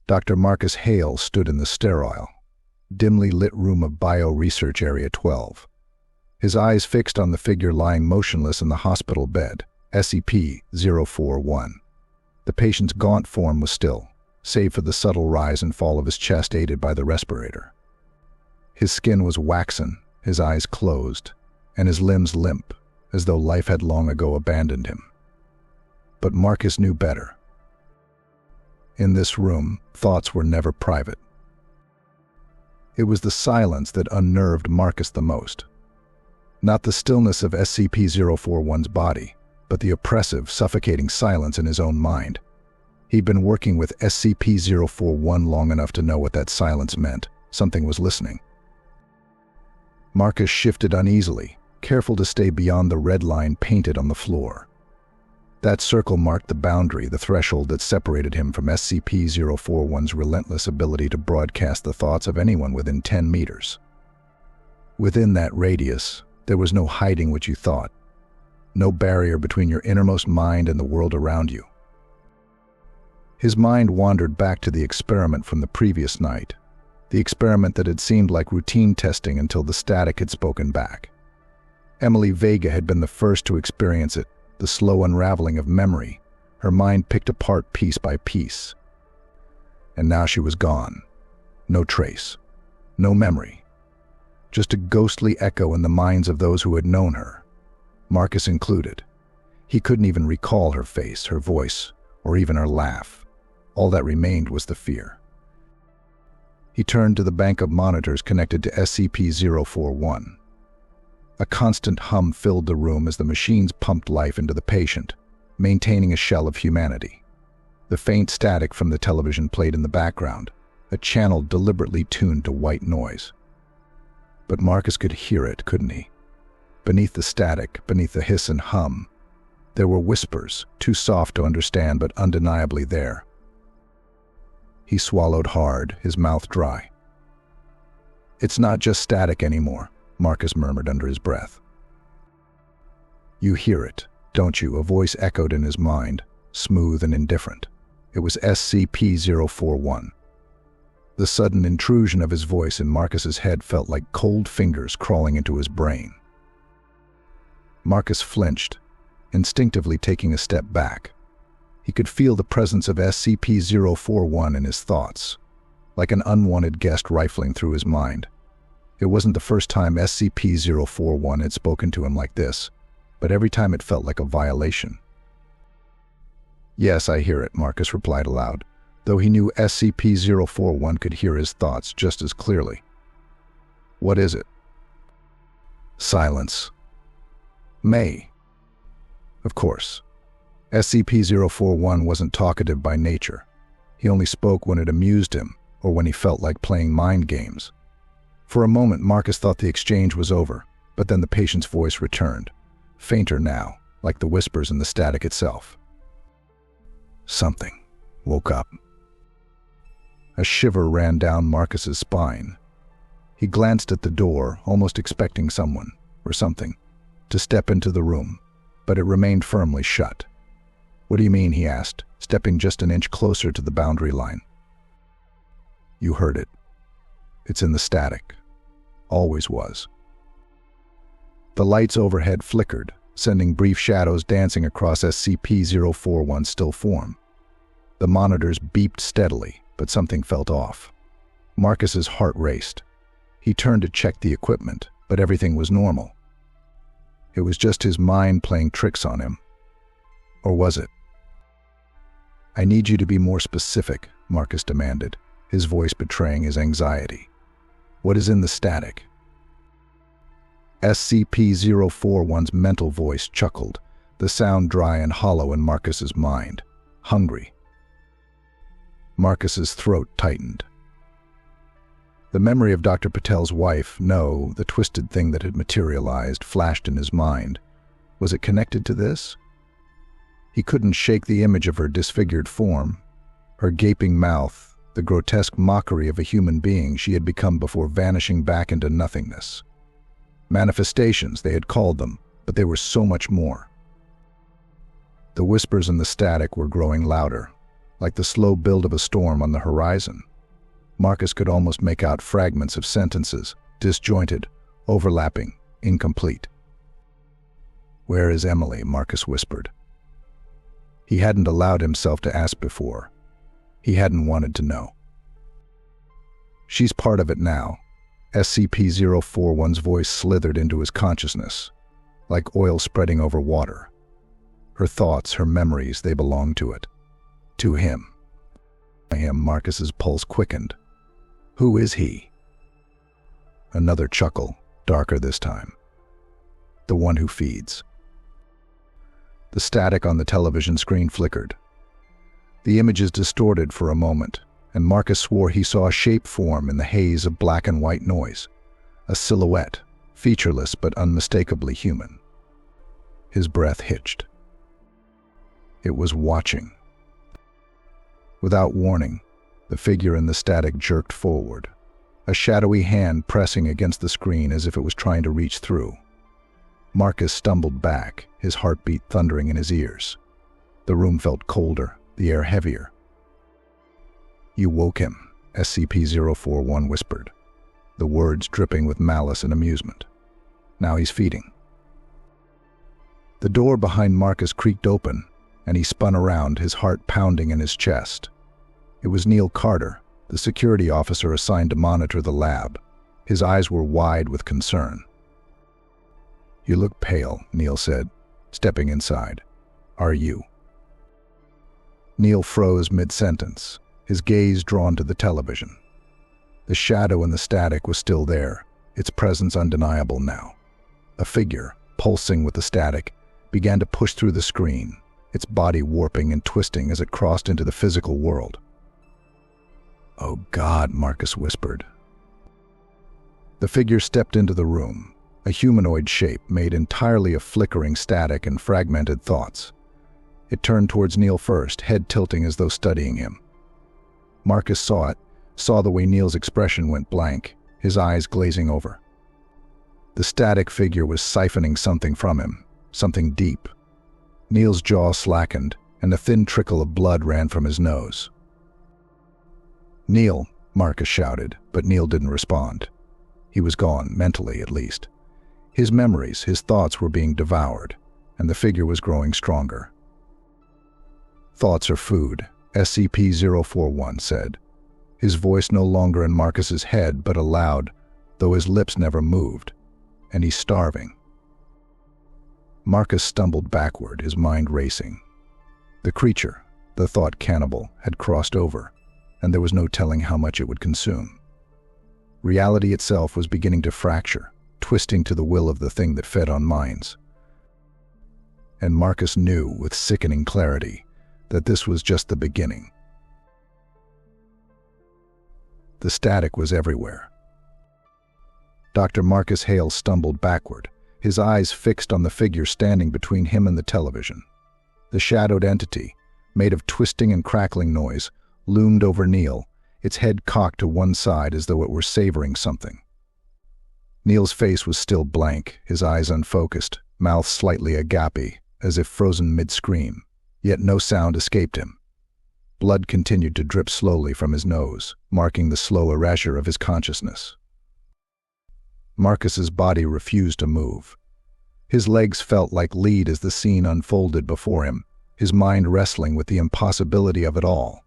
Dr. Marcus Hale stood in the sterile, dimly lit room of Bio-Research Area 12. His eyes fixed on the figure lying motionless in the hospital bed, SCP-041. The patient's gaunt form was still, save for the subtle rise and fall of his chest aided by the respirator. His skin was waxen, his eyes closed, and his limbs limp, as though life had long ago abandoned him. But Marcus knew better. In this room, thoughts were never private. It was the silence that unnerved Marcus the most. Not the stillness of SCP-041's body, but the oppressive, suffocating silence in his own mind. He'd been working with SCP-041 long enough to know what that silence meant. Something was listening. Marcus shifted uneasily, careful to stay beyond the red line painted on the floor. That circle marked the boundary, the threshold that separated him from SCP-041's relentless ability to broadcast the thoughts of anyone within 10 meters. Within that radius, there was no hiding what you thought, no barrier between your innermost mind and the world around you. His mind wandered back to the experiment from the previous night, the experiment that had seemed like routine testing until the static had spoken back. Emily Vega had been the first to experience it, the slow unraveling of memory, her mind picked apart piece by piece. And now she was gone. No trace, no memory. Just a ghostly echo in the minds of those who had known her, Marcus included. He couldn't even recall her face, her voice, or even her laugh. All that remained was the fear. He turned to the bank of monitors connected to SCP-041. A constant hum filled the room as the machines pumped life into the patient, maintaining a shell of humanity. The faint static from the television played in the background, a channel deliberately tuned to white noise. But Marcus could hear it, couldn't he? Beneath the static, beneath the hiss and hum, there were whispers, too soft to understand but undeniably there. He swallowed hard, his mouth dry. "It's not just static anymore," Marcus murmured under his breath. "You hear it, don't you?" A voice echoed in his mind, smooth and indifferent. It was SCP-041. The sudden intrusion of his voice in Marcus's head felt like cold fingers crawling into his brain. Marcus flinched, instinctively taking a step back. He could feel the presence of SCP-041 in his thoughts, like an unwanted guest rifling through his mind. It wasn't the first time SCP-041 had spoken to him like this, but every time it felt like a violation. "Yes, I hear it," Marcus replied aloud, though he knew SCP-041 could hear his thoughts just as clearly. "What is it?" Silence. May. Of course. SCP-041 wasn't talkative by nature. He only spoke when it amused him or when he felt like playing mind games. For a moment, Marcus thought the exchange was over, but then the patient's voice returned, fainter now, like the whispers in the static itself. Something woke up. A shiver ran down Marcus's spine. He glanced at the door, almost expecting someone, or something, to step into the room, but it remained firmly shut. "What do you mean?" he asked, stepping just an inch closer to the boundary line. "You heard it. It's in the static. Always was." The lights overhead flickered, sending brief shadows dancing across SCP-041's still form. The monitors beeped steadily, but something felt off. Marcus's heart raced. He turned to check the equipment, but everything was normal. It was just his mind playing tricks on him. Or was it? "I need you to be more specific," Marcus demanded, his voice betraying his anxiety. "What is in the static?" SCP-041's mental voice chuckled, the sound dry and hollow in Marcus's mind. "Hungry." Marcus's throat tightened. The memory of Dr. Patel's wife, no, the twisted thing that had materialized, flashed in his mind. Was it connected to this? He couldn't shake the image of her disfigured form, her gaping mouth, the grotesque mockery of a human being she had become before vanishing back into nothingness. Manifestations, they had called them, but they were so much more. The whispers in the static were growing louder, like the slow build of a storm on the horizon. Marcus could almost make out fragments of sentences, disjointed, overlapping, incomplete. "Where is Emily?" Marcus whispered. He hadn't allowed himself to ask before. He hadn't wanted to know. "She's part of it now." SCP-041's voice slithered into his consciousness, like oil spreading over water. Her thoughts, her memories, they belonged to it. To him. Marcus's pulse quickened. Who is he? Another chuckle, darker this time. The one who feeds. The static on the television screen flickered. The images distorted for a moment, and Marcus swore he saw a shape form in the haze of black and white noise. A silhouette, featureless but unmistakably human. His breath hitched. It was watching. Without warning, the figure in the static jerked forward, a shadowy hand pressing against the screen as if it was trying to reach through. Marcus stumbled back, his heartbeat thundering in his ears. The room felt colder, the air heavier. "You woke him," SCP-041 whispered, the words dripping with malice and amusement. "Now he's feeding." The door behind Marcus creaked open, and he spun around, his heart pounding in his chest. It was Neil Carter, the security officer assigned to monitor the lab. His eyes were wide with concern. "You look pale," Neil said, stepping inside. "Are you?" Neil froze mid-sentence, his gaze drawn to the television. The shadow in the static was still there, its presence undeniable now. A figure, pulsing with the static, began to push through the screen, its body warping and twisting as it crossed into the physical world. "Oh God," Marcus whispered. The figure stepped into the room, a humanoid shape made entirely of flickering static and fragmented thoughts. It turned towards Neil first, head tilting as though studying him. Marcus saw it, saw the way Neil's expression went blank, his eyes glazing over. The static figure was siphoning something from him, something deep. Neil's jaw slackened, and a thin trickle of blood ran from his nose. "Neil," Marcus shouted, but Neil didn't respond. He was gone, mentally at least. His memories, his thoughts were being devoured, and the figure was growing stronger. "Thoughts are food," SCP-041 said, his voice no longer in Marcus's head but aloud, though his lips never moved. "And he's starving." Marcus stumbled backward, his mind racing. The creature, the Thought Cannibal, had crossed over, and there was no telling how much it would consume. Reality itself was beginning to fracture, twisting to the will of the thing that fed on minds. And Marcus knew with sickening clarity that this was just the beginning. The static was everywhere. Dr. Marcus Hale stumbled backward, his eyes fixed on the figure standing between him and the television. The shadowed entity, made of twisting and crackling noise, loomed over Neil, its head cocked to one side as though it were savoring something. Neil's face was still blank, his eyes unfocused, mouth slightly agape, as if frozen mid-scream, yet no sound escaped him. Blood continued to drip slowly from his nose, marking the slow erasure of his consciousness. Marcus's body refused to move. His legs felt like lead as the scene unfolded before him, his mind wrestling with the impossibility of it all.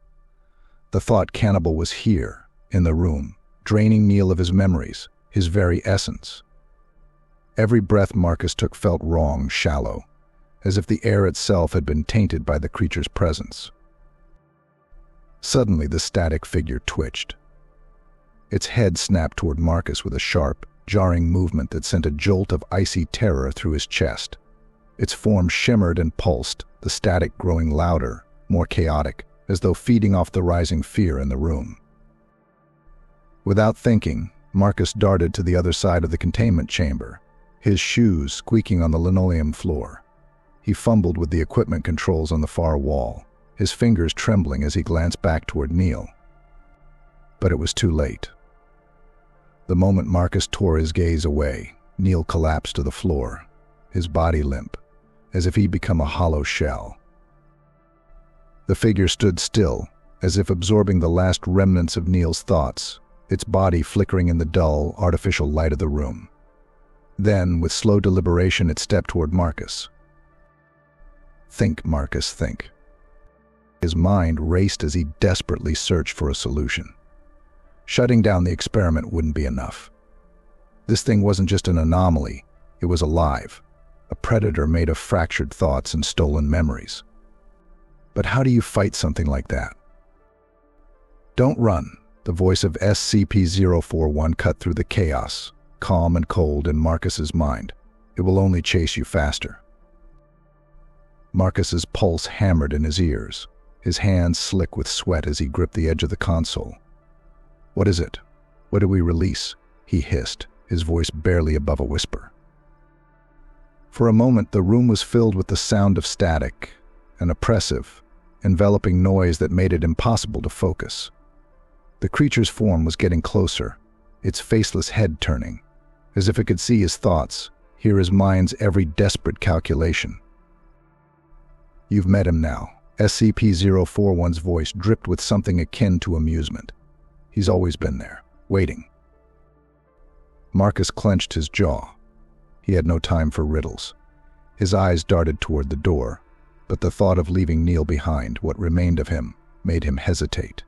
The Thought Cannibal was here, in the room, draining Neil of his memories, his very essence. Every breath Marcus took felt wrong, shallow, as if the air itself had been tainted by the creature's presence. Suddenly the static figure twitched. Its head snapped toward Marcus with a sharp, jarring movement that sent a jolt of icy terror through his chest. Its form shimmered and pulsed, the static growing louder, more chaotic, as though feeding off the rising fear in the room. Without thinking, Marcus darted to the other side of the containment chamber, his shoes squeaking on the linoleum floor. He fumbled with the equipment controls on the far wall, his fingers trembling as he glanced back toward Neil. But it was too late. The moment Marcus tore his gaze away, Neil collapsed to the floor, his body limp, as if he'd become a hollow shell. The figure stood still, as if absorbing the last remnants of Neil's thoughts, its body flickering in the dull, artificial light of the room. Then, with slow deliberation, it stepped toward Marcus. "Think, Marcus, think." His mind raced as he desperately searched for a solution. Shutting down the experiment wouldn't be enough. This thing wasn't just an anomaly, it was alive, a predator made of fractured thoughts and stolen memories. But how do you fight something like that? "Don't run," the voice of SCP-041 cut through the chaos, calm and cold in Marcus's mind. "It will only chase you faster." Marcus's pulse hammered in his ears, his hands slick with sweat as he gripped the edge of the console. "What is it? What do we release?" he hissed, his voice barely above a whisper. For a moment, the room was filled with the sound of static, an oppressive, enveloping noise that made it impossible to focus. The creature's form was getting closer, its faceless head turning, as if it could see his thoughts, hear his mind's every desperate calculation. "You've met him now." SCP-041's voice dripped with something akin to amusement. "He's always been there, waiting." Marcus clenched his jaw. He had no time for riddles. His eyes darted toward the door, but the thought of leaving Neil behind, what remained of him, made him hesitate.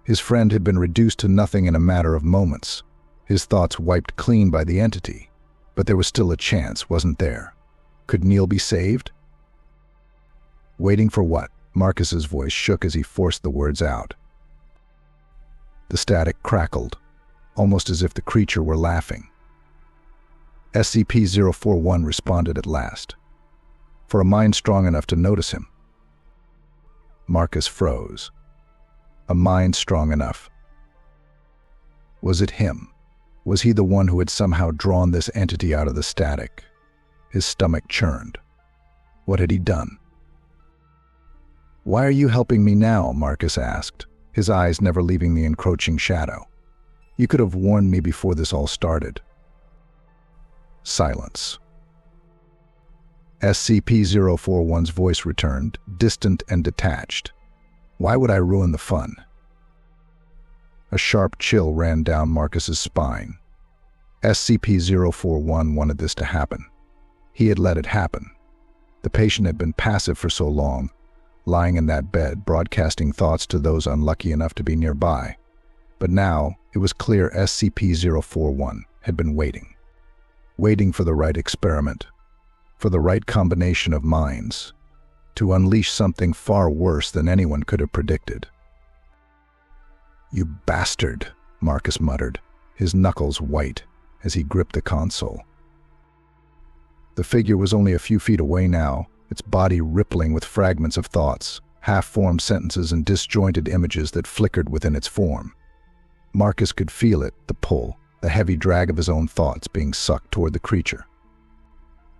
His friend had been reduced to nothing in a matter of moments, his thoughts wiped clean by the entity, but there was still a chance, wasn't there? Could Neil be saved? "Waiting for what?" Marcus's voice shook as he forced the words out. The static crackled, almost as if the creature were laughing. SCP-041 responded at last, for a mind strong enough to notice him. Marcus froze. A mind strong enough. Was it him? Was he the one who had somehow drawn this entity out of the static? His stomach churned. What had he done? "Why are you helping me now?" Marcus asked, his eyes never leaving the encroaching shadow. "You could have warned me before this all started." Silence. SCP-041's voice returned, distant and detached. "Why would I ruin the fun?" A sharp chill ran down Marcus's spine. SCP-041 wanted this to happen. He had let it happen. The patient had been passive for so long, lying in that bed, broadcasting thoughts to those unlucky enough to be nearby. But now, it was clear SCP-041 had been waiting. Waiting for the right experiment, for the right combination of minds, to unleash something far worse than anyone could have predicted. "You bastard," Marcus muttered, his knuckles white as he gripped the console. The figure was only a few feet away now, its body rippling with fragments of thoughts, half-formed sentences and disjointed images that flickered within its form. Marcus could feel it, the pull, the heavy drag of his own thoughts being sucked toward the creature.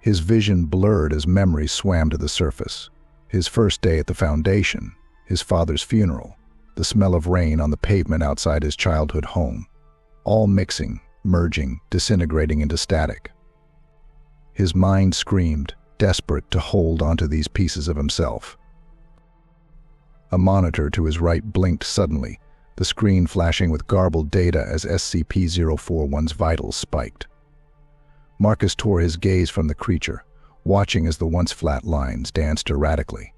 His vision blurred as memories swam to the surface. His first day at the Foundation, his father's funeral, the smell of rain on the pavement outside his childhood home, all mixing, merging, disintegrating into static. His mind screamed, desperate to hold onto these pieces of himself. A monitor to his right blinked suddenly, the screen flashing with garbled data as SCP-041's vitals spiked. Marcus tore his gaze from the creature, watching as the once flat lines danced erratically.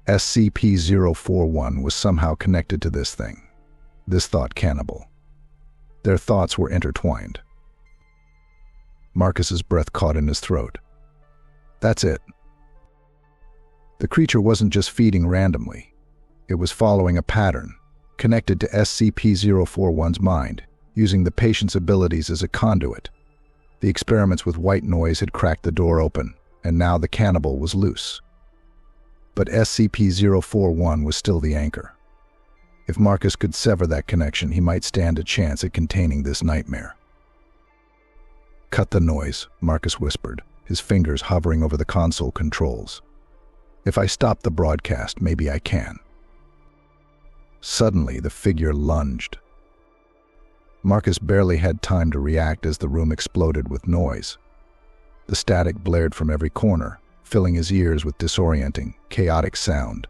SCP-041 was somehow connected to this thing, this Thought Cannibal. Their thoughts were intertwined. Marcus's breath caught in his throat. That's it. The creature wasn't just feeding randomly. It was following a pattern, connected to SCP-041's mind, using the patient's abilities as a conduit. The experiments with white noise had cracked the door open, and now the cannibal was loose. But SCP-041 was still the anchor. If Marcus could sever that connection, he might stand a chance at containing this nightmare. "Cut the noise," Marcus whispered, his fingers hovering over the console controls. "If I stop the broadcast, maybe I can." Suddenly, the figure lunged. Marcus barely had time to react as the room exploded with noise. The static blared from every corner, filling his ears with disorienting, chaotic sound,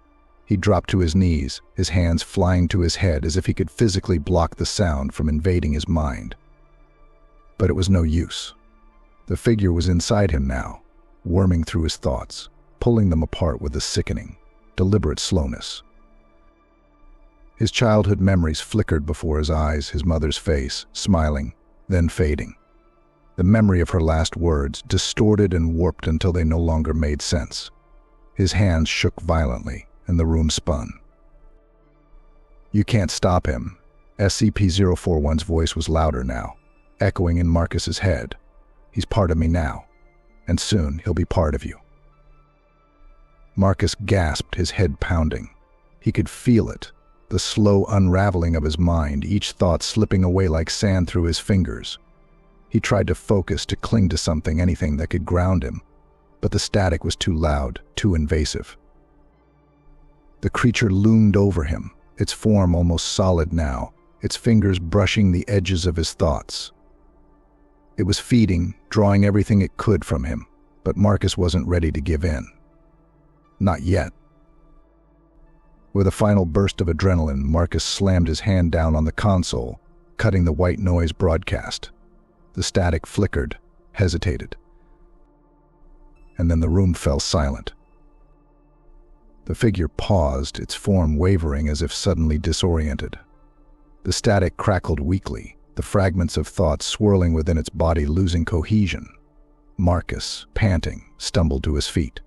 He dropped to his knees, his hands flying to his head as if he could physically block the sound from invading his mind. But it was no use. The figure was inside him now, worming through his thoughts, pulling them apart with a sickening, deliberate slowness. His childhood memories flickered before his eyes, his mother's face, smiling, then fading. The memory of her last words, distorted and warped until they no longer made sense. His hands shook violently, and the room spun. "You can't stop him." SCP-041's voice was louder now, echoing in Marcus's head. "He's part of me now, and soon he'll be part of you." Marcus gasped, his head pounding. He could feel it, the slow unraveling of his mind, each thought slipping away like sand through his fingers. He tried to focus, to cling to something, anything that could ground him, but the static was too loud, too invasive. The creature loomed over him, its form almost solid now, its fingers brushing the edges of his thoughts. It was feeding, drawing everything it could from him, but Marcus wasn't ready to give in. Not yet. With a final burst of adrenaline, Marcus slammed his hand down on the console, cutting the white noise broadcast. The static flickered, hesitated, and then the room fell silent. The figure paused, its form wavering as if suddenly disoriented. The static crackled weakly, the fragments of thought swirling within its body losing cohesion. Marcus, panting, stumbled to his feet.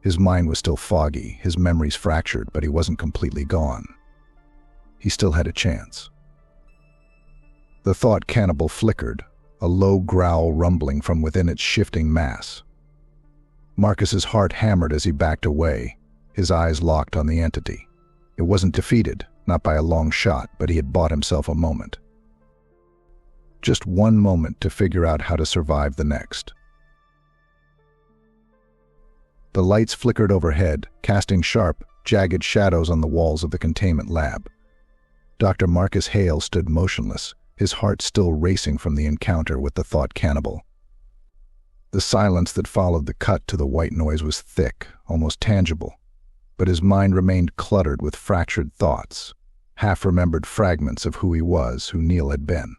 His mind was still foggy, his memories fractured, but he wasn't completely gone. He still had a chance. The Thought Cannibal flickered, a low growl rumbling from within its shifting mass. Marcus's heart hammered as he backed away, his eyes locked on the entity. It wasn't defeated, not by a long shot, but he had bought himself a moment. Just one moment to figure out how to survive the next. The lights flickered overhead, casting sharp, jagged shadows on the walls of the containment lab. Dr. Marcus Hale stood motionless, his heart still racing from the encounter with the Thought Cannibal. The silence that followed the cut to the white noise was thick, almost tangible, but his mind remained cluttered with fractured thoughts, half-remembered fragments of who he was, who Neil had been.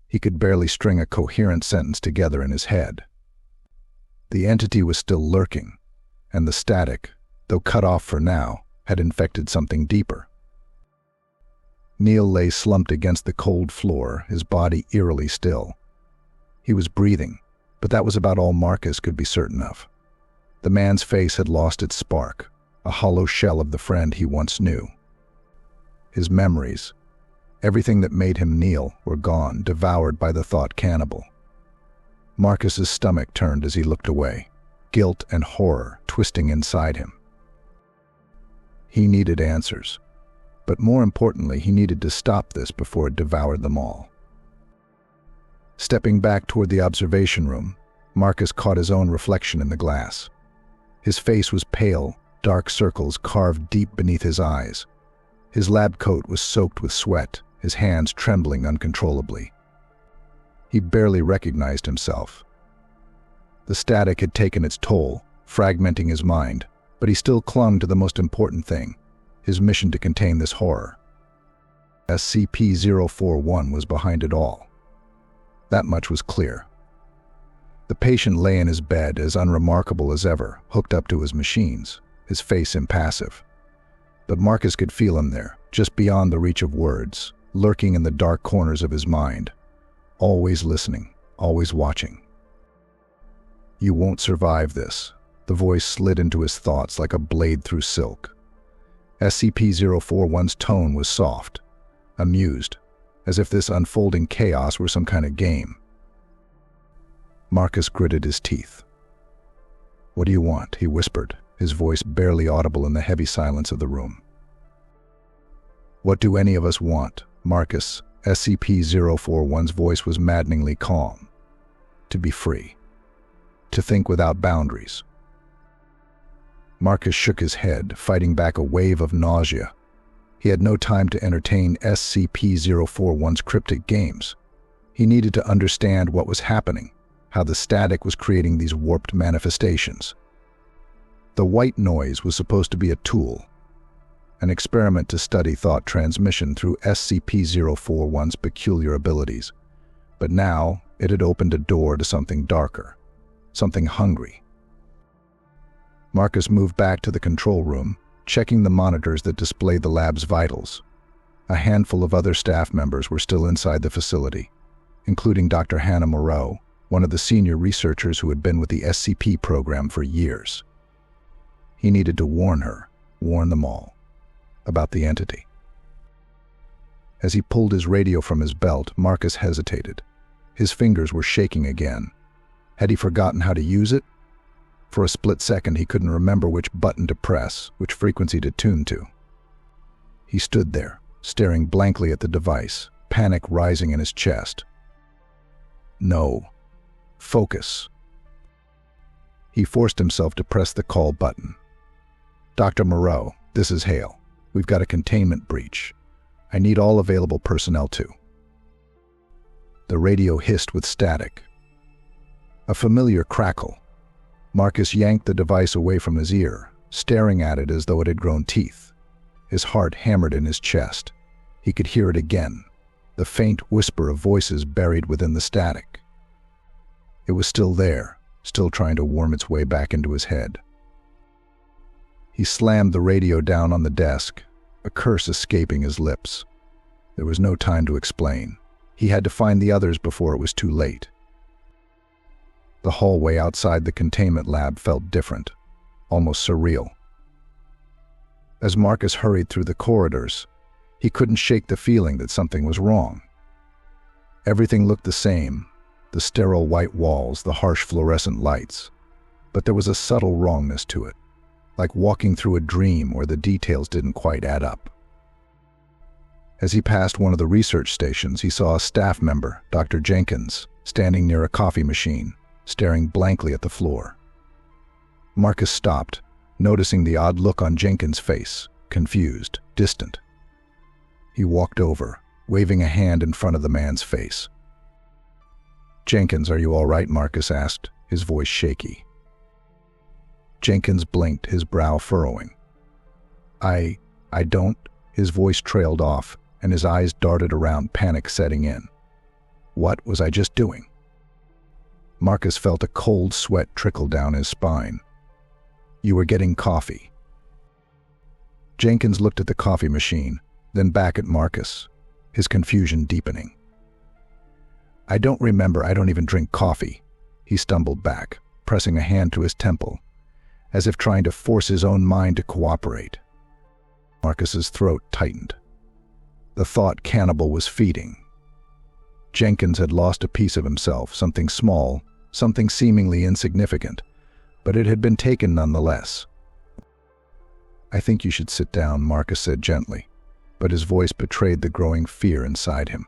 He could barely string a coherent sentence together in his head. The entity was still lurking, and the static, though cut off for now, had infected something deeper. Neil lay slumped against the cold floor, his body eerily still. He was breathing, but that was about all Marcus could be certain of. The man's face had lost its spark, a hollow shell of the friend he once knew. His memories, everything that made him Neil, were gone, devoured by the Thought Cannibal. Marcus's stomach turned as he looked away, guilt and horror twisting inside him. He needed answers, but more importantly, he needed to stop this before it devoured them all. Stepping back toward the observation room, Marcus caught his own reflection in the glass. His face was pale, dark circles carved deep beneath his eyes. His lab coat was soaked with sweat, his hands trembling uncontrollably. He barely recognized himself. The static had taken its toll, fragmenting his mind, but he still clung to the most important thing, his mission to contain this horror. SCP-041 was behind it all. That much was clear. The patient lay in his bed, as unremarkable as ever, hooked up to his machines, his face impassive. But Marcus could feel him there, just beyond the reach of words, lurking in the dark corners of his mind, always listening, always watching. "You won't survive this." The voice slid into his thoughts like a blade through silk. SCP-041's tone was soft, amused, as if this unfolding chaos were some kind of game. Marcus gritted his teeth. "What do you want?" he whispered, his voice barely audible in the heavy silence of the room. "What do any of us want?" Marcus, SCP-041's voice was maddeningly calm. "To be free. To think without boundaries." Marcus shook his head, fighting back a wave of nausea. He had no time to entertain SCP-041's cryptic games. He needed to understand what was happening, how the static was creating these warped manifestations. The white noise was supposed to be a tool, an experiment to study thought transmission through SCP-041's peculiar abilities. But now, it had opened a door to something darker, something hungry. Marcus moved back to the control room, checking the monitors that displayed the lab's vitals. A handful of other staff members were still inside the facility, including Dr. Hannah Moreau, one of the senior researchers who had been with the SCP program for years. He needed to warn them all, about the entity. As he pulled his radio from his belt, Marcus hesitated. His fingers were shaking again. Had he forgotten how to use it? For a split second, he couldn't remember which button to press, which frequency to tune to. He stood there, staring blankly at the device, panic rising in his chest. No. Focus. He forced himself to press the call button. Dr. Moreau, this is Hale. We've got a containment breach. I need all available personnel too. The radio hissed with static. A familiar crackle. Marcus yanked the device away from his ear, staring at it as though it had grown teeth. His heart hammered in his chest. He could hear it again, the faint whisper of voices buried within the static. It was still there, still trying to worm its way back into his head. He slammed the radio down on the desk, a curse escaping his lips. There was no time to explain. He had to find the others before it was too late. The hallway outside the containment lab felt different, almost surreal. As Marcus hurried through the corridors, he couldn't shake the feeling that something was wrong. Everything looked the same, the sterile white walls, the harsh fluorescent lights, but there was a subtle wrongness to it, like walking through a dream where the details didn't quite add up. As he passed one of the research stations, he saw a staff member, Dr. Jenkins, standing near a coffee machine, staring blankly at the floor. Marcus stopped, noticing the odd look on Jenkins' face, confused, distant. He walked over, waving a hand in front of the man's face. "Jenkins, are you all right?" Marcus asked, his voice shaky. Jenkins blinked, his brow furrowing. I don't," his voice trailed off, and his eyes darted around, panic setting in. What was I just doing? Marcus felt a cold sweat trickle down his spine. "You were getting coffee." Jenkins looked at the coffee machine, then back at Marcus, his confusion deepening. "I don't remember. I don't even drink coffee." He stumbled back, pressing a hand to his temple, as if trying to force his own mind to cooperate. Marcus's throat tightened. The Thought Cannibal was feeding. Jenkins had lost a piece of himself, something small, something seemingly insignificant, but it had been taken nonetheless. "I think you should sit down," Marcus said gently, but his voice betrayed the growing fear inside him.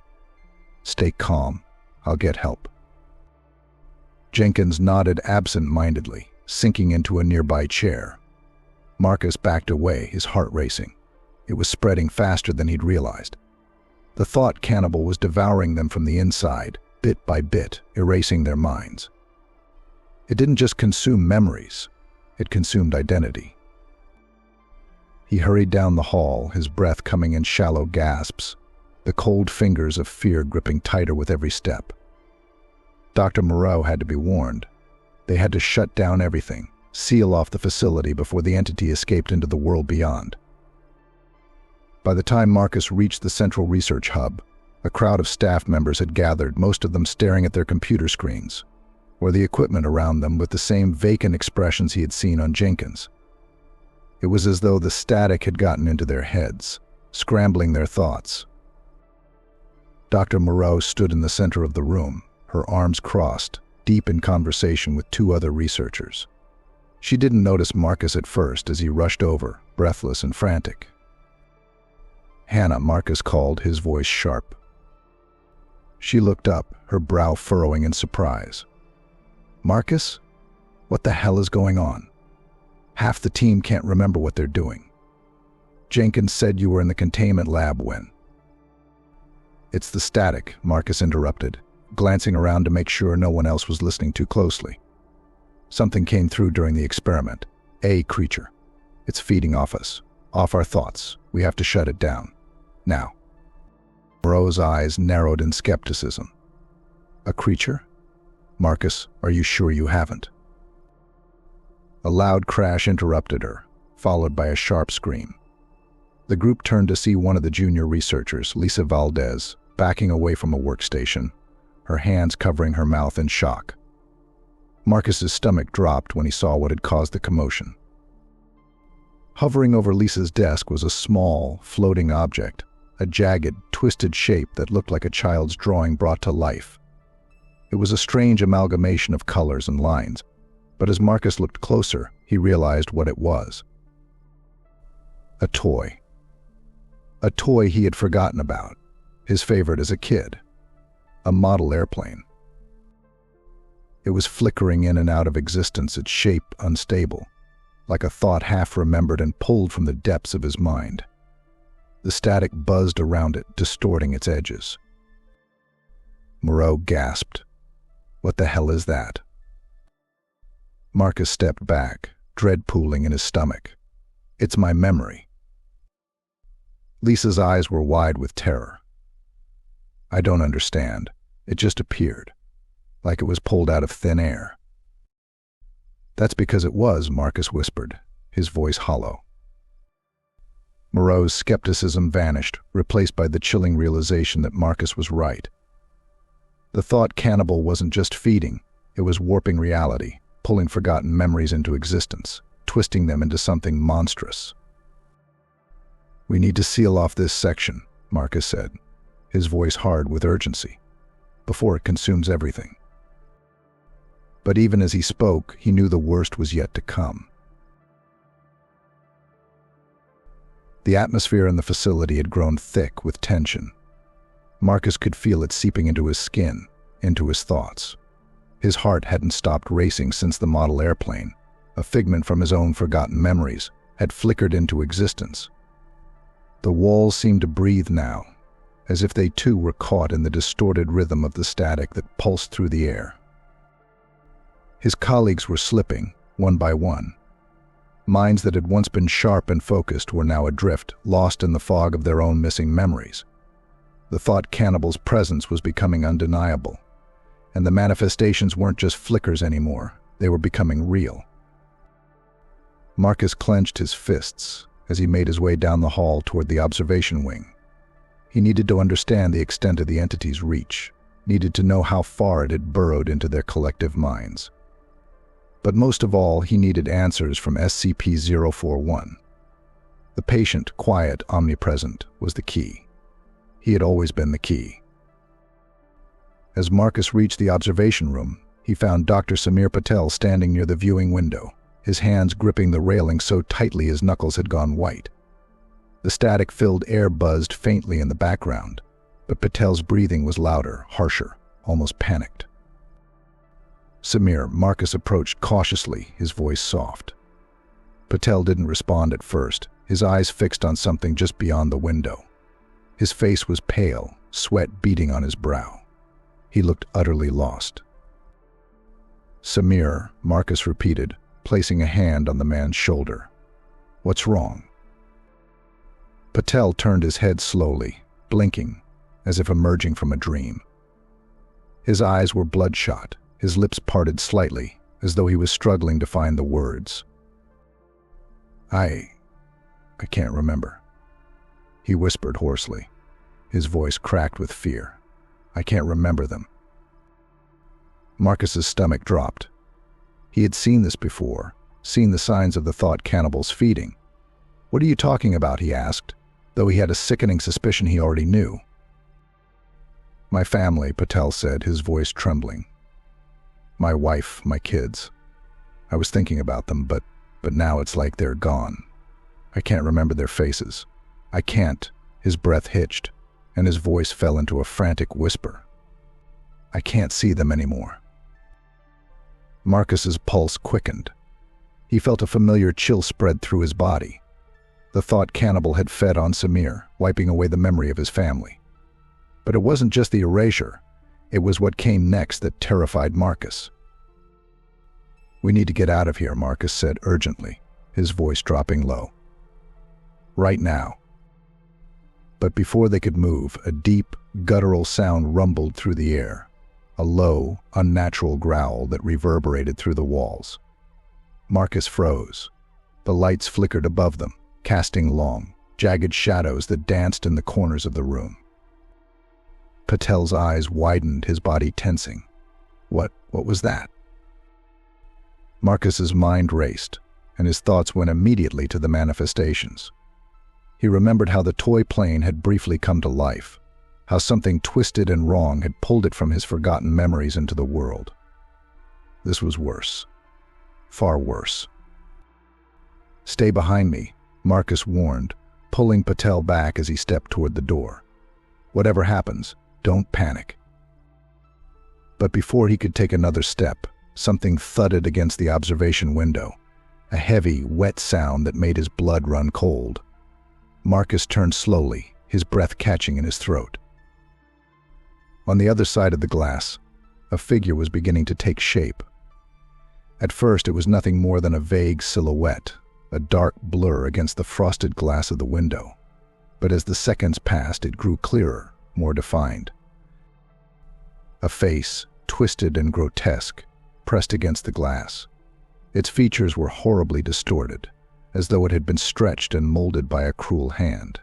"Stay calm. I'll get help." Jenkins nodded absent-mindedly, sinking into a nearby chair. Marcus backed away, his heart racing. It was spreading faster than he'd realized. The Thought Cannibal was devouring them from the inside, bit by bit, erasing their minds. It didn't just consume memories, it consumed identity. He hurried down the hall, his breath coming in shallow gasps, the cold fingers of fear gripping tighter with every step. Dr. Moreau had to be warned. They had to shut down everything, seal off the facility before the entity escaped into the world beyond. By the time Marcus reached the central research hub, a crowd of staff members had gathered, most of them staring at their computer screens, or the equipment around them with the same vacant expressions he had seen on Jenkins. It was as though the static had gotten into their heads, scrambling their thoughts. Dr. Moreau stood in the center of the room, her arms crossed, deep in conversation with two other researchers. She didn't notice Marcus at first as he rushed over, breathless and frantic. "Hannah," Marcus called, his voice sharp. She looked up, her brow furrowing in surprise. "Marcus? What the hell is going on? Half the team can't remember what they're doing. Jenkins said you were in the containment lab when—" "It's the static," Marcus interrupted, glancing around to make sure no one else was listening too closely. "Something came through during the experiment. A creature. It's feeding off us. Off our thoughts. We have to shut it down. Now. Moreau's eyes narrowed in skepticism. A creature? Marcus, are you sure you haven't? A loud crash interrupted her, followed by a sharp scream. The group turned to see one of the junior researchers, Lisa Valdez, backing away from a workstation, her hands covering her mouth in shock. Marcus's stomach dropped when he saw what had caused the commotion. Hovering over Lisa's desk was a small, floating object, a jagged, twisted shape that looked like a child's drawing brought to life. It was a strange amalgamation of colors and lines, but as Marcus looked closer, he realized what it was. A toy. A toy he had forgotten about, his favorite as a kid. A model airplane. It was flickering in and out of existence, its shape unstable, like a thought half remembered and pulled from the depths of his mind. The static buzzed around it, distorting its edges. Moreau gasped. What the hell is that? Marcus stepped back, dread pooling in his stomach. It's my memory. Lisa's eyes were wide with terror. I don't understand. It just appeared, like it was pulled out of thin air. That's because it was, Marcus whispered, his voice hollow. Moreau's skepticism vanished, replaced by the chilling realization that Marcus was right. The Thought Cannibal wasn't just feeding, it was warping reality, pulling forgotten memories into existence, twisting them into something monstrous. We need to seal off this section, Marcus said, his voice hard with urgency, before it consumes everything. But even as he spoke, he knew the worst was yet to come. The atmosphere in the facility had grown thick with tension. Marcus could feel it seeping into his skin, into his thoughts. His heart hadn't stopped racing since the model airplane, a figment from his own forgotten memories, had flickered into existence. The walls seemed to breathe now, as if they too were caught in the distorted rhythm of the static that pulsed through the air. His colleagues were slipping, one by one. Minds that had once been sharp and focused were now adrift, lost in the fog of their own missing memories. The Thought Cannibal's presence was becoming undeniable, and the manifestations weren't just flickers anymore, they were becoming real. Marcus clenched his fists as he made his way down the hall toward the observation wing. He needed to understand the extent of the entity's reach, needed to know how far it had burrowed into their collective minds. But most of all, he needed answers from SCP-041. The patient, quiet, omnipresent, was the key. He had always been the key. As Marcus reached the observation room, he found Dr. Samir Patel standing near the viewing window, his hands gripping the railing so tightly his knuckles had gone white. The static-filled air buzzed faintly in the background, but Patel's breathing was louder, harsher, almost panicked. Samir, Marcus approached cautiously, his voice soft. Patel didn't respond at first, his eyes fixed on something just beyond the window. His face was pale, sweat beading on his brow. He looked utterly lost. Samir, Marcus repeated, placing a hand on the man's shoulder. What's wrong? Patel turned his head slowly, blinking, as if emerging from a dream. His eyes were bloodshot, his lips parted slightly, as though he was struggling to find the words. I can't remember, he whispered hoarsely, his voice cracked with fear. I can't remember them. Marcus's stomach dropped. He had seen this before, seen the signs of the Thought Cannibal's feeding. What are you talking about, he asked, though he had a sickening suspicion he already knew. My family, Patel said, his voice trembling. My wife, my kids. I was thinking about them, but now it's like they're gone. I can't remember their faces. I can't. His breath hitched, and his voice fell into a frantic whisper. I can't see them anymore. Marcus's pulse quickened. He felt a familiar chill spread through his body. The Thought Cannibal had fed on Samir, wiping away the memory of his family. But it wasn't just the erasure. It was what came next that terrified Marcus. We need to get out of here, Marcus said urgently, his voice dropping low. Right now. But before they could move, a deep, guttural sound rumbled through the air, a low, unnatural growl that reverberated through the walls. Marcus froze. The lights flickered above them, casting long, jagged shadows that danced in the corners of the room. Patel's eyes widened, his body tensing. What was that? Marcus's mind raced, and his thoughts went immediately to the manifestations. He remembered how the toy plane had briefly come to life, how something twisted and wrong had pulled it from his forgotten memories into the world. This was worse. Far worse. "Stay behind me," Marcus warned, pulling Patel back as he stepped toward the door. "Whatever happens, don't panic." But before he could take another step, something thudded against the observation window, a heavy, wet sound that made his blood run cold. Marcus turned slowly, his breath catching in his throat. On the other side of the glass, a figure was beginning to take shape. At first, it was nothing more than a vague silhouette, a dark blur against the frosted glass of the window. But as the seconds passed, it grew clearer, more defined. A face, twisted and grotesque, pressed against the glass. Its features were horribly distorted, as though it had been stretched and molded by a cruel hand.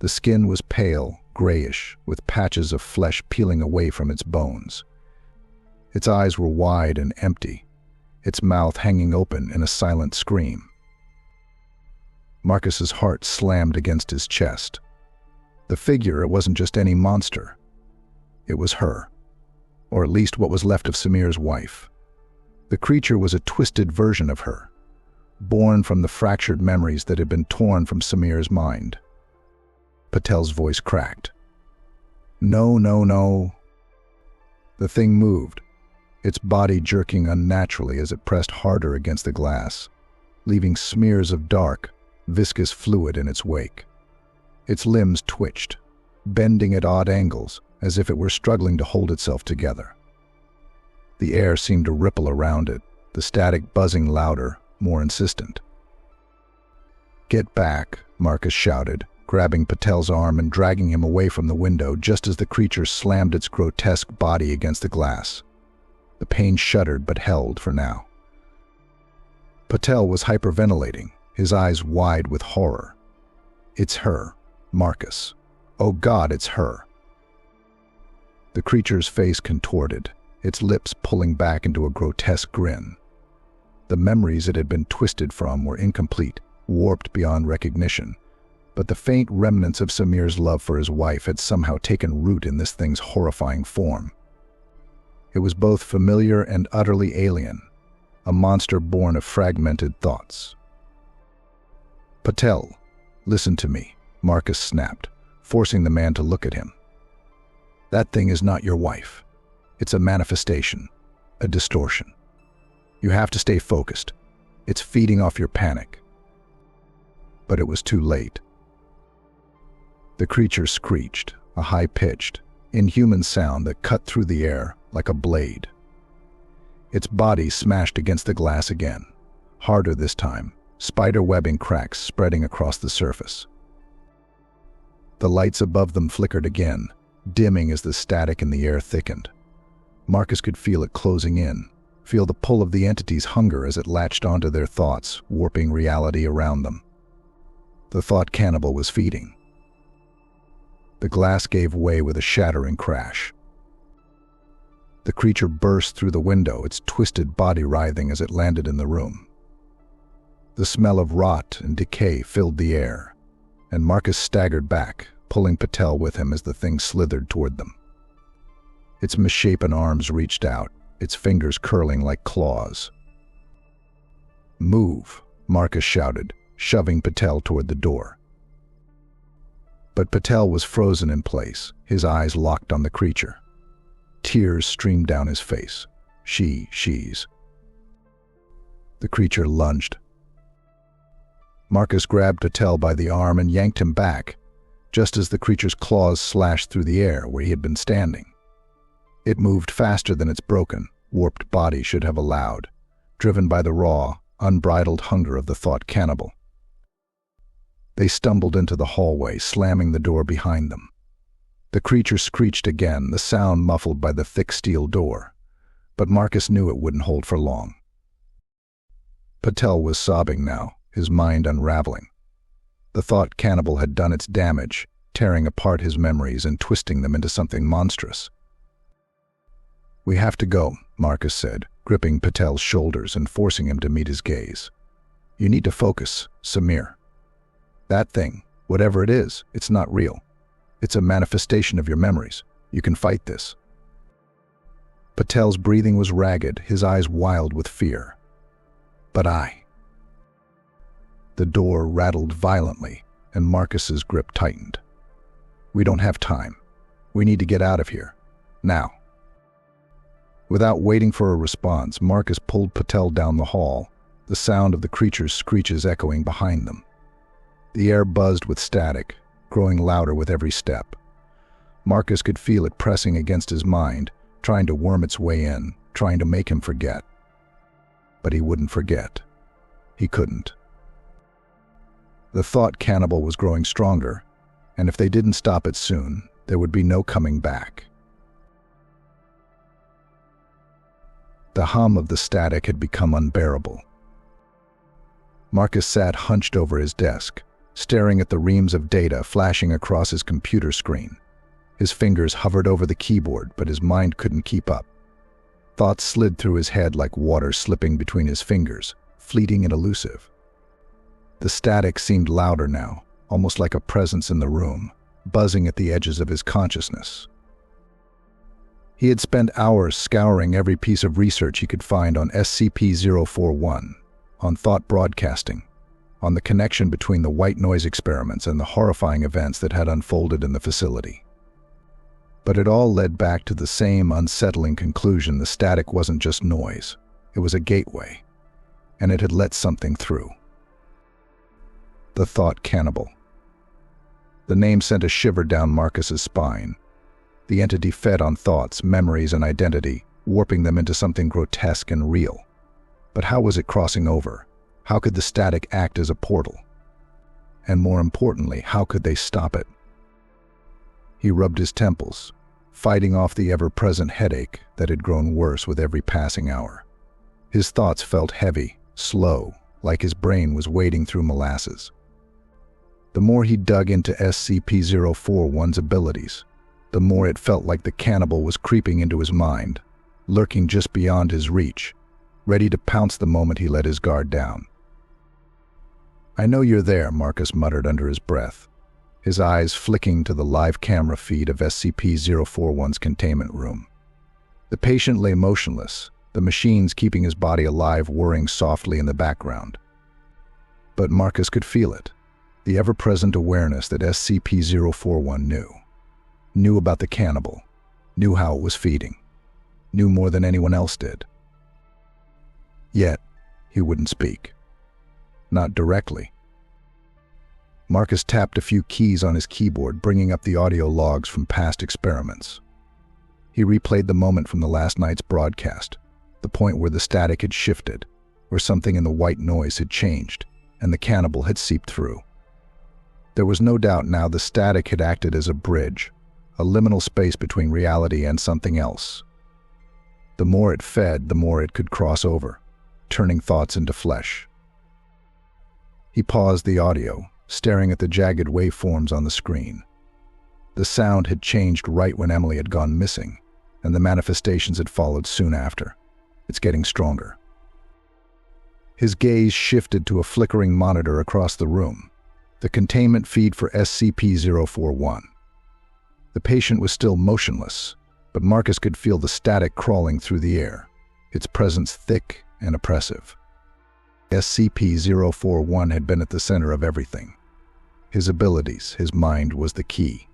The skin was pale, grayish, with patches of flesh peeling away from its bones. Its eyes were wide and empty, its mouth hanging open in a silent scream. Marcus's heart slammed against his chest. The figure, it wasn't just any monster. It was her, or at least what was left of Samir's wife. The creature was a twisted version of her, born from the fractured memories that had been torn from Samir's mind. Patel's voice cracked. "No, no, no." The thing moved, its body jerking unnaturally as it pressed harder against the glass, leaving smears of dark, viscous fluid in its wake. Its limbs twitched, bending at odd angles, as if it were struggling to hold itself together. The air seemed to ripple around it, the static buzzing louder, more insistent. "Get back," Marcus shouted, grabbing Patel's arm and dragging him away from the window just as the creature slammed its grotesque body against the glass. The pain shuddered but held for now. Patel was hyperventilating, his eyes wide with horror. "It's her, Marcus. Oh God, it's her." The creature's face contorted, its lips pulling back into a grotesque grin. The memories it had been twisted from were incomplete, warped beyond recognition, but the faint remnants of Samir's love for his wife had somehow taken root in this thing's horrifying form. It was both familiar and utterly alien, a monster born of fragmented thoughts. "Patel, listen to me," Marcus snapped, forcing the man to look at him. "That thing is not your wife. It's a manifestation, a distortion. You have to stay focused. It's feeding off your panic." But it was too late. The creature screeched, a high-pitched, inhuman sound that cut through the air like a blade. Its body smashed against the glass again, harder this time, spider-webbing cracks spreading across the surface. The lights above them flickered again, dimming as the static in the air thickened. Marcus could feel it closing in, feel the pull of the entity's hunger as it latched onto their thoughts, warping reality around them. The Thought Cannibal was feeding. The glass gave way with a shattering crash. The creature burst through the window, its twisted body writhing as it landed in the room. The smell of rot and decay filled the air, and Marcus staggered back, pulling Patel with him as the thing slithered toward them. Its misshapen arms reached out, its fingers curling like claws. "Move," Marcus shouted, shoving Patel toward the door. But Patel was frozen in place, his eyes locked on the creature. Tears streamed down his face. She's. The creature lunged. Marcus grabbed Patel by the arm and yanked him back, just as the creature's claws slashed through the air where he had been standing. It moved faster than its broken, warped body should have allowed, driven by the raw, unbridled hunger of the Thought Cannibal. They stumbled into the hallway, slamming the door behind them. The creature screeched again, the sound muffled by the thick steel door. But Marcus knew it wouldn't hold for long. Patel was sobbing now, his mind unraveling. The Thought Cannibal had done its damage, tearing apart his memories and twisting them into something monstrous. "We have to go," Marcus said, gripping Patel's shoulders and forcing him to meet his gaze. "You need to focus, Samir. That thing, whatever it is, it's not real. It's a manifestation of your memories. You can fight this." Patel's breathing was ragged, his eyes wild with fear. "But I..." The door rattled violently, and Marcus's grip tightened. "We don't have time. We need to get out of here. Now." Without waiting for a response, Marcus pulled Patel down the hall, the sound of the creature's screeches echoing behind them. The air buzzed with static, growing louder with every step. Marcus could feel it pressing against his mind, trying to worm its way in, trying to make him forget. But he wouldn't forget. He couldn't. The Thought Cannibal was growing stronger, and if they didn't stop it soon, there would be no coming back. The hum of the static had become unbearable. Marcus sat hunched over his desk, staring at the reams of data flashing across his computer screen. His fingers hovered over the keyboard, but his mind couldn't keep up. Thoughts slid through his head like water slipping between his fingers, fleeting and elusive. The static seemed louder now, almost like a presence in the room, buzzing at the edges of his consciousness. He had spent hours scouring every piece of research he could find on SCP-041, on thought broadcasting, on the connection between the white noise experiments and the horrifying events that had unfolded in the facility. But it all led back to the same unsettling conclusion: the static wasn't just noise, it was a gateway, and it had let something through. The Thought Cannibal. The name sent a shiver down Marcus's spine. The entity fed on thoughts, memories, and identity, warping them into something grotesque and real. But how was it crossing over? How could the static act as a portal? And more importantly, how could they stop it? He rubbed his temples, fighting off the ever-present headache that had grown worse with every passing hour. His thoughts felt heavy, slow, like his brain was wading through molasses. The more he dug into SCP-041's abilities, the more it felt like the cannibal was creeping into his mind, lurking just beyond his reach, ready to pounce the moment he let his guard down. "I know you're there," Marcus muttered under his breath, his eyes flicking to the live camera feed of SCP-041's containment room. The patient lay motionless, the machines keeping his body alive whirring softly in the background. But Marcus could feel it, the ever-present awareness that SCP-041 knew about the cannibal, knew how it was feeding, knew more than anyone else did. Yet, he wouldn't speak. Not directly. Marcus tapped a few keys on his keyboard, bringing up the audio logs from past experiments. He replayed the moment from the last night's broadcast, the point where the static had shifted, where something in the white noise had changed, and the cannibal had seeped through. There was no doubt now the static had acted as a bridge, a liminal space between reality and something else. The more it fed, the more it could cross over, turning thoughts into flesh. He paused the audio, staring at the jagged waveforms on the screen. The sound had changed right when Emily had gone missing, and the manifestations had followed soon after. It's getting stronger. His gaze shifted to a flickering monitor across the room, the containment feed for SCP-041. The patient was still motionless, but Marcus could feel the static crawling through the air, its presence thick and oppressive. SCP-041 had been at the center of everything. His abilities, his mind was the key.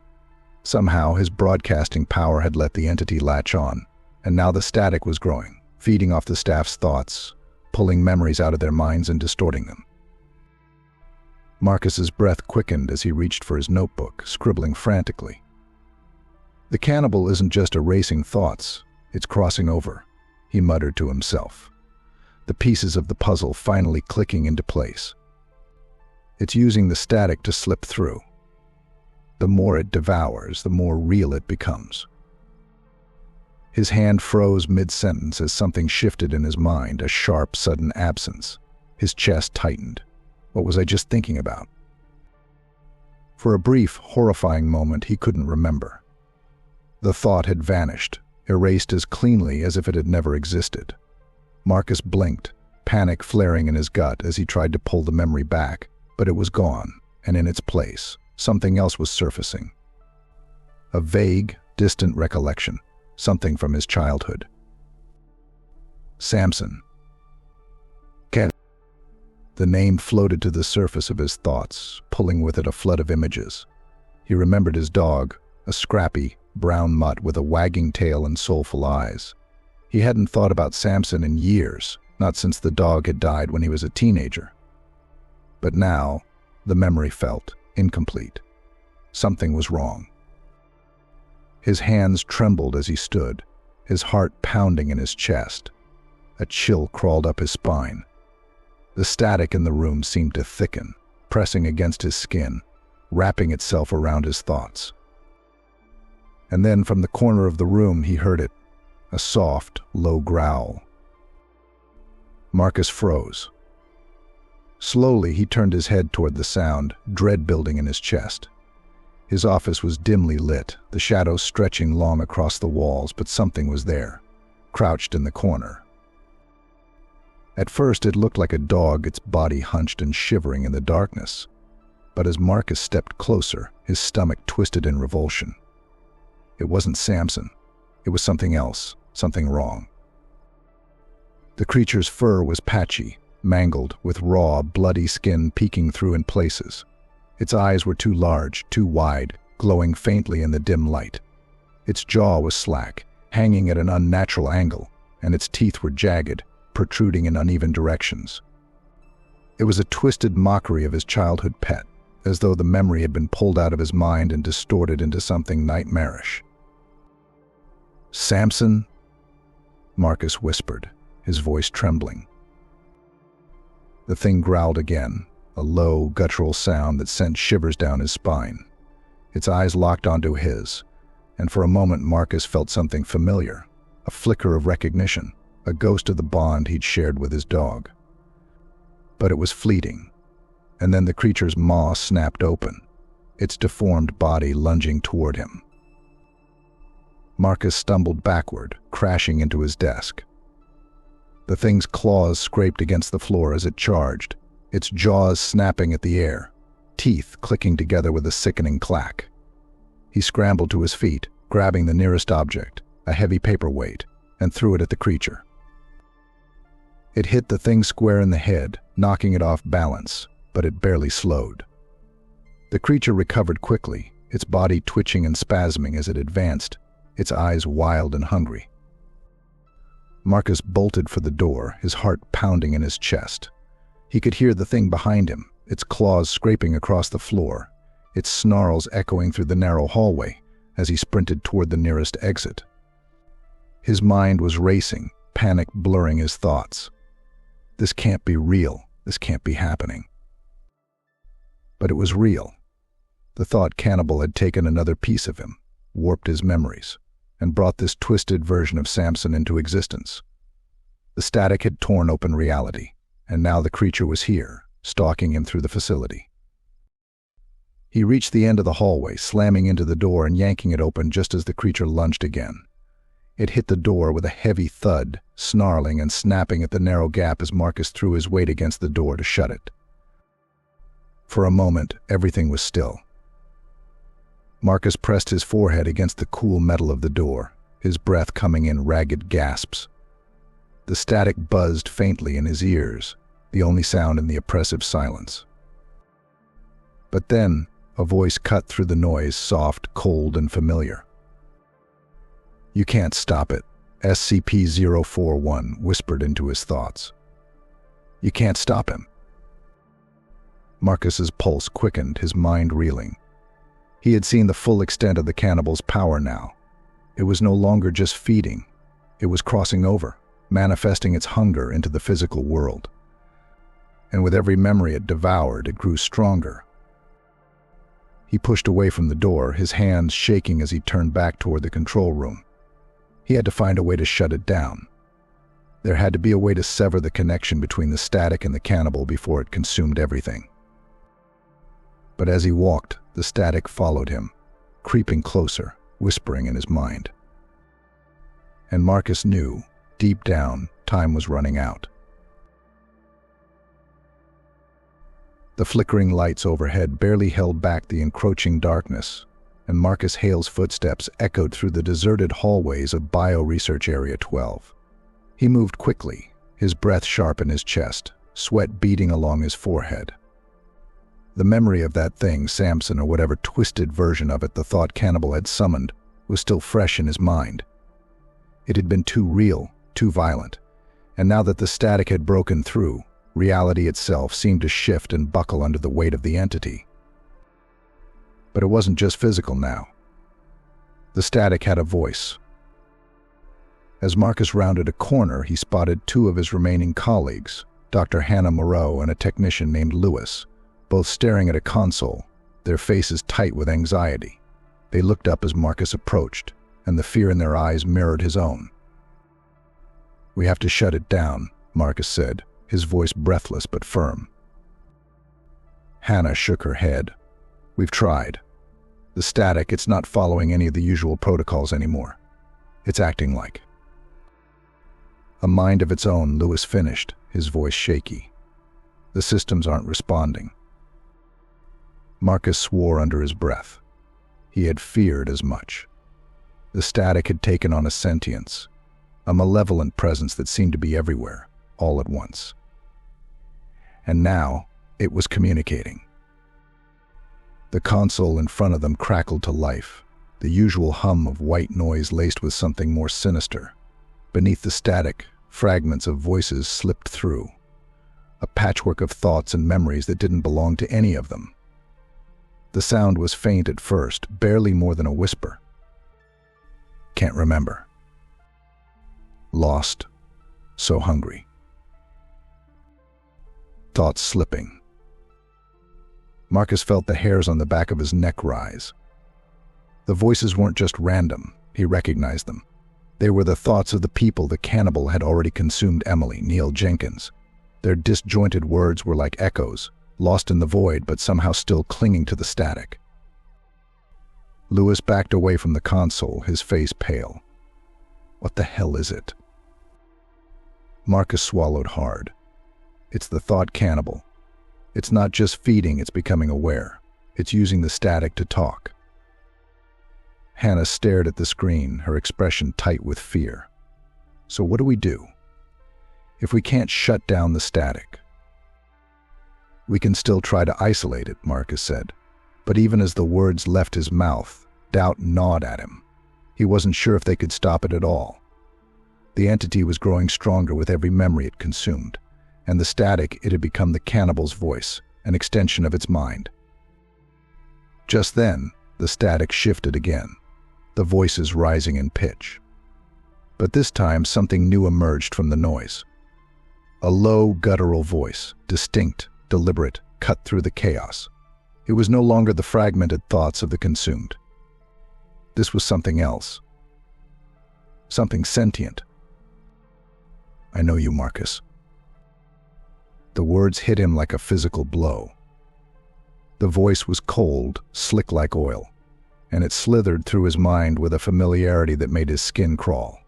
Somehow, his broadcasting power had let the entity latch on, and now the static was growing, feeding off the staff's thoughts, pulling memories out of their minds and distorting them. Marcus's breath quickened as he reached for his notebook, scribbling frantically. The cannibal isn't just erasing thoughts, it's crossing over, he muttered to himself, the pieces of the puzzle finally clicking into place. It's using the static to slip through. The more it devours, the more real it becomes. His hand froze mid-sentence as something shifted in his mind, a sharp, sudden absence. His chest tightened. What was I just thinking about? For a brief, horrifying moment, he couldn't remember. The thought had vanished, erased as cleanly as if it had never existed. Marcus blinked, panic flaring in his gut as he tried to pull the memory back, but it was gone, and in its place, something else was surfacing. A vague, distant recollection, something from his childhood. Samson. The name floated to the surface of his thoughts, pulling with it a flood of images. He remembered his dog, a scrappy, brown mutt with a wagging tail and soulful eyes. He hadn't thought about Samson in years, not since the dog had died when he was a teenager. But now, the memory felt incomplete. Something was wrong. His hands trembled as he stood, his heart pounding in his chest. A chill crawled up his spine. The static in the room seemed to thicken, pressing against his skin, wrapping itself around his thoughts. And then from the corner of the room he heard it, a soft, low growl. Marcus froze. Slowly he turned his head toward the sound, dread building in his chest. His office was dimly lit, the shadows stretching long across the walls, but something was there, crouched in the corner. At first it looked like a dog, its body hunched and shivering in the darkness. But as Marcus stepped closer, his stomach twisted in revulsion. It wasn't Samson. It was something else, something wrong. The creature's fur was patchy, mangled, with raw, bloody skin peeking through in places. Its eyes were too large, too wide, glowing faintly in the dim light. Its jaw was slack, hanging at an unnatural angle, and its teeth were jagged, protruding in uneven directions. It was a twisted mockery of his childhood pet, as though the memory had been pulled out of his mind and distorted into something nightmarish. "Samson?" Marcus whispered, his voice trembling. The thing growled again, a low, guttural sound that sent shivers down his spine. Its eyes locked onto his, and for a moment Marcus felt something familiar, a flicker of recognition, a ghost of the bond he'd shared with his dog. But it was fleeting, and then the creature's maw snapped open, its deformed body lunging toward him. Marcus stumbled backward, crashing into his desk. The thing's claws scraped against the floor as it charged, its jaws snapping at the air, teeth clicking together with a sickening clack. He scrambled to his feet, grabbing the nearest object, a heavy paperweight, and threw it at the creature. It hit the thing square in the head, knocking it off balance, but it barely slowed. The creature recovered quickly, its body twitching and spasming as it advanced, its eyes wild and hungry. Marcus bolted for the door, his heart pounding in his chest. He could hear the thing behind him, its claws scraping across the floor, its snarls echoing through the narrow hallway as he sprinted toward the nearest exit. His mind was racing, panic blurring his thoughts. This can't be real. This can't be happening. But it was real. The Thought Cannibal had taken another piece of him, warped his memories, and brought this twisted version of Samson into existence. The static had torn open reality, and now the creature was here, stalking him through the facility. He reached the end of the hallway, slamming into the door and yanking it open just as the creature lunged again. It hit the door with a heavy thud, snarling and snapping at the narrow gap as Marcus threw his weight against the door to shut it. For a moment, everything was still. Marcus pressed his forehead against the cool metal of the door, his breath coming in ragged gasps. The static buzzed faintly in his ears, the only sound in the oppressive silence. But then, a voice cut through the noise, soft, cold, and familiar. "You can't stop it," SCP-041 whispered into his thoughts. "You can't stop him." Marcus's pulse quickened, his mind reeling. He had seen the full extent of the cannibal's power now. It was no longer just feeding. It was crossing over, manifesting its hunger into the physical world. and with every memory it devoured, it grew stronger. He pushed away from the door, his hands shaking as he turned back toward the control room. He had to find a way to shut it down. There had to be a way to sever the connection between the static and the cannibal before it consumed everything. But as he walked, the static followed him, creeping closer, whispering in his mind. And Marcus knew, deep down, time was running out. The flickering lights overhead barely held back the encroaching darkness, and Marcus Hale's footsteps echoed through the deserted hallways of Bio-Research Area 12. He moved quickly, his breath sharp in his chest, sweat beading along his forehead. The memory of that thing, Samson or whatever twisted version of it the Thought Cannibal had summoned, was still fresh in his mind. It had been too real, too violent, and now that the static had broken through, reality itself seemed to shift and buckle under the weight of the entity. But it wasn't just physical now. The static had a voice. As Marcus rounded a corner, he spotted two of his remaining colleagues, Dr. Hannah Moreau and a technician named Lewis, both staring at a console, their faces tight with anxiety. They looked up as Marcus approached, and the fear in their eyes mirrored his own. "We have to shut it down," Marcus said, his voice breathless but firm. Hannah shook her head. "We've tried. The static, it's not following any of the usual protocols anymore. It's acting like." "A mind of its own," Lewis finished, his voice shaky. "The systems aren't responding." Marcus swore under his breath. He had feared as much. The static had taken on a sentience, a malevolent presence that seemed to be everywhere, all at once. And now, it was communicating. The console in front of them crackled to life, the usual hum of white noise laced with something more sinister. Beneath the static, fragments of voices slipped through, a patchwork of thoughts and memories that didn't belong to any of them. The sound was faint at first, barely more than a whisper. "Can't remember. Lost. So hungry." Thoughts slipping. Marcus felt the hairs on the back of his neck rise. The voices weren't just random, he recognized them. They were the thoughts of the people the cannibal had already consumed: Emily, Neil, Jenkins. Their disjointed words were like echoes, lost in the void but somehow still clinging to the static. Lewis backed away from the console, his face pale. "What the hell is it?" Marcus swallowed hard. "It's the Thought Cannibal. It's not just feeding, it's becoming aware. It's using the static to talk." Hannah stared at the screen, her expression tight with fear. "So what do we do? If we can't shut down the static?" "We can still try to isolate it," Marcus said. But even as the words left his mouth, doubt gnawed at him. He wasn't sure if they could stop it at all. The entity was growing stronger with every memory it consumed, and the static, it had become the cannibal's voice, an extension of its mind. Just then, the static shifted again, the voices rising in pitch. But this time, something new emerged from the noise. A low, guttural voice, distinct, deliberate, cut through the chaos. It was no longer the fragmented thoughts of the consumed. This was something else. Something sentient. "I know you, Marcus." The words hit him like a physical blow. The voice was cold, slick like oil, and it slithered through his mind with a familiarity that made his skin crawl.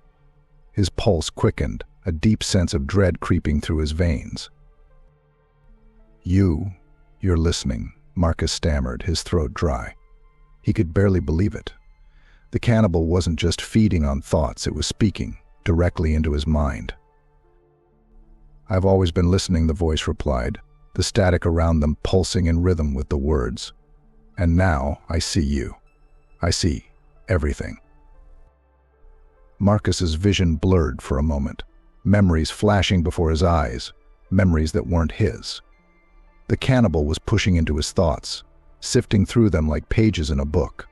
His pulse quickened, a deep sense of dread creeping through his veins. You're listening," Marcus stammered, his throat dry. He could barely believe it. The cannibal wasn't just feeding on thoughts, it was speaking directly into his mind. "I've always been listening," the voice replied, the static around them pulsing in rhythm with the words. "And now I see you. I see everything." Marcus's vision blurred for a moment, memories flashing before his eyes, memories that weren't his. The cannibal was pushing into his thoughts, sifting through them like pages in a book.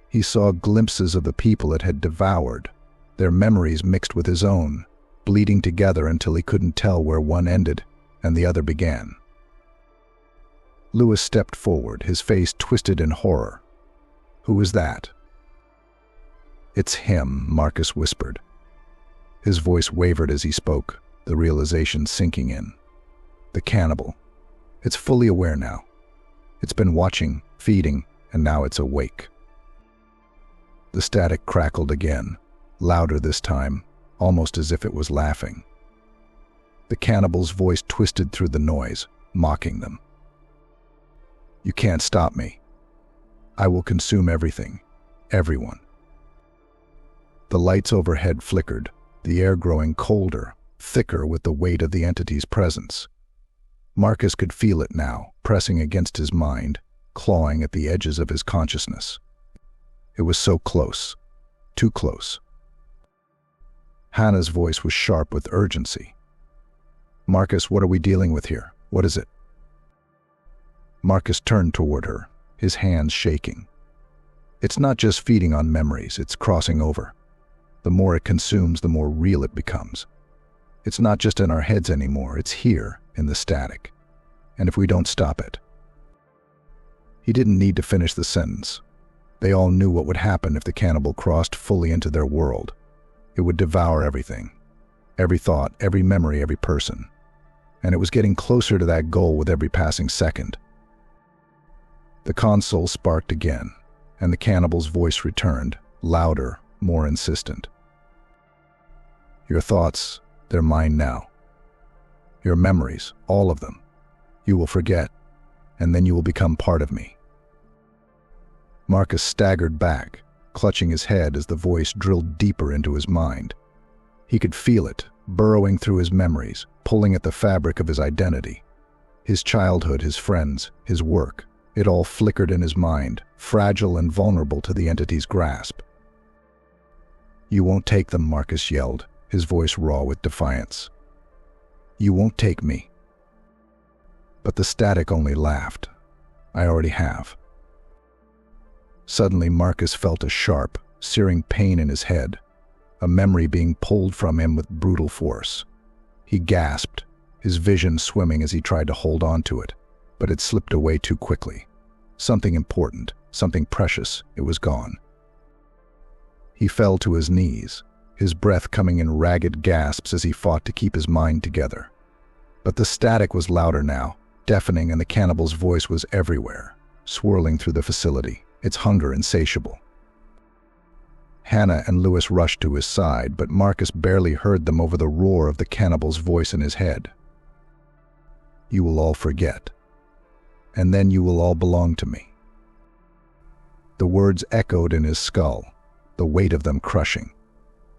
He saw glimpses of the people it had devoured, their memories mixed with his own, bleeding together until he couldn't tell where one ended and the other began. Lewis stepped forward, his face twisted in horror. "Who was that?" "It's him," Marcus whispered. His voice wavered as he spoke, the realization sinking in. The cannibal. It's fully aware now. It's been watching, feeding, and now it's awake. The static crackled again, louder this time, almost as if it was laughing. The cannibal's voice twisted through the noise, mocking them. "You can't stop me. I will consume everything, everyone." The lights overhead flickered, the air growing colder, thicker with the weight of the entity's presence. Marcus could feel it now, pressing against his mind, clawing at the edges of his consciousness. It was so close, too close. Hannah's voice was sharp with urgency. "Marcus, what are we dealing with here? What is it?" Marcus turned toward her, his hands shaking. "It's not just feeding on memories, it's crossing over. The more it consumes, the more real it becomes. It's not just in our heads anymore, it's here, in the static. And if we don't stop it..." He didn't need to finish the sentence. They all knew what would happen if the cannibal crossed fully into their world. It would devour everything. Every thought, every memory, every person. And it was getting closer to that goal with every passing second. The console sparked again, and the cannibal's voice returned, louder, more insistent. "Your thoughts, they're mine now. Your memories, all of them. You will forget, and then you will become part of me." Marcus staggered back, clutching his head as the voice drilled deeper into his mind. He could feel it, burrowing through his memories, pulling at the fabric of his identity. His childhood, his friends, his work, it all flickered in his mind, fragile and vulnerable to the entity's grasp. "You won't take them," Marcus yelled, his voice raw with defiance. "You won't take me." But the static only laughed. "I already have." Suddenly Marcus felt a sharp, searing pain in his head, a memory being pulled from him with brutal force. He gasped, his vision swimming as he tried to hold on to it, but it slipped away too quickly. Something important, something precious, it was gone. He fell to his knees, his breath coming in ragged gasps as he fought to keep his mind together. But the static was louder now, deafening, and the cannibal's voice was everywhere, swirling through the facility, its hunger insatiable. Hannah and Lewis rushed to his side, but Marcus barely heard them over the roar of the cannibal's voice in his head. "You will all forget, and then you will all belong to me." The words echoed in his skull, the weight of them crushing.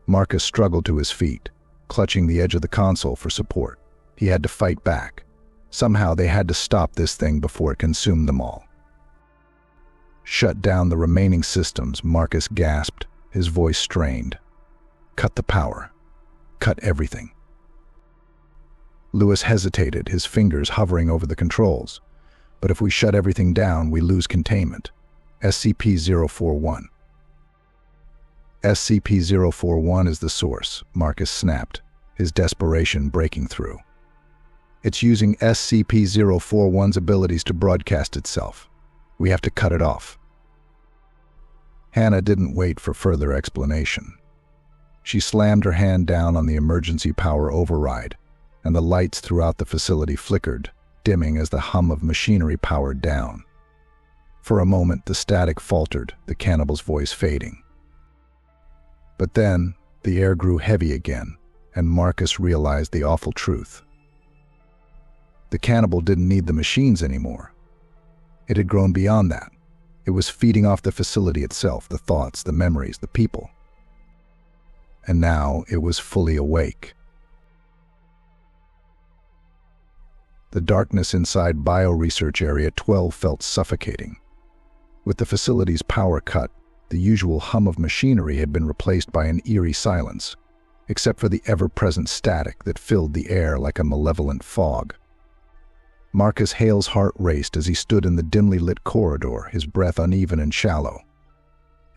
Marcus struggled to his feet, clutching the edge of the console for support. He had to fight back. Somehow they had to stop this thing before it consumed them all. "Shut down the remaining systems," Marcus gasped, his voice strained. "Cut the power. Cut everything." Lewis hesitated, his fingers hovering over the controls. "But if we shut everything down, we lose containment. SCP-041. SCP-041 is the source," Marcus snapped, his desperation breaking through. "It's using SCP-041's abilities to broadcast itself. We have to cut it off." Hannah didn't wait for further explanation. She slammed her hand down on the emergency power override, and the lights throughout the facility flickered, dimming as the hum of machinery powered down. For a moment, the static faltered, the cannibal's voice fading. But then, the air grew heavy again, and Marcus realized the awful truth. The cannibal didn't need the machines anymore. It had grown beyond that. It was feeding off the facility itself, the thoughts, the memories, the people. And now it was fully awake. The darkness inside Bioresearch Area 12 felt suffocating. With the facility's power cut, the usual hum of machinery had been replaced by an eerie silence, except for the ever-present static that filled the air like a malevolent fog. Marcus Hale's heart raced as he stood in the dimly lit corridor, his breath uneven and shallow.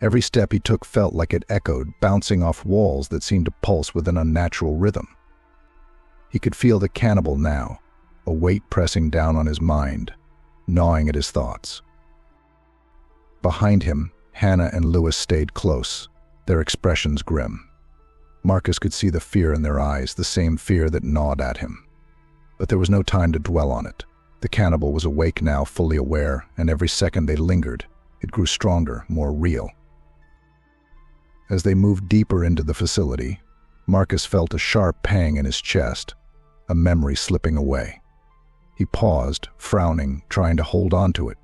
Every step he took felt like it echoed, bouncing off walls that seemed to pulse with an unnatural rhythm. He could feel the cannibal now, a weight pressing down on his mind, gnawing at his thoughts. Behind him, Hannah and Lewis stayed close, their expressions grim. Marcus could see the fear in their eyes, the same fear that gnawed at him. But there was no time to dwell on it. The cannibal was awake now, fully aware, and every second they lingered, it grew stronger, more real. As they moved deeper into the facility, Marcus felt a sharp pang in his chest, a memory slipping away. He paused, frowning, trying to hold on to it,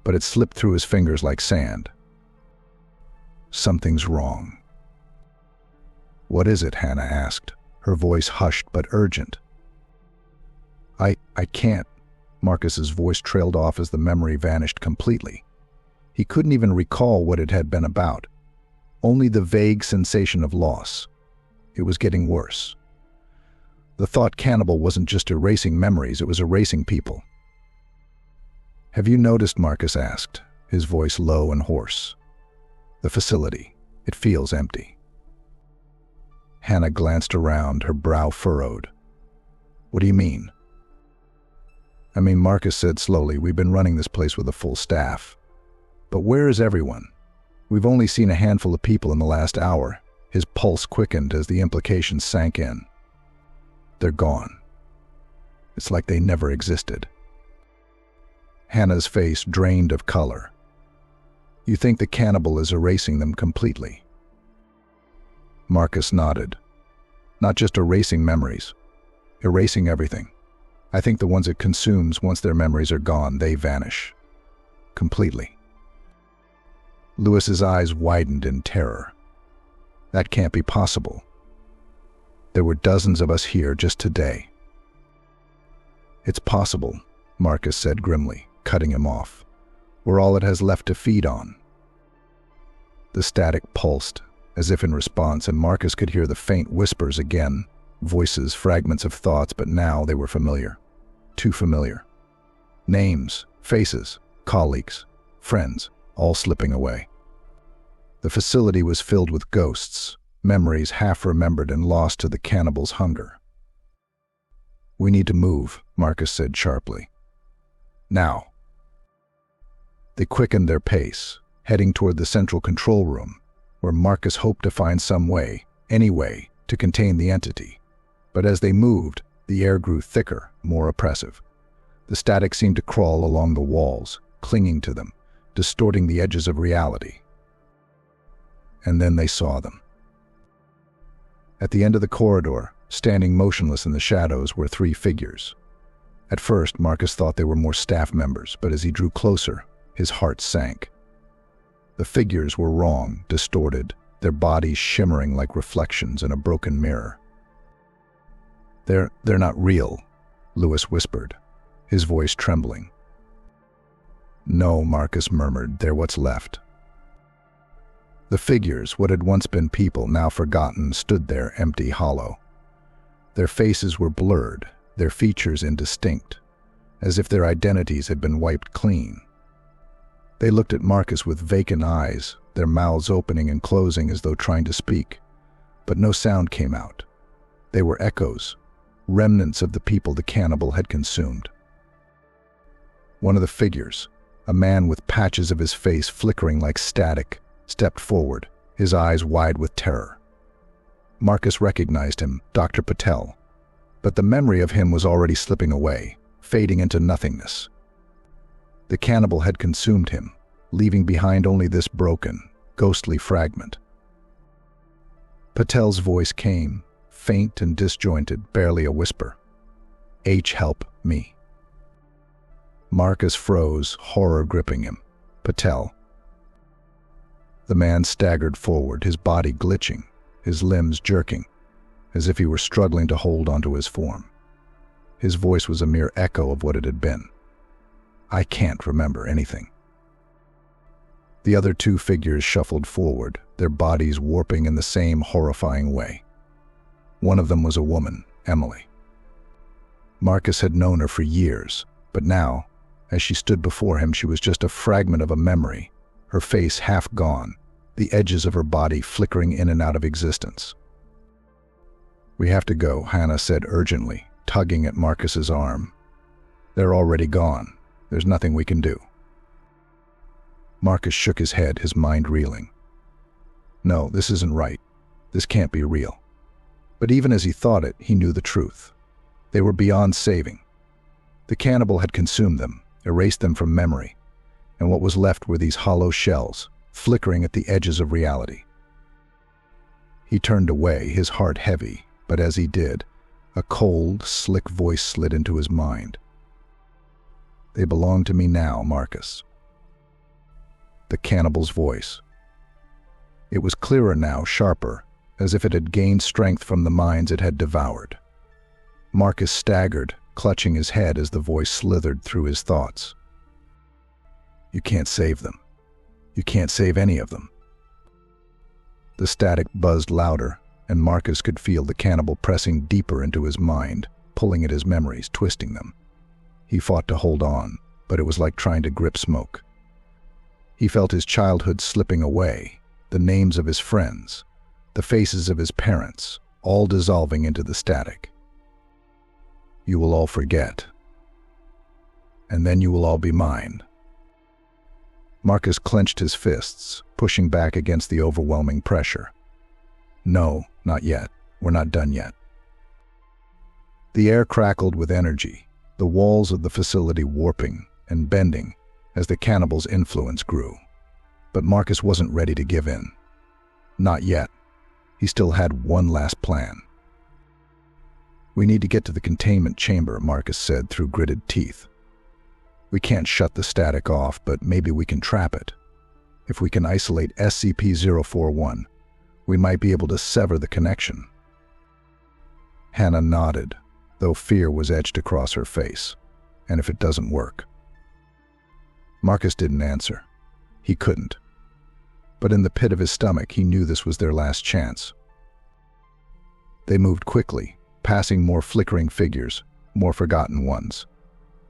but it slipped through his fingers like sand. Something's wrong. "What is it?" Hannah asked, her voice hushed but urgent. I can't." Marcus's voice trailed off as the memory vanished completely. He couldn't even recall what it had been about. Only the vague sensation of loss. It was getting worse. The Thought Cannibal wasn't just erasing memories, it was erasing people. "Have you noticed?" Marcus asked, his voice low and hoarse. "The facility. It feels empty." Hannah glanced around, her brow furrowed. "What do you mean?" "I mean," Marcus said slowly, "we've been running this place with a full staff. But where is everyone? We've only seen a handful of people in the last hour." His pulse quickened as the implications sank in. "They're gone. It's like they never existed." Hannah's face drained of color. "You think the cannibal is erasing them completely?" Marcus nodded. "Not just erasing memories. Erasing everything. I think the ones it consumes, once their memories are gone, they vanish. Completely." Lewis's eyes widened in terror. "That can't be possible. There were dozens of us here just today." "It's possible," Marcus said grimly, cutting him off. "We're all it has left to feed on." The static pulsed, as if in response, and Marcus could hear the faint whispers again, voices, fragments of thoughts, but now they were familiar. Too familiar. Names, faces, colleagues, friends, all slipping away. The facility was filled with ghosts, memories half-remembered and lost to the cannibal's hunger. "We need to move," Marcus said sharply. "Now." They quickened their pace, heading toward the central control room, where Marcus hoped to find some way, any way, to contain the entity. But as they moved, the air grew thicker, more oppressive. The static seemed to crawl along the walls, clinging to them, distorting the edges of reality. And then they saw them. At the end of the corridor, standing motionless in the shadows, were three figures. At first, Marcus thought they were more staff members, but as he drew closer, his heart sank. The figures were wrong, distorted, their bodies shimmering like reflections in a broken mirror. They're not real," Lewis whispered, his voice trembling. "No," Marcus murmured, "they're what's left." The figures, what had once been people, now forgotten, stood there, empty, hollow. Their faces were blurred, their features indistinct, as if their identities had been wiped clean. They looked at Marcus with vacant eyes, their mouths opening and closing as though trying to speak, but no sound came out. They were echoes, remnants of the people the cannibal had consumed. One of the figures, a man with patches of his face flickering like static, stepped forward, his eyes wide with terror. Marcus recognized him, Dr. Patel, but the memory of him was already slipping away, fading into nothingness. The cannibal had consumed him, leaving behind only this broken, ghostly fragment. Patel's voice came, faint and disjointed, barely a whisper. "Help me." Marcus froze, horror gripping him. "Patel." The man staggered forward, his body glitching, his limbs jerking, as if he were struggling to hold onto his form. His voice was a mere echo of what it had been. "I can't remember anything." The other two figures shuffled forward, their bodies warping in the same horrifying way. One of them was a woman, Emily. Marcus had known her for years, but now, as she stood before him, she was just a fragment of a memory, her face half gone, the edges of her body flickering in and out of existence. "We have to go," Hannah said urgently, tugging at Marcus's arm, They're already gone. There's nothing we can do. Marcus shook his head, his mind reeling. No, this isn't right. This can't be real. But even as he thought it, he knew the truth. They were beyond saving. The cannibal had consumed them, erased them from memory, and what was left were these hollow shells, flickering at the edges of reality. He turned away, his heart heavy, but as he did, a cold, slick voice slid into his mind. They belong to me now, Marcus. The cannibal's voice. It was clearer now, sharper, as if it had gained strength from the minds it had devoured. Marcus staggered, clutching his head as the voice slithered through his thoughts. You can't save them. You can't save any of them. The static buzzed louder, and Marcus could feel the cannibal pressing deeper into his mind, pulling at his memories, twisting them. He fought to hold on, but it was like trying to grip smoke. He felt his childhood slipping away, the names of his friends, the faces of his parents, all dissolving into the static. You will all forget. And then you will all be mine. Marcus clenched his fists, pushing back against the overwhelming pressure. No, not yet. We're not done yet. The air crackled with energy, the walls of the facility warping and bending as the cannibal's influence grew. But Marcus wasn't ready to give in. Not yet. He still had one last plan. We need to get to the containment chamber, Marcus said through gritted teeth. We can't shut the static off, but maybe we can trap it. If we can isolate SCP-041, we might be able to sever the connection. Hannah nodded, though fear was etched across her face. And if it doesn't work? Marcus didn't answer. He couldn't. But in the pit of his stomach, he knew this was their last chance. They moved quickly, passing more flickering figures, more forgotten ones.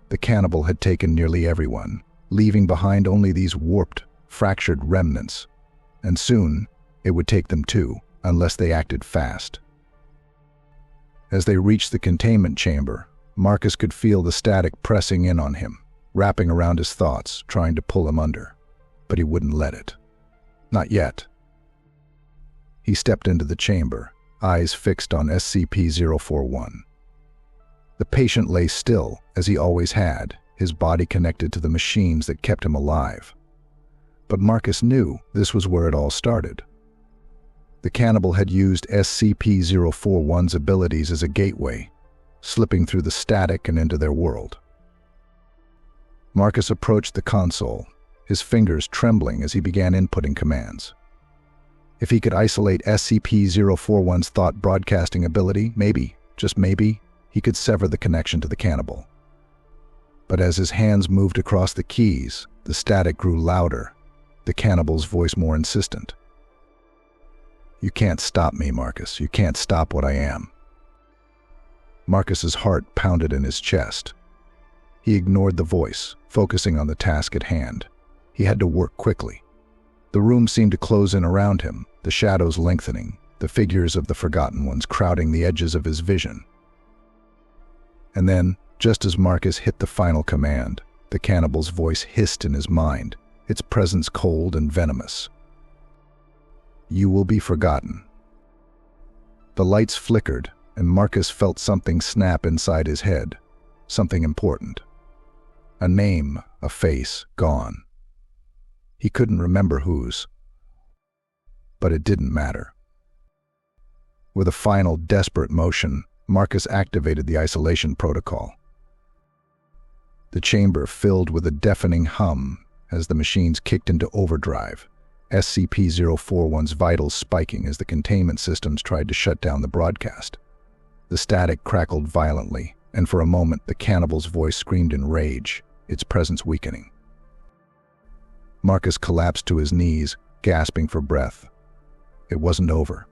The cannibal had taken nearly everyone, leaving behind only these warped, fractured remnants. And soon, it would take them too, unless they acted fast. As they reached the containment chamber, Marcus could feel the static pressing in on him, wrapping around his thoughts, trying to pull him under. But he wouldn't let it. Not yet. He stepped into the chamber, eyes fixed on SCP-041. The patient lay still, as he always had, his body connected to the machines that kept him alive. But Marcus knew this was where it all started. The cannibal had used SCP-041's abilities as a gateway, slipping through the static and into their world. Marcus approached the console, his fingers trembling as he began inputting commands. If he could isolate SCP-041's thought broadcasting ability, maybe, just maybe, he could sever the connection to the cannibal. But as his hands moved across the keys, the static grew louder, the cannibal's voice more insistent. You can't stop me, Marcus. You can't stop what I am. Marcus's heart pounded in his chest. He ignored the voice, focusing on the task at hand. He had to work quickly. The room seemed to close in around him, the shadows lengthening, the figures of the forgotten ones crowding the edges of his vision. And then, just as Marcus hit the final command, the cannibal's voice hissed in his mind, its presence cold and venomous. You will be forgotten. The lights flickered, and Marcus felt something snap inside his head, something important. A name, a face, gone. He couldn't remember whose. But it didn't matter. With a final, desperate motion, Marcus activated the isolation protocol. The chamber filled with a deafening hum as the machines kicked into overdrive, SCP-041's vitals spiking as the containment systems tried to shut down the broadcast. The static crackled violently, and for a moment the cannibal's voice screamed in rage, its presence weakening. Marcus collapsed to his knees, gasping for breath. It wasn't over.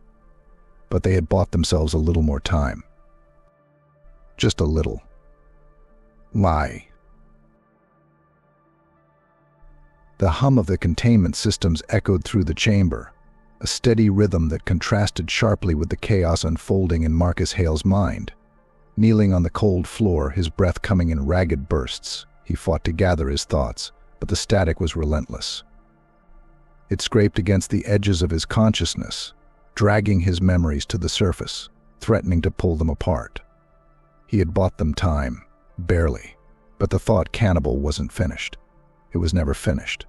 But they had bought themselves a little more time. Just a little. Lie. The hum of the containment systems echoed through the chamber, a steady rhythm that contrasted sharply with the chaos unfolding in Marcus Hale's mind. Kneeling on the cold floor, his breath coming in ragged bursts, he fought to gather his thoughts, but the static was relentless. It scraped against the edges of his consciousness, dragging his memories to the surface, threatening to pull them apart. He had bought them time, barely, but the Thought Cannibal wasn't finished. It was never finished.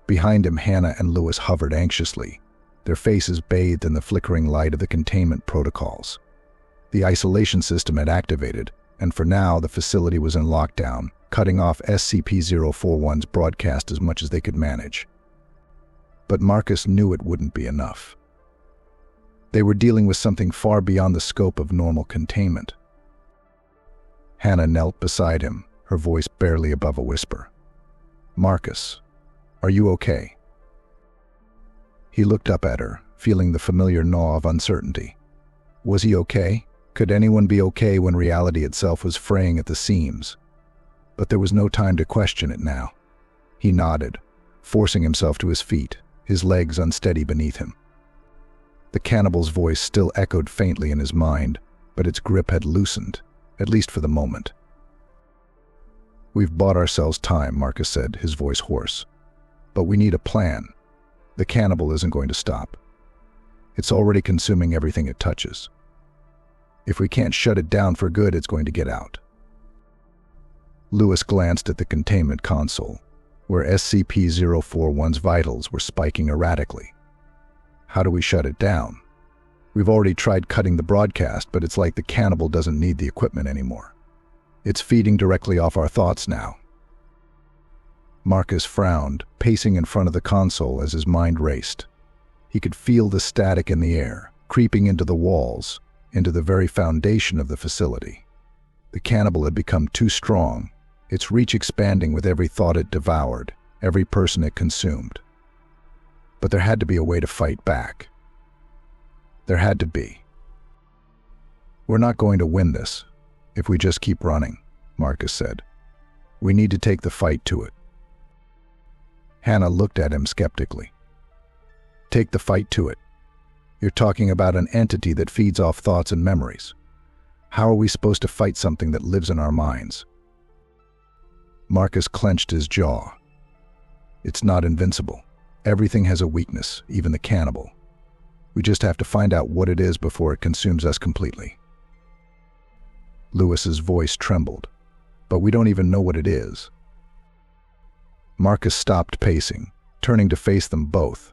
Behind him, Hannah and Lewis hovered anxiously, their faces bathed in the flickering light of the containment protocols. The isolation system had activated, and for now the facility was in lockdown, cutting off SCP-041's broadcast as much as they could manage. But Marcus knew it wouldn't be enough. They were dealing with something far beyond the scope of normal containment. Hannah knelt beside him, her voice barely above a whisper. "Marcus, are you okay?" He looked up at her, feeling the familiar gnaw of uncertainty. Was he okay? Could anyone be okay when reality itself was fraying at the seams? But there was no time to question it now. He nodded, forcing himself to his feet, his legs unsteady beneath him. The cannibal's voice still echoed faintly in his mind, but its grip had loosened, at least for the moment. "We've bought ourselves time," Marcus said, his voice hoarse. "But we need a plan. The cannibal isn't going to stop. It's already consuming everything it touches. If we can't shut it down for good, it's going to get out." Lewis glanced at the containment console, where SCP-041's vitals were spiking erratically. "How do we shut it down? We've already tried cutting the broadcast, but it's like the cannibal doesn't need the equipment anymore. It's feeding directly off our thoughts now." Marcus frowned, pacing in front of the console as his mind raced. He could feel the static in the air, creeping into the walls, into the very foundation of the facility. The cannibal had become too strong, its reach expanding with every thought it devoured, every person it consumed. But there had to be a way to fight back. There had to be. "We're not going to win this if we just keep running," Marcus said. "We need to take the fight to it." Hannah looked at him skeptically. "Take the fight to it? You're talking about an entity that feeds off thoughts and memories. How are we supposed to fight something that lives in our minds?" Marcus clenched his jaw. "It's not invincible. Everything has a weakness, even the cannibal. We just have to find out what it is before it consumes us completely." Lewis's voice trembled. "But we don't even know what it is." Marcus stopped pacing, turning to face them both.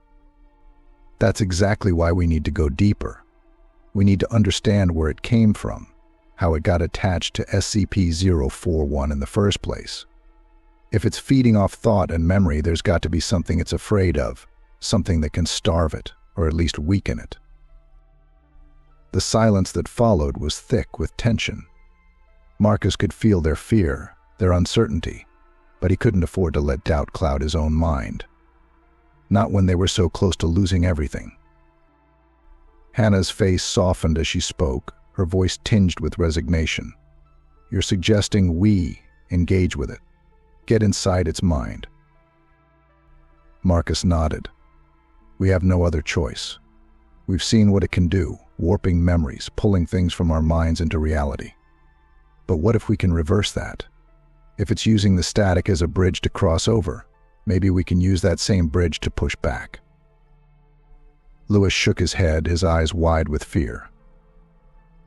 "That's exactly why we need to go deeper. We need to understand where it came from, how it got attached to SCP-041 in the first place. If it's feeding off thought and memory, there's got to be something it's afraid of, something that can starve it, or at least weaken it." The silence that followed was thick with tension. Marcus could feel their fear, their uncertainty, but he couldn't afford to let doubt cloud his own mind. Not when they were so close to losing everything. Hannah's face softened as she spoke, her voice tinged with resignation. "You're suggesting we engage with it, get inside its mind." Marcus nodded. "We have no other choice. We've seen what it can do, warping memories, pulling things from our minds into reality. But what if we can reverse that? If it's using the static as a bridge to cross over, maybe we can use that same bridge to push back." Lewis shook his head, his eyes wide with fear.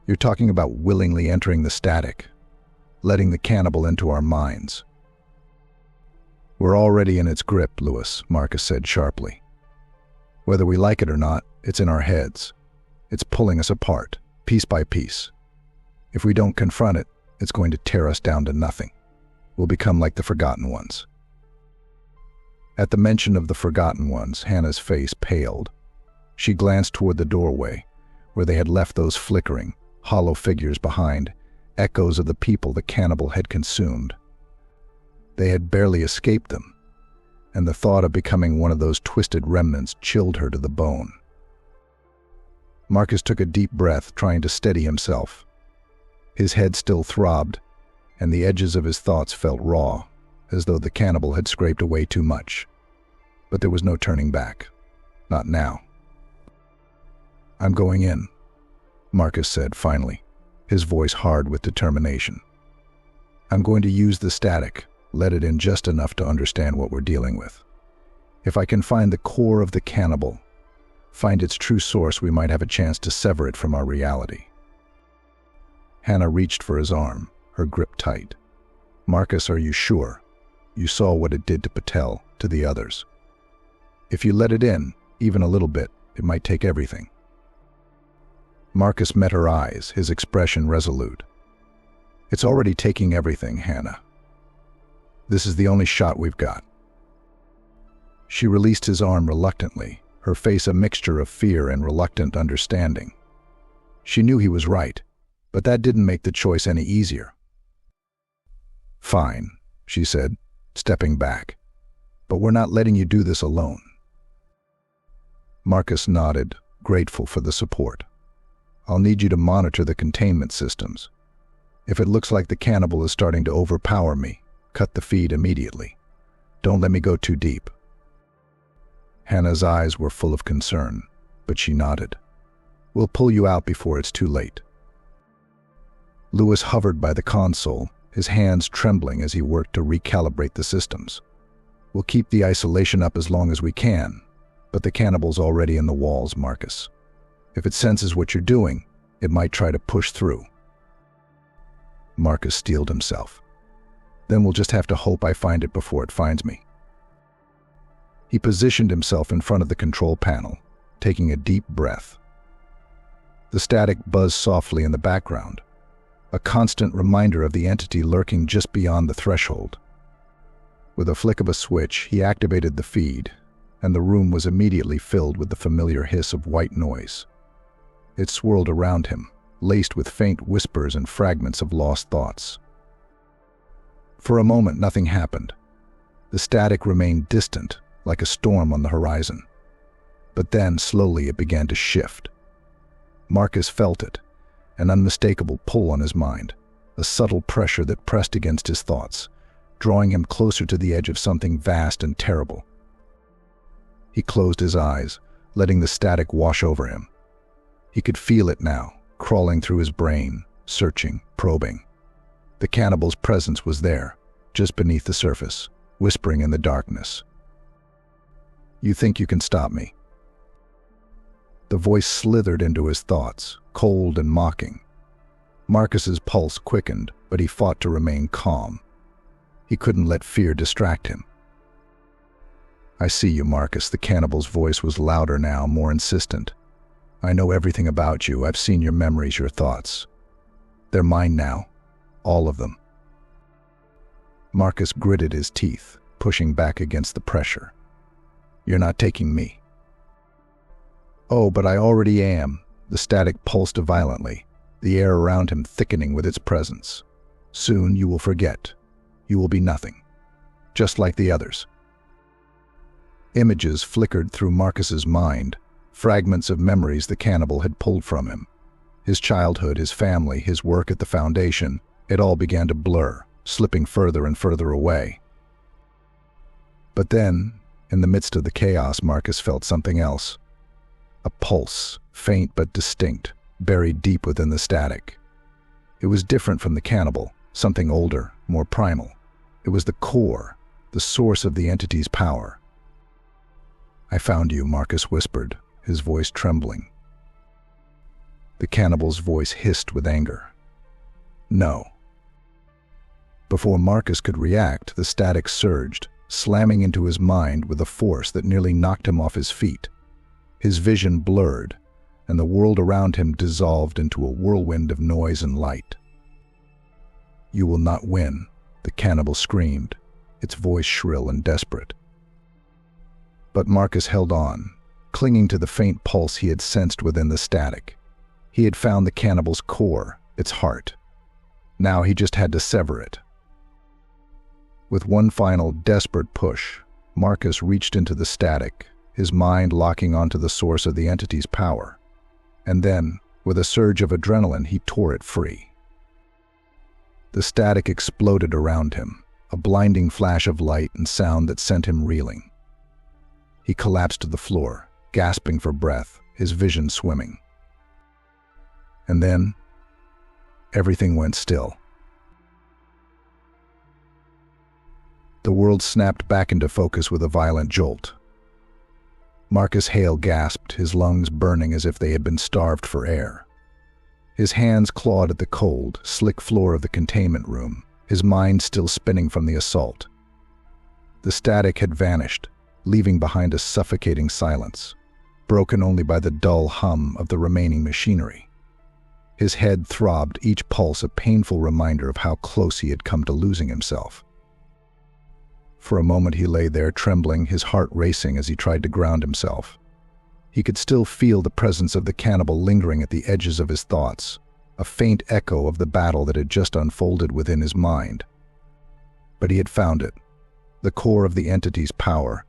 "You're talking about willingly entering the static, letting the cannibal into our minds." "We're already in its grip, Lewis," Marcus said sharply. "Whether we like it or not, it's in our heads. It's pulling us apart, piece by piece. If we don't confront it, it's going to tear us down to nothing. We'll become like the Forgotten Ones." At the mention of the Forgotten Ones, Hannah's face paled. She glanced toward the doorway, where they had left those flickering, hollow figures behind, echoes of the people the cannibal had consumed. They had barely escaped them, and the thought of becoming one of those twisted remnants chilled her to the bone. Marcus took a deep breath, trying to steady himself. His head still throbbed, and the edges of his thoughts felt raw, as though the cannibal had scraped away too much. But there was no turning back. Not now. "I'm going in," Marcus said finally. his voice hard with determination. I'm going to use the static, let it in just enough to understand what we're dealing with. If I can find the core of the cannibal, find its true source, we might have a chance to sever it from our reality. Hannah reached for his arm, her grip tight. Marcus, are you sure? You saw what it did to Patel, to the others. If you let it in, even a little bit, it might take everything. Marcus met her eyes, his expression resolute. It's already taking everything, Hannah. This is the only shot we've got. She released his arm reluctantly, her face a mixture of fear and reluctant understanding. She knew he was right, but that didn't make the choice any easier. Fine, she said, stepping back. But we're not letting you do this alone. Marcus nodded, grateful for the support. I'll need you to monitor the containment systems. If it looks like the cannibal is starting to overpower me, cut the feed immediately. Don't let me go too deep. Hannah's eyes were full of concern, but she nodded. We'll pull you out before it's too late. Lewis hovered by the console, his hands trembling as he worked to recalibrate the systems. We'll keep the isolation up as long as we can, but the cannibal's already in the walls, Marcus. If it senses what you're doing, it might try to push through. Marcus steeled himself. Then we'll just have to hope I find it before it finds me. He positioned himself in front of the control panel, taking a deep breath. The static buzzed softly in the background, a constant reminder of the entity lurking just beyond the threshold. With a flick of a switch, he activated the feed, and the room was immediately filled with the familiar hiss of white noise. It swirled around him, laced with faint whispers and fragments of lost thoughts. For a moment, nothing happened. The static remained distant, like a storm on the horizon. But then, slowly, it began to shift. Marcus felt it, an unmistakable pull on his mind, a subtle pressure that pressed against his thoughts, drawing him closer to the edge of something vast and terrible. He closed his eyes, letting the static wash over him. He could feel it now, crawling through his brain, searching, probing. The cannibal's presence was there, just beneath the surface, whispering in the darkness. You think you can stop me? The voice slithered into his thoughts, cold and mocking. Marcus's pulse quickened, but he fought to remain calm. He couldn't let fear distract him. I see you, Marcus. The cannibal's voice was louder now, more insistent. I know everything about you. I've seen your memories, your thoughts. They're mine now. All of them. Marcus gritted his teeth, pushing back against the pressure. You're not taking me. Oh, but I already am. The static pulsed violently, the air around him thickening with its presence. Soon you will forget. You will be nothing. Just like the others. Images flickered through Marcus's mind, fragments of memories the cannibal had pulled from him. His childhood, his family, his work at the Foundation, it all began to blur, slipping further and further away. But then, in the midst of the chaos, Marcus felt something else. A pulse, faint but distinct, buried deep within the static. It was different from the cannibal, something older, more primal. It was the core, the source of the entity's power. I found you, Marcus whispered, his voice trembling. The cannibal's voice hissed with anger. No. Before Marcus could react, the static surged, slamming into his mind with a force that nearly knocked him off his feet. His vision blurred, and the world around him dissolved into a whirlwind of noise and light. You will not win, the cannibal screamed, its voice shrill and desperate. But Marcus held on, clinging to the faint pulse he had sensed within the static. He had found the cannibal's core, its heart. Now he just had to sever it. With one final desperate push, Marcus reached into the static, his mind locking onto the source of the entity's power. And then, with a surge of adrenaline, he tore it free. The static exploded around him, a blinding flash of light and sound that sent him reeling. He collapsed to the floor, gasping for breath, his vision swimming. And then, Everything went still. The world snapped back into focus with a violent jolt. Marcus Hale gasped, his lungs burning as if they had been starved for air. His hands clawed at the cold, slick floor of the containment room, his mind still spinning from the assault. The static had vanished, leaving behind a suffocating silence, broken only by the dull hum of the remaining machinery. His head throbbed, each pulse a painful reminder of how close he had come to losing himself. For a moment he lay there, trembling, his heart racing as he tried to ground himself. He could still feel the presence of the cannibal lingering at the edges of his thoughts, a faint echo of the battle that had just unfolded within his mind. But he had found it, the core of the entity's power,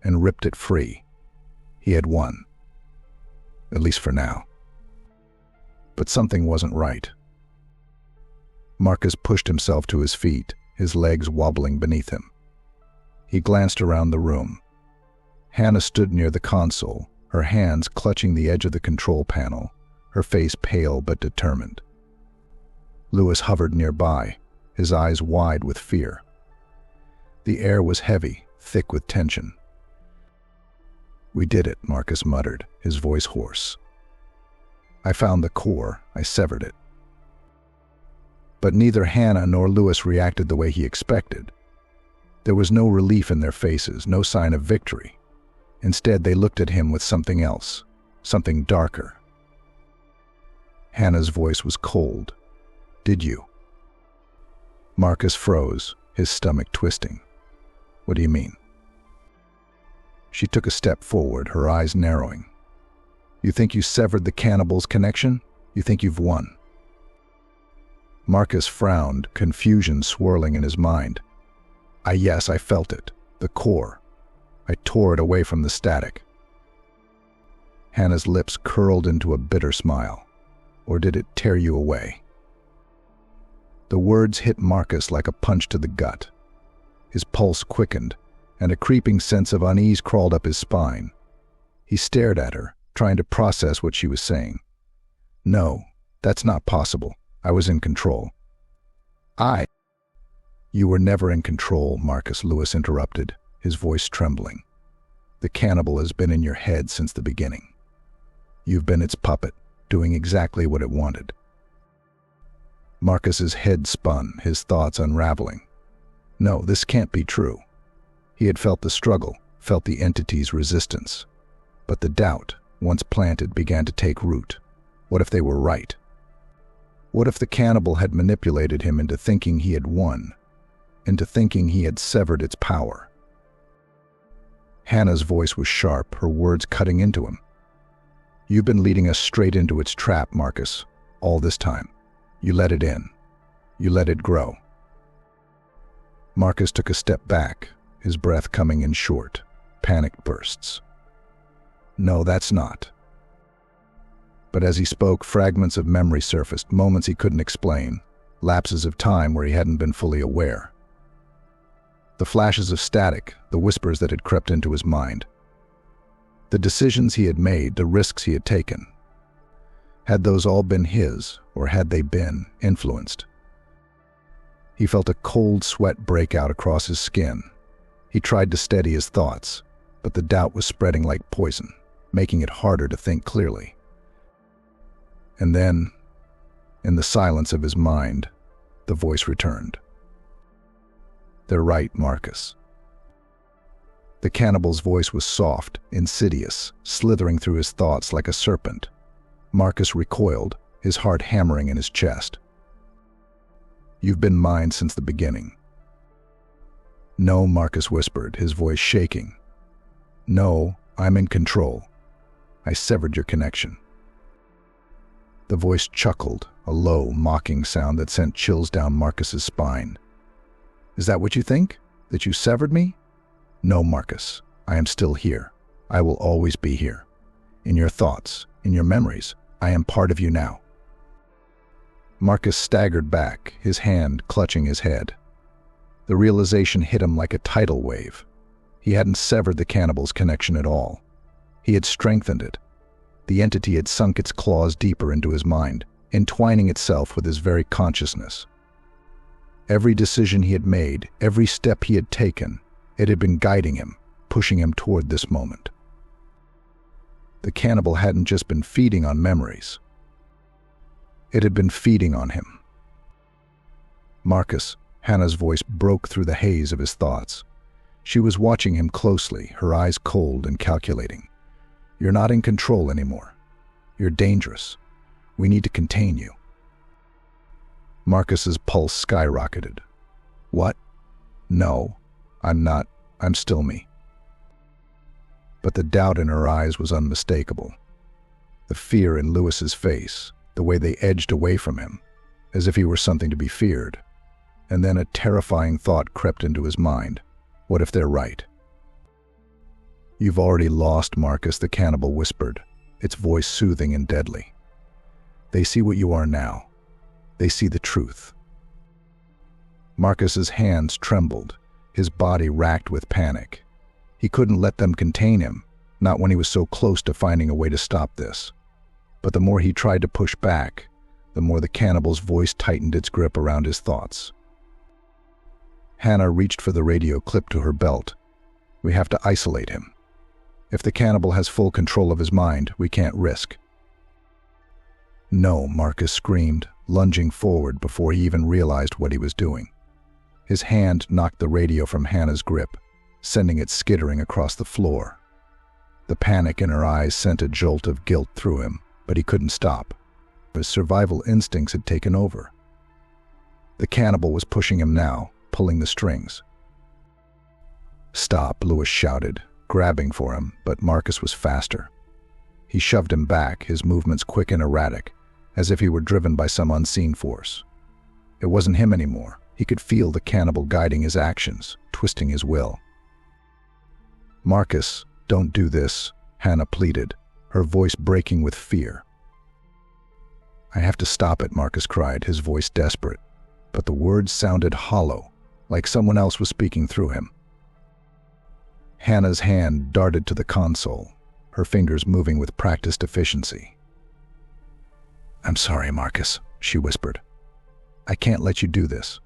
and ripped it free. He had won. At least for now. But something wasn't right. Marcus pushed himself to his feet, his legs wobbling beneath him. He glanced around the room. Hannah stood near the console, her hands clutching the edge of the control panel, her face pale but determined. Lewis hovered nearby, his eyes wide with fear. The air was heavy, thick with tension. "We did it," Marcus muttered, his voice hoarse. "I found the core, I severed it." But neither Hannah nor Lewis reacted the way he expected. There was no relief in their faces, no sign of victory. Instead, they looked at him with something else, something darker. Hannah's voice was cold. "Did you?" Marcus froze, his stomach twisting. "What do you mean?" She took a step forward, her eyes narrowing. "You think you severed the cannibal's connection? You think you've won?" Marcus frowned, confusion swirling in his mind. Yes, I felt it. The core. I tore it away from the static." Hannah's lips curled into a bitter smile. "Or did it tear you away?" The words hit Marcus like a punch to the gut. His pulse quickened, and a creeping sense of unease crawled up his spine. He stared at her, trying to process what she was saying. "No, that's not possible. I was in control." "You were never in control," Marcus Lewis interrupted, his voice trembling. "The cannibal has been in your head since the beginning. You've been its puppet, doing exactly what it wanted." Marcus's head spun, his thoughts unraveling. No, this can't be true. He had felt the struggle, felt the entity's resistance. But the doubt, once planted, began to take root. What if they were right? What if the cannibal had manipulated him into thinking he had won, into thinking he had severed its power? Hannah's voice was sharp, her words cutting into him. "You've been leading us straight into its trap, Marcus, all this time. You let it in. You let it grow." Marcus took a step back, his breath coming in short, panicked bursts. "No, that's not." But as he spoke, fragments of memory surfaced, moments he couldn't explain, lapses of time where he hadn't been fully aware. The flashes of static, the whispers that had crept into his mind. The decisions he had made, the risks he had taken. Had those all been his, or had they been influenced? He felt a cold sweat break out across his skin. He tried to steady his thoughts, but the doubt was spreading like poison, making it harder to think clearly. And then, in the silence of his mind, the voice returned. "They're right, Marcus." The cannibal's voice was soft, insidious, slithering through his thoughts like a serpent. Marcus recoiled, his heart hammering in his chest. "You've been mine since the beginning." "No," Marcus whispered, his voice shaking. "No, I'm in control. I severed your connection." The voice chuckled, a low, mocking sound that sent chills down Marcus's spine. "Is that what you think? That you severed me? No, Marcus, I am still here. I will always be here. In your thoughts, in your memories, I am part of you now." Marcus staggered back, his hand clutching his head. The realization hit him like a tidal wave. He hadn't severed the cannibal's connection at all. He had strengthened it. The entity had sunk its claws deeper into his mind, entwining itself with his very consciousness. Every decision he had made, every step he had taken, it had been guiding him, pushing him toward this moment. The cannibal hadn't just been feeding on memories. It had been feeding on him. "Marcus," Hannah's voice broke through the haze of his thoughts. She was watching him closely, her eyes cold and calculating. "You're not in control anymore. You're dangerous. We need to contain you." Marcus's pulse skyrocketed. "What? No, I'm not. I'm still me." But the doubt in her eyes was unmistakable. The fear in Lewis's face, the way they edged away from him, as if he were something to be feared. And then a terrifying thought crept into his mind. What if they're right? "You've already lost, Marcus," the cannibal whispered, its voice soothing and deadly. "They see what you are now. They see the truth." Marcus's hands trembled, his body racked with panic. He couldn't let them contain him, not when he was so close to finding a way to stop this. But the more he tried to push back, the more the cannibal's voice tightened its grip around his thoughts. Hannah reached for the radio clipped to her belt. "We have to isolate him. If the cannibal has full control of his mind, we can't risk." "No," Marcus screamed, lunging forward before he even realized what he was doing. His hand knocked the radio from Hannah's grip, sending it skittering across the floor. The panic in her eyes sent a jolt of guilt through him, but he couldn't stop. His survival instincts had taken over. The cannibal was pushing him now, pulling the strings. "Stop," Lewis shouted, grabbing for him, but Marcus was faster. He shoved him back, his movements quick and erratic, as if he were driven by some unseen force. It wasn't him anymore. He could feel the cannibal guiding his actions, twisting his will. "Marcus, don't do this," Hannah pleaded, her voice breaking with fear. "I have to stop it," Marcus cried, his voice desperate. But the words sounded hollow, like someone else was speaking through him. Hannah's hand darted to the console, her fingers moving with practiced efficiency. "I'm sorry, Marcus," she whispered. "I can't let you do this."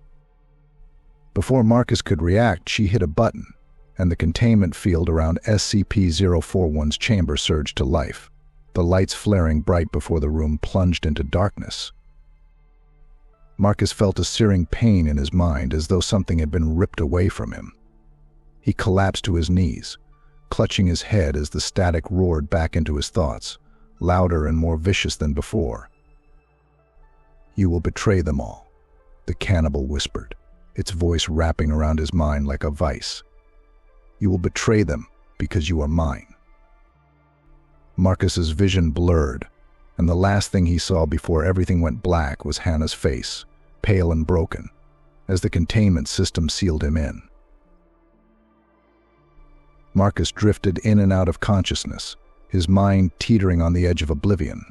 Before Marcus could react, she hit a button, and the containment field around SCP-041's chamber surged to life, the lights flaring bright before the room plunged into darkness. Marcus felt a searing pain in his mind, as though something had been ripped away from him. He collapsed to his knees, clutching his head as the static roared back into his thoughts, louder and more vicious than before. "You will betray them all," the cannibal whispered, its voice wrapping around his mind like a vice. "You will betray them because you are mine." Marcus's vision blurred, and the last thing he saw before everything went black was Hannah's face, pale and broken, as the containment system sealed him in. Marcus drifted in and out of consciousness, his mind teetering on the edge of oblivion.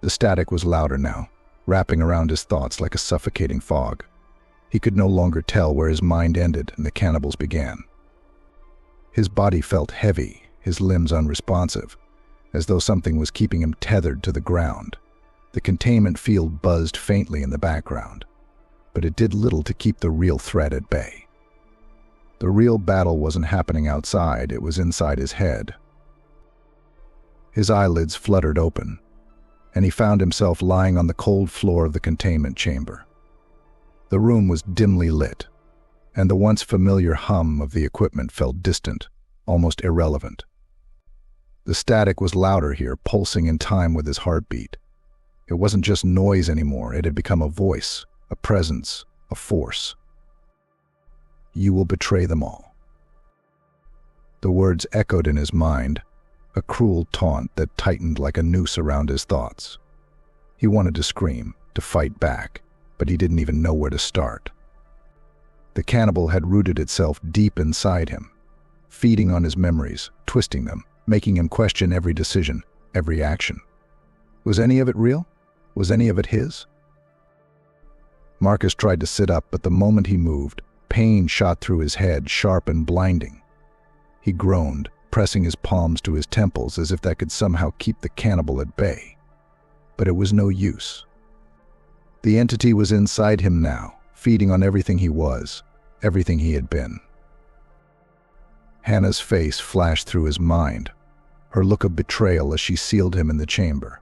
The static was louder now, wrapping around his thoughts like a suffocating fog. He could no longer tell where his mind ended and the cannibal's began. His body felt heavy, his limbs unresponsive, as though something was keeping him tethered to the ground. The containment field buzzed faintly in the background, but it did little to keep the real threat at bay. The real battle wasn't happening outside, it was inside his head. His eyelids fluttered open, and he found himself lying on the cold floor of the containment chamber. The room was dimly lit, and the once familiar hum of the equipment felt distant, almost irrelevant. The static was louder here, pulsing in time with his heartbeat. It wasn't just noise anymore, it had become a voice, a presence, a force. "You will betray them all." The words echoed in his mind, a cruel taunt that tightened like a noose around his thoughts. He wanted to scream, to fight back, but he didn't even know where to start. The cannibal had rooted itself deep inside him, feeding on his memories, twisting them, making him question every decision, every action. Was any of it real? Was any of it his? Marcus tried to sit up, but the moment he moved, pain shot through his head, sharp and blinding. He groaned, pressing his palms to his temples as if that could somehow keep the cannibal at bay. but it was no use. The entity was inside him now, feeding on everything he was, everything he had been. Hannah's face flashed through his mind, her look of betrayal as she sealed him in the chamber.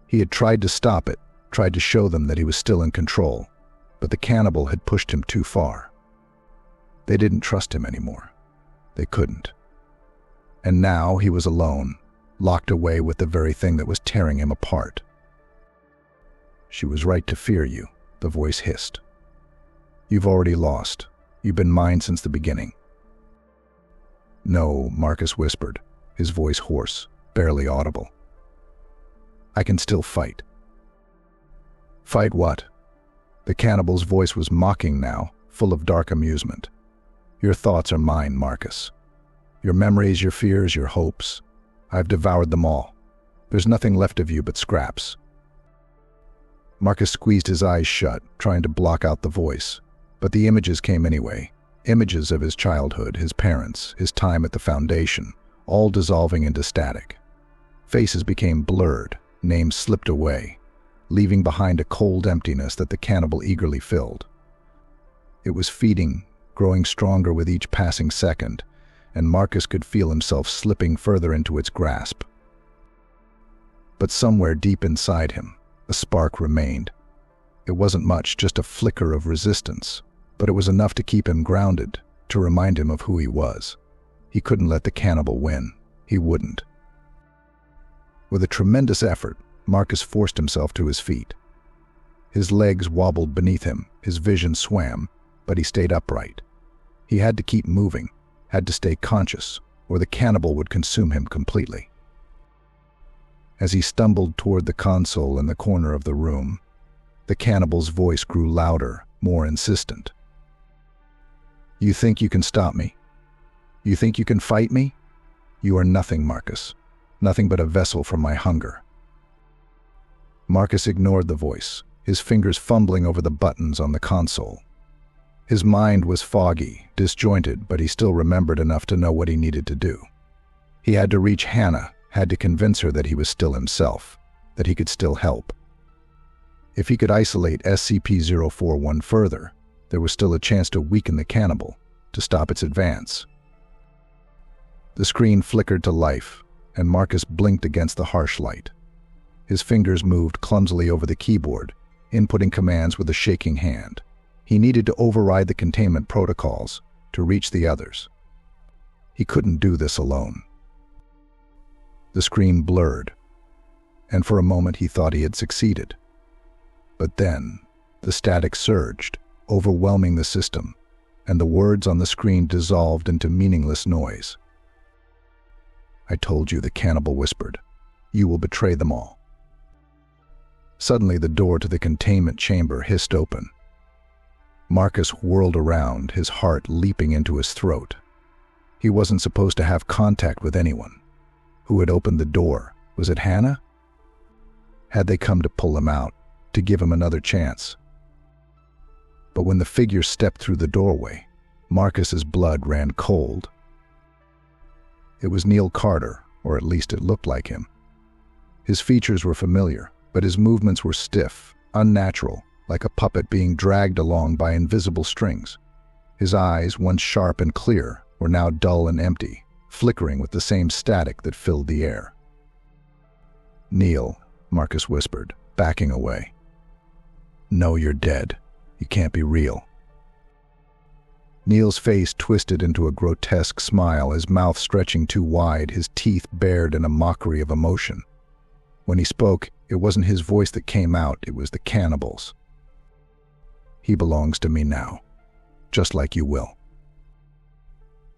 He had tried to stop it, tried to show them that he was still in control, but the cannibal had pushed him too far. They didn't trust him anymore. They couldn't. And now he was alone, locked away with the very thing that was tearing him apart. "She was right to fear you," the voice hissed. "You've already lost. You've been mine since the beginning." "No," Marcus whispered, his voice hoarse, barely audible. "I can still fight." "Fight what?" The cannibal's voice was mocking now, full of dark amusement. "Your thoughts are mine, Marcus. Your memories, your fears, your hopes. I've devoured them all. There's nothing left of you but scraps." Marcus squeezed his eyes shut, trying to block out the voice, but the images came anyway. Images of his childhood, his parents, his time at the Foundation, all dissolving into static. Faces became blurred, names slipped away, leaving behind a cold emptiness that the cannibal eagerly filled. It was feeding, growing stronger with each passing second, and Marcus could feel himself slipping further into its grasp. But somewhere deep inside him, a spark remained. It wasn't much, just a flicker of resistance, but it was enough to keep him grounded, to remind him of who he was. He couldn't let the cannibal win. He wouldn't. With a tremendous effort, Marcus forced himself to his feet. His legs wobbled beneath him, his vision swam, but he stayed upright. He had to keep moving, had to stay conscious, or the cannibal would consume him completely. As he stumbled toward the console in the corner of the room, the cannibal's voice grew louder, more insistent. "You think you can stop me? You think you can fight me? You are nothing, Marcus. Nothing but a vessel from my hunger." Marcus ignored the voice, his fingers fumbling over the buttons on the console. His mind was foggy, disjointed, but he still remembered enough to know what he needed to do. He had to reach Hannah, had to convince her that he was still himself, that he could still help. If he could isolate SCP-041 further, there was still a chance to weaken the cannibal, to stop its advance. The screen flickered to life, and Marcus blinked against the harsh light. His fingers moved clumsily over the keyboard, inputting commands with a shaking hand. He needed to override the containment protocols, to reach the others. He couldn't do this alone. The screen blurred, and for a moment he thought he had succeeded. But then, the static surged, overwhelming the system, and the words on the screen dissolved into meaningless noise. "I told you," the cannibal whispered. "You will betray them all." Suddenly the door to the containment chamber hissed open. Marcus whirled around, his heart leaping into his throat. He wasn't supposed to have contact with anyone. Who had opened the door? Was it Hannah? Had they come to pull him out, to give him another chance? But when the figure stepped through the doorway, Marcus's blood ran cold. It was Neil Carter, or at least it looked like him. His features were familiar, but his movements were stiff, unnatural, like a puppet being dragged along by invisible strings. His eyes, once sharp and clear, were now dull and empty, flickering with the same static that filled the air. "Neil," Marcus whispered, backing away. "No, you're dead. You can't be real." Neil's face twisted into a grotesque smile, his mouth stretching too wide, his teeth bared in a mockery of emotion. When he spoke, it wasn't his voice that came out, it was the cannibal's. "He belongs to me now, just like you will."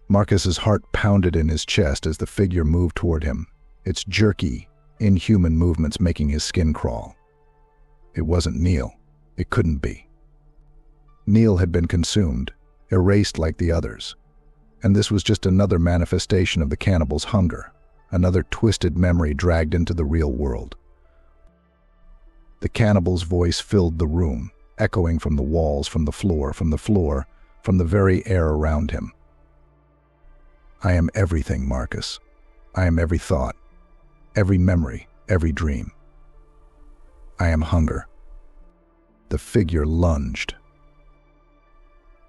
Marcus's heart pounded in his chest as the figure moved toward him, its jerky, inhuman movements making his skin crawl. It wasn't Neil. It couldn't be. Neil had been consumed, erased like the others, and this was just another manifestation of the cannibal's hunger, another twisted memory dragged into the real world. The cannibal's voice filled the room, echoing from the walls, from the floor, from the very air around him. "I am everything, Marcus. I am every thought, every memory, every dream. I am hunger. The figure lunged.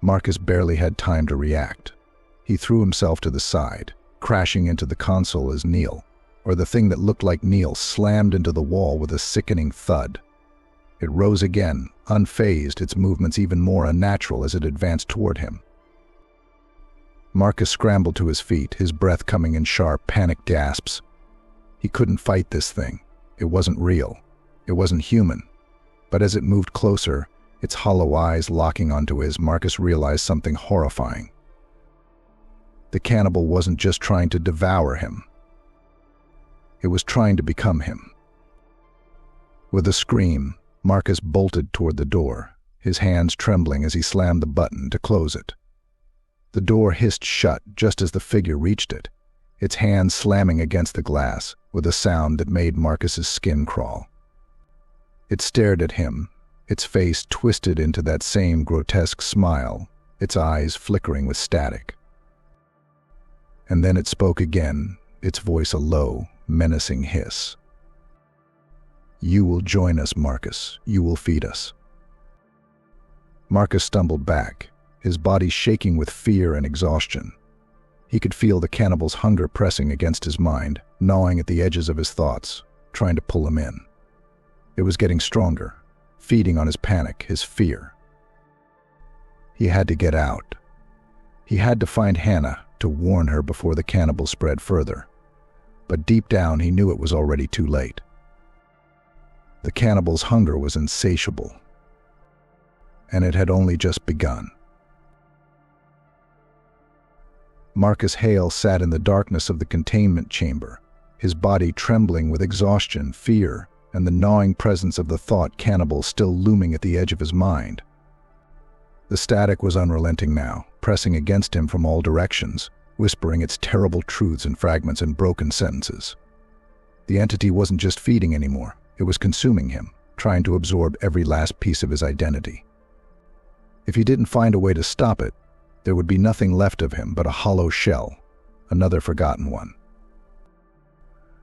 Marcus barely had time to react. He threw himself to the side, crashing into the console as Neil, or the thing that looked like Neil, slammed into the wall with a sickening thud. It rose again, unfazed, its movements even more unnatural as it advanced toward him. Marcus scrambled to his feet, his breath coming in sharp, panicked gasps. He couldn't fight this thing. It wasn't real. It wasn't human. But as it moved closer, its hollow eyes locking onto his, Marcus realized something horrifying. The cannibal wasn't just trying to devour him. It was trying to become him. With a scream, Marcus bolted toward the door, his hands trembling as he slammed the button to close it. The door hissed shut just as the figure reached it, its hands slamming against the glass with a sound that made Marcus's skin crawl. It stared at him, its face twisted into that same grotesque smile, its eyes flickering with static. And then it spoke again, its voice a low, menacing hiss. "You will join us, Marcus. You will feed us." Marcus stumbled back, his body shaking with fear and exhaustion. He could feel the cannibal's hunger pressing against his mind, gnawing at the edges of his thoughts, trying to pull him in. It was getting stronger, feeding on his panic, his fear. He had to get out. He had to find Hannah to warn her before the cannibal spread further. But deep down he knew it was already too late. The cannibal's hunger was insatiable, and it had only just begun. Marcus Hale sat in the darkness of the containment chamber, his body trembling with exhaustion, fear, and the gnawing presence of the Thought Cannibal still looming at the edge of his mind. The static was unrelenting now, pressing against him from all directions, whispering its terrible truths in fragments and broken sentences. The entity wasn't just feeding anymore, it was consuming him, trying to absorb every last piece of his identity. If he didn't find a way to stop it, there would be nothing left of him but a hollow shell, another forgotten one.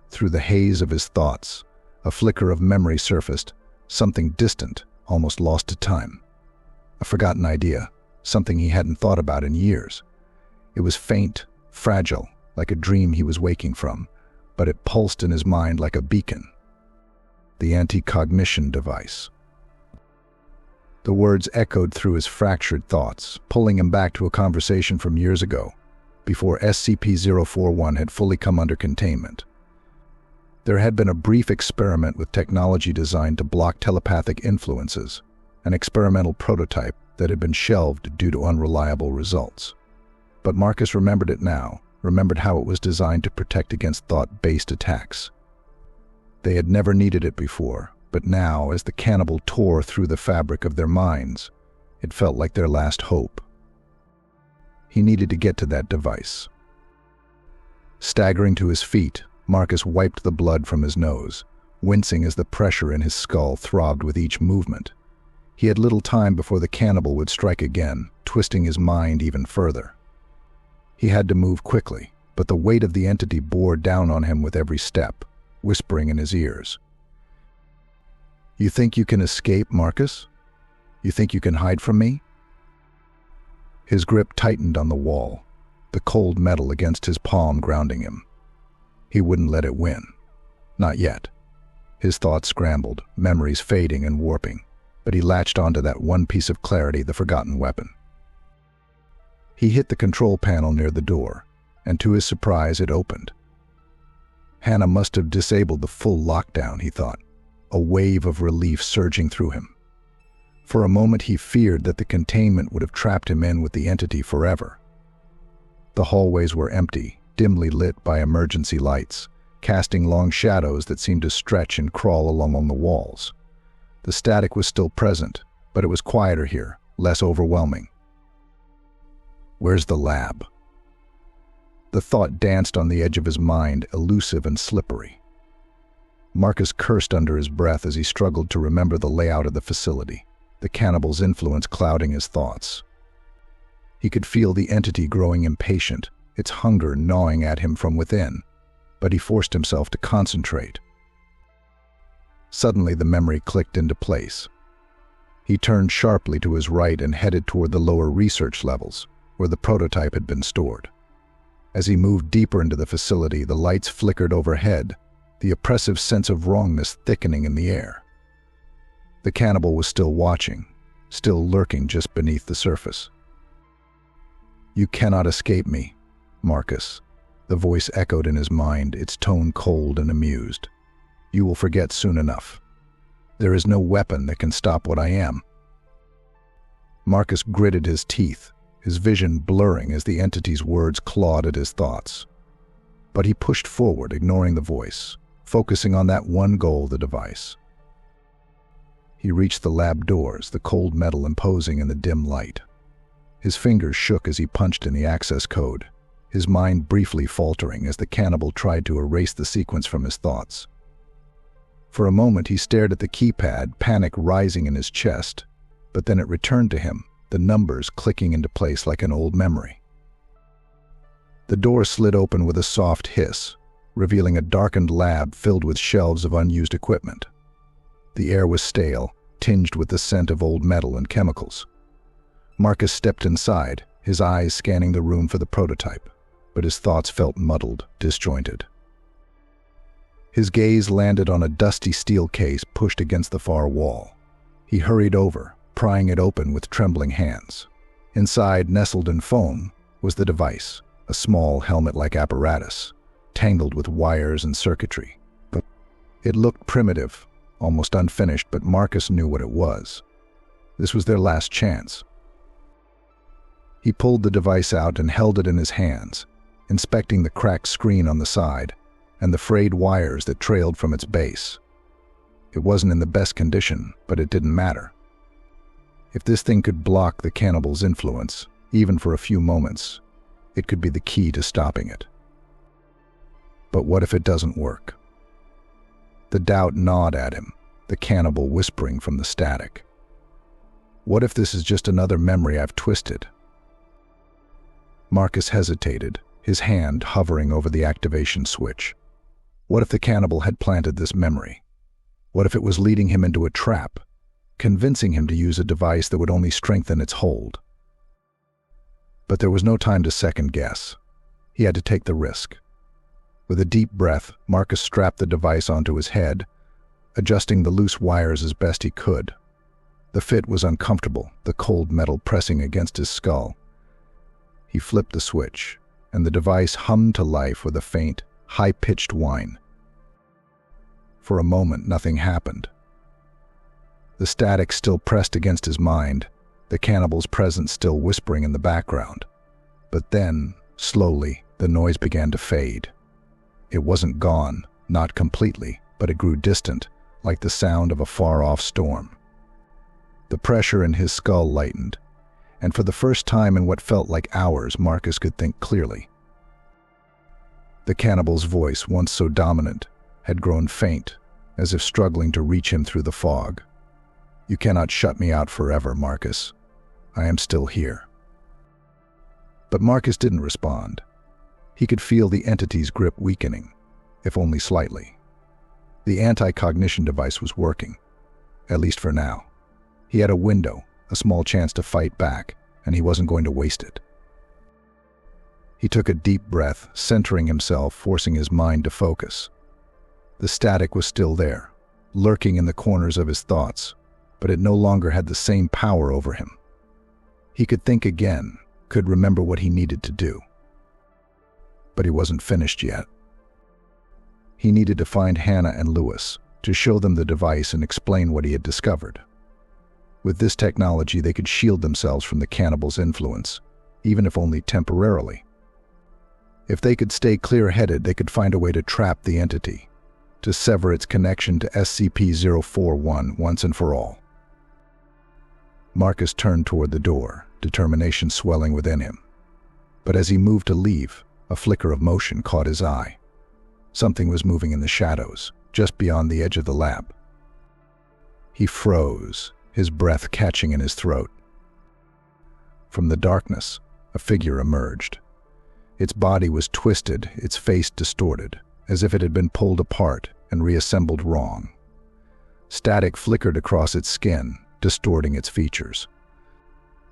Through the haze of his thoughts, a flicker of memory surfaced, something distant, almost lost to time. A forgotten idea, something he hadn't thought about in years. It was faint, fragile, like a dream he was waking from, but it pulsed in his mind like a beacon. The anti-cognition device. The words echoed through his fractured thoughts, pulling him back to a conversation from years ago, before SCP-041 had fully come under containment. There had been a brief experiment with technology designed to block telepathic influences, an experimental prototype that had been shelved due to unreliable results. But Marcus remembered it now, remembered how it was designed to protect against thought-based attacks. They had never needed it before, but now, as the cannibal tore through the fabric of their minds, it felt like their last hope. He needed to get to that device. Staggering to his feet, Marcus wiped the blood from his nose, wincing as the pressure in his skull throbbed with each movement. He had little time before the cannibal would strike again, twisting his mind even further. He had to move quickly, but the weight of the entity bore down on him with every step, whispering in his ears. "You think you can escape, Marcus? You think you can hide from me?" His grip tightened on the wall, the cold metal against his palm grounding him. He wouldn't let it win. Not yet. His thoughts scrambled, memories fading and warping, but he latched onto that one piece of clarity, the forgotten weapon. He hit the control panel near the door, and to his surprise it opened. Hannah must have disabled the full lockdown, he thought, a wave of relief surging through him. For a moment he feared that the containment would have trapped him in with the entity forever. The hallways were empty, dimly lit by emergency lights, casting long shadows that seemed to stretch and crawl along the walls. The static was still present, but it was quieter here, less overwhelming. Where's the lab? The thought danced on the edge of his mind, elusive and slippery. Marcus cursed under his breath as he struggled to remember the layout of the facility, the cannibal's influence clouding his thoughts. He could feel the entity growing impatient, its hunger gnawing at him from within, but he forced himself to concentrate. Suddenly, the memory clicked into place. He turned sharply to his right and headed toward the lower research levels, where the prototype had been stored. As he moved deeper into the facility, the lights flickered overhead, the oppressive sense of wrongness thickening in the air. The cannibal was still watching, still lurking just beneath the surface. "You cannot escape me, Marcus," the voice echoed in his mind, its tone cold and amused. "You will forget soon enough. There is no weapon that can stop what I am." Marcus gritted his teeth, his vision blurring as the entity's words clawed at his thoughts. But he pushed forward, ignoring the voice, focusing on that one goal, the device. He reached the lab doors, the cold metal imposing in the dim light. His fingers shook as he punched in the access code, his mind briefly faltering as the cannibal tried to erase the sequence from his thoughts. For a moment he stared at the keypad, panic rising in his chest, but then it returned to him, the numbers clicking into place like an old memory. The door slid open with a soft hiss, revealing a darkened lab filled with shelves of unused equipment. The air was stale, tinged with the scent of old metal and chemicals. Marcus stepped inside, his eyes scanning the room for the prototype, but his thoughts felt muddled, disjointed. His gaze landed on a dusty steel case pushed against the far wall. He hurried over, prying it open with trembling hands. Inside, nestled in foam, was the device, a small helmet-like apparatus, tangled with wires and circuitry. But it looked primitive, almost unfinished, but Marcus knew what it was. This was their last chance. He pulled the device out and held it in his hands, inspecting the cracked screen on the side and the frayed wires that trailed from its base. It wasn't in the best condition, but it didn't matter. If this thing could block the cannibal's influence, even for a few moments, it could be the key to stopping it. But what if it doesn't work? The doubt gnawed at him, the cannibal whispering from the static. What if this is just another memory I've twisted? Marcus hesitated, his hand hovering over the activation switch. What if the cannibal had planted this memory? What if it was leading him into a trap, convincing him to use a device that would only strengthen its hold? But there was no time to second guess. He had to take the risk. With a deep breath, Marcus strapped the device onto his head, adjusting the loose wires as best he could. The fit was uncomfortable, the cold metal pressing against his skull. He flipped the switch, and the device hummed to life with a faint, high-pitched whine. For a moment, nothing happened. The static still pressed against his mind, the cannibal's presence still whispering in the background. But then, slowly, the noise began to fade. It wasn't gone, not completely, but it grew distant, like the sound of a far-off storm. The pressure in his skull lightened, and for the first time in what felt like hours, Marcus could think clearly. The cannibal's voice, once so dominant, had grown faint, as if struggling to reach him through the fog. "You cannot shut me out forever, Marcus. I am still here." But Marcus didn't respond. He could feel the entity's grip weakening, if only slightly. The anti-cognition device was working, at least for now. He had a window, a small chance to fight back, and he wasn't going to waste it. He took a deep breath, centering himself, forcing his mind to focus. The static was still there, lurking in the corners of his thoughts, but it no longer had the same power over him. He could think again, could remember what he needed to do. But he wasn't finished yet. He needed to find Hannah and Lewis, to show them the device and explain what he had discovered. With this technology, they could shield themselves from the cannibal's influence, even if only temporarily. If they could stay clear-headed, they could find a way to trap the entity, to sever its connection to SCP-041 once and for all. Marcus turned toward the door, determination swelling within him. But as he moved to leave, a flicker of motion caught his eye. Something was moving in the shadows, just beyond the edge of the lab. He froze, his breath catching in his throat. From the darkness, a figure emerged. Its body was twisted, its face distorted, as if it had been pulled apart and reassembled wrong. Static flickered across its skin, distorting its features.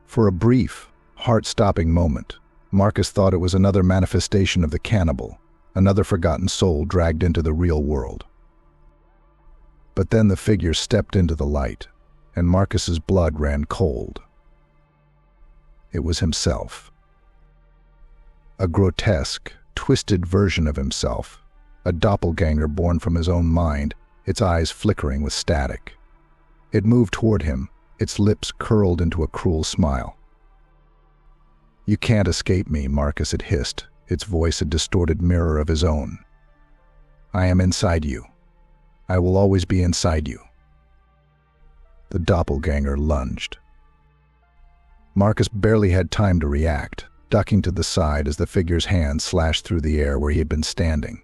For a brief, heart-stopping moment, Marcus thought it was another manifestation of the cannibal, another forgotten soul dragged into the real world. But then the figure stepped into the light, and Marcus's blood ran cold. It was himself. A grotesque, twisted version of himself, a doppelganger born from his own mind, its eyes flickering with static. It moved toward him, its lips curled into a cruel smile. "You can't escape me," Marcus had hissed, its voice a distorted mirror of his own. "I am inside you. I will always be inside you." The doppelganger lunged. Marcus barely had time to react, ducking to the side as the figure's hand slashed through the air where he had been standing.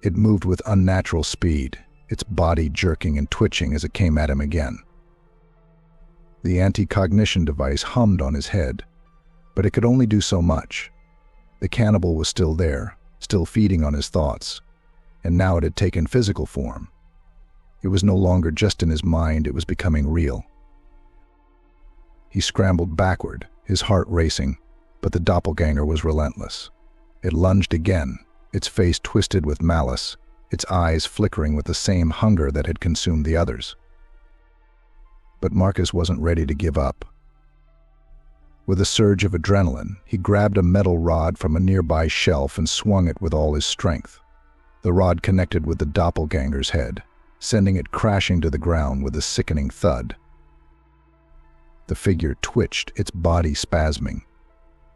It moved with unnatural speed, its body jerking and twitching as it came at him again. The anti-cognition device hummed on his head, but it could only do so much. The cannibal was still there, still feeding on his thoughts, and now it had taken physical form. It was no longer just in his mind, it was becoming real. He scrambled backward, his heart racing, but the doppelganger was relentless. It lunged again, its face twisted with malice, its eyes flickering with the same hunger that had consumed the others. But Marcus wasn't ready to give up. With a surge of adrenaline, he grabbed a metal rod from a nearby shelf and swung it with all his strength. The rod connected with the doppelganger's head, sending it crashing to the ground with a sickening thud. The figure twitched, its body spasming,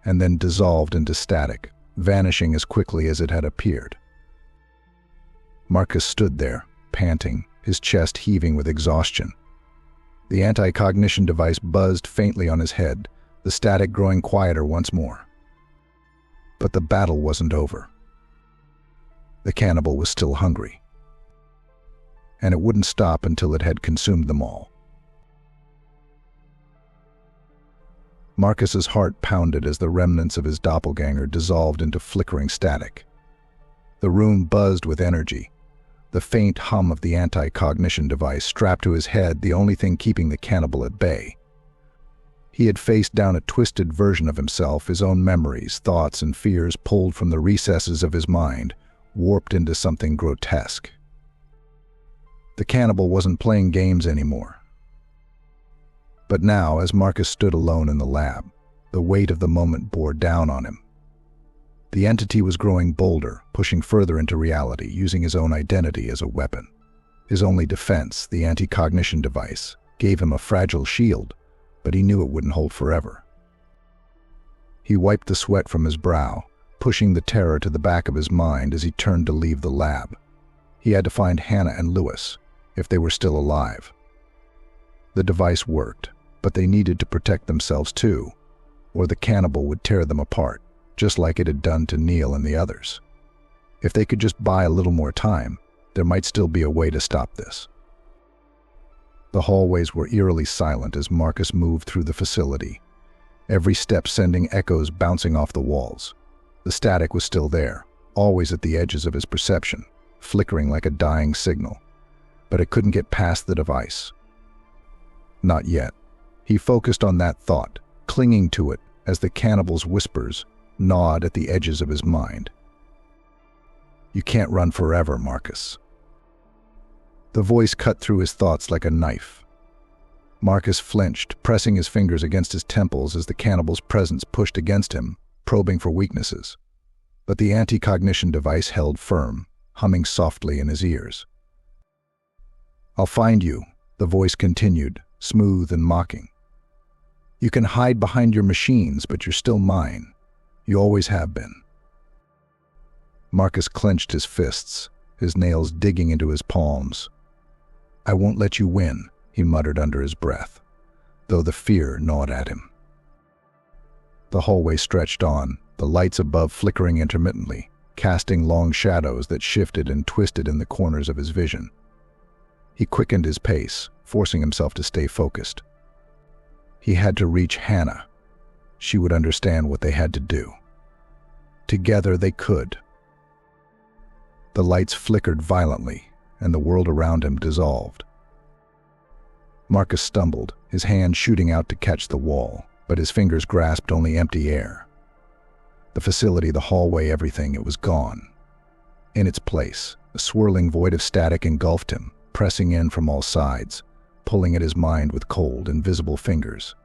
and then dissolved into static, vanishing as quickly as it had appeared. Marcus stood there, panting, his chest heaving with exhaustion. The anti-cognition device buzzed faintly on his head, the static growing quieter once more. But the battle wasn't over. The cannibal was still hungry, and it wouldn't stop until it had consumed them all. Marcus's heart pounded as the remnants of his doppelganger dissolved into flickering static. The room buzzed with energy, the faint hum of the anti-cognition device strapped to his head the only thing keeping the cannibal at bay. He had faced down a twisted version of himself, his own memories, thoughts, and fears pulled from the recesses of his mind, warped into something grotesque. The cannibal wasn't playing games anymore. But now, as Marcus stood alone in the lab, the weight of the moment bore down on him. The entity was growing bolder, pushing further into reality, using his own identity as a weapon. His only defense, the anti-cognition device, gave him a fragile shield, but he knew it wouldn't hold forever. He wiped the sweat from his brow, pushing the terror to the back of his mind as he turned to leave the lab. He had to find Hannah and Lewis, if they were still alive. The device worked, but they needed to protect themselves too, or the cannibal would tear them apart, just like it had done to Neil and the others. If they could just buy a little more time, there might still be a way to stop this. The hallways were eerily silent as Marcus moved through the facility, every step sending echoes bouncing off the walls. The static was still there, always at the edges of his perception, flickering like a dying signal, but it couldn't get past the device. Not yet. He focused on that thought, clinging to it as the cannibal's whispers gnawed at the edges of his mind. "You can't run forever, Marcus." The voice cut through his thoughts like a knife. Marcus flinched, pressing his fingers against his temples as the cannibal's presence pushed against him, probing for weaknesses. But the anti-cognition device held firm, humming softly in his ears. "I'll find you," the voice continued, smooth and mocking. "You can hide behind your machines, but you're still mine. You always have been." Marcus clenched his fists, his nails digging into his palms. "I won't let you win," he muttered under his breath, though the fear gnawed at him. The hallway stretched on, the lights above flickering intermittently, casting long shadows that shifted and twisted in the corners of his vision. He quickened his pace, forcing himself to stay focused. He had to reach Hannah. She would understand what they had to do. Together they could. The lights flickered violently, and the world around him dissolved. Marcus stumbled, his hand shooting out to catch the wall, but his fingers grasped only empty air. The facility, the hallway, everything, it was gone. In its place, a swirling void of static engulfed him, pressing in from all sides, pulling at his mind with cold, invisible fingers.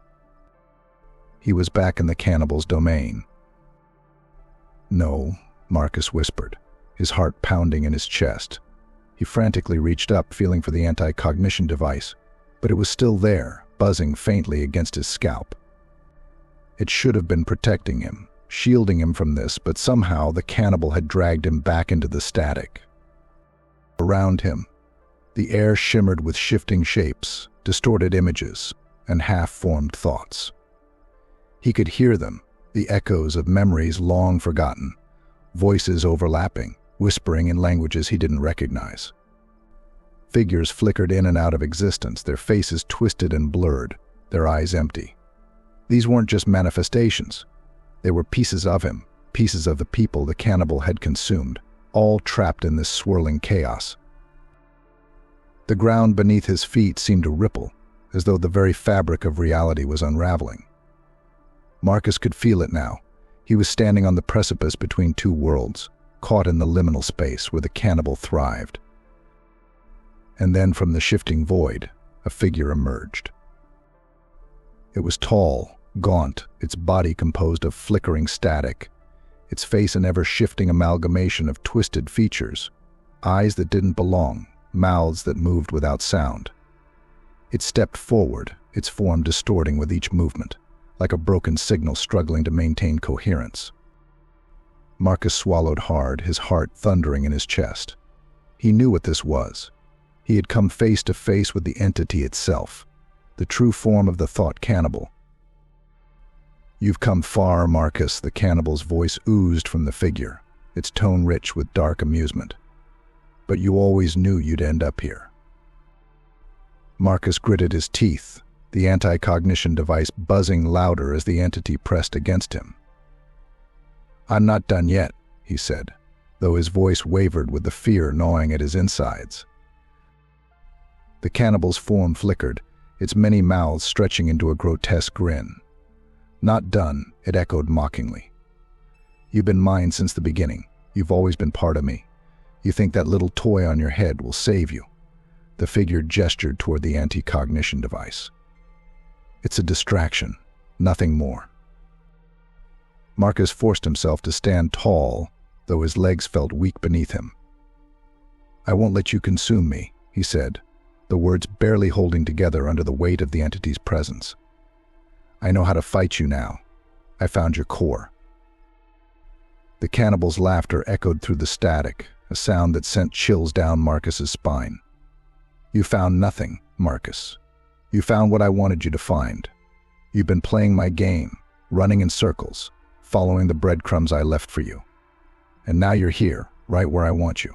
He was back in the cannibal's domain. "No," Marcus whispered, his heart pounding in his chest. He frantically reached up, feeling for the anti-cognition device, but it was still there, buzzing faintly against his scalp. It should have been protecting him, shielding him from this, but somehow the cannibal had dragged him back into the static. Around him, the air shimmered with shifting shapes, distorted images, and half-formed thoughts. He could hear them, the echoes of memories long forgotten, voices overlapping, whispering in languages he didn't recognize. Figures flickered in and out of existence, their faces twisted and blurred, their eyes empty. These weren't just manifestations. They were pieces of him, pieces of the people the cannibal had consumed, all trapped in this swirling chaos. The ground beneath his feet seemed to ripple, as though the very fabric of reality was unraveling. Marcus could feel it now. He was standing on the precipice between two worlds, caught in the liminal space where the cannibal thrived. And then from the shifting void, a figure emerged. It was tall, gaunt, its body composed of flickering static, its face an ever-shifting amalgamation of twisted features, eyes that didn't belong, mouths that moved without sound. It stepped forward, its form distorting with each movement, like a broken signal struggling to maintain coherence. Marcus swallowed hard, his heart thundering in his chest. He knew what this was. He had come face to face with the entity itself, the true form of the Thought Cannibal. "You've come far, Marcus," the cannibal's voice oozed from the figure, its tone rich with dark amusement. "But you always knew you'd end up here." Marcus gritted his teeth, the anti-cognition device buzzing louder as the entity pressed against him. "I'm not done yet," he said, though his voice wavered with the fear gnawing at his insides. The cannibal's form flickered, its many mouths stretching into a grotesque grin. "Not done," it echoed mockingly. "You've been mine since the beginning. You've always been part of me. You think that little toy on your head will save you?" The figure gestured toward the anti-cognition device. "It's a distraction, nothing more." Marcus forced himself to stand tall, though his legs felt weak beneath him. "I won't let you consume me," he said, the words barely holding together under the weight of the entity's presence. "I know how to fight you now. I found your core." The cannibal's laughter echoed through the static, a sound that sent chills down Marcus's spine. "You found nothing, Marcus. You found what I wanted you to find. You've been playing my game, running in circles, following the breadcrumbs I left for you. And now you're here, right where I want you."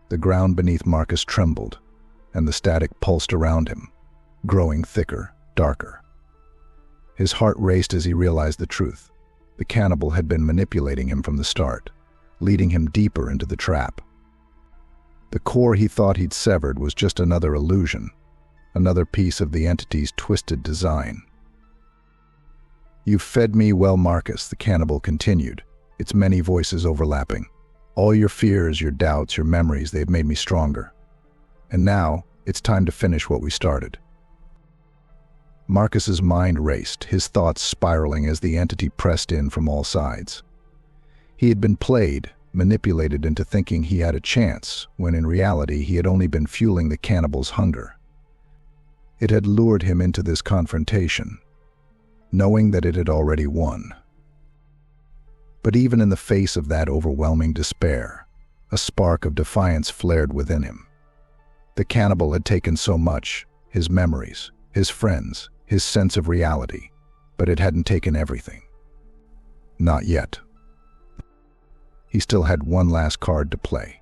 The ground beneath Marcus trembled, and the static pulsed around him, growing thicker, darker. His heart raced as he realized the truth. The cannibal had been manipulating him from the start, leading him deeper into the trap. The core he thought he'd severed was just another illusion, another piece of the entity's twisted design. "You've fed me well, Marcus," the cannibal continued, its many voices overlapping. "All your fears, your doubts, your memories, they've made me stronger. And now, it's time to finish what we started." Marcus's mind raced, his thoughts spiraling as the entity pressed in from all sides. He had been played, manipulated into thinking he had a chance, when in reality he had only been fueling the cannibal's hunger. It had lured him into this confrontation, knowing that it had already won. But even in the face of that overwhelming despair, a spark of defiance flared within him. The cannibal had taken so much, his memories, his friends, his sense of reality, but it hadn't taken everything. Not yet. He still had one last card to play.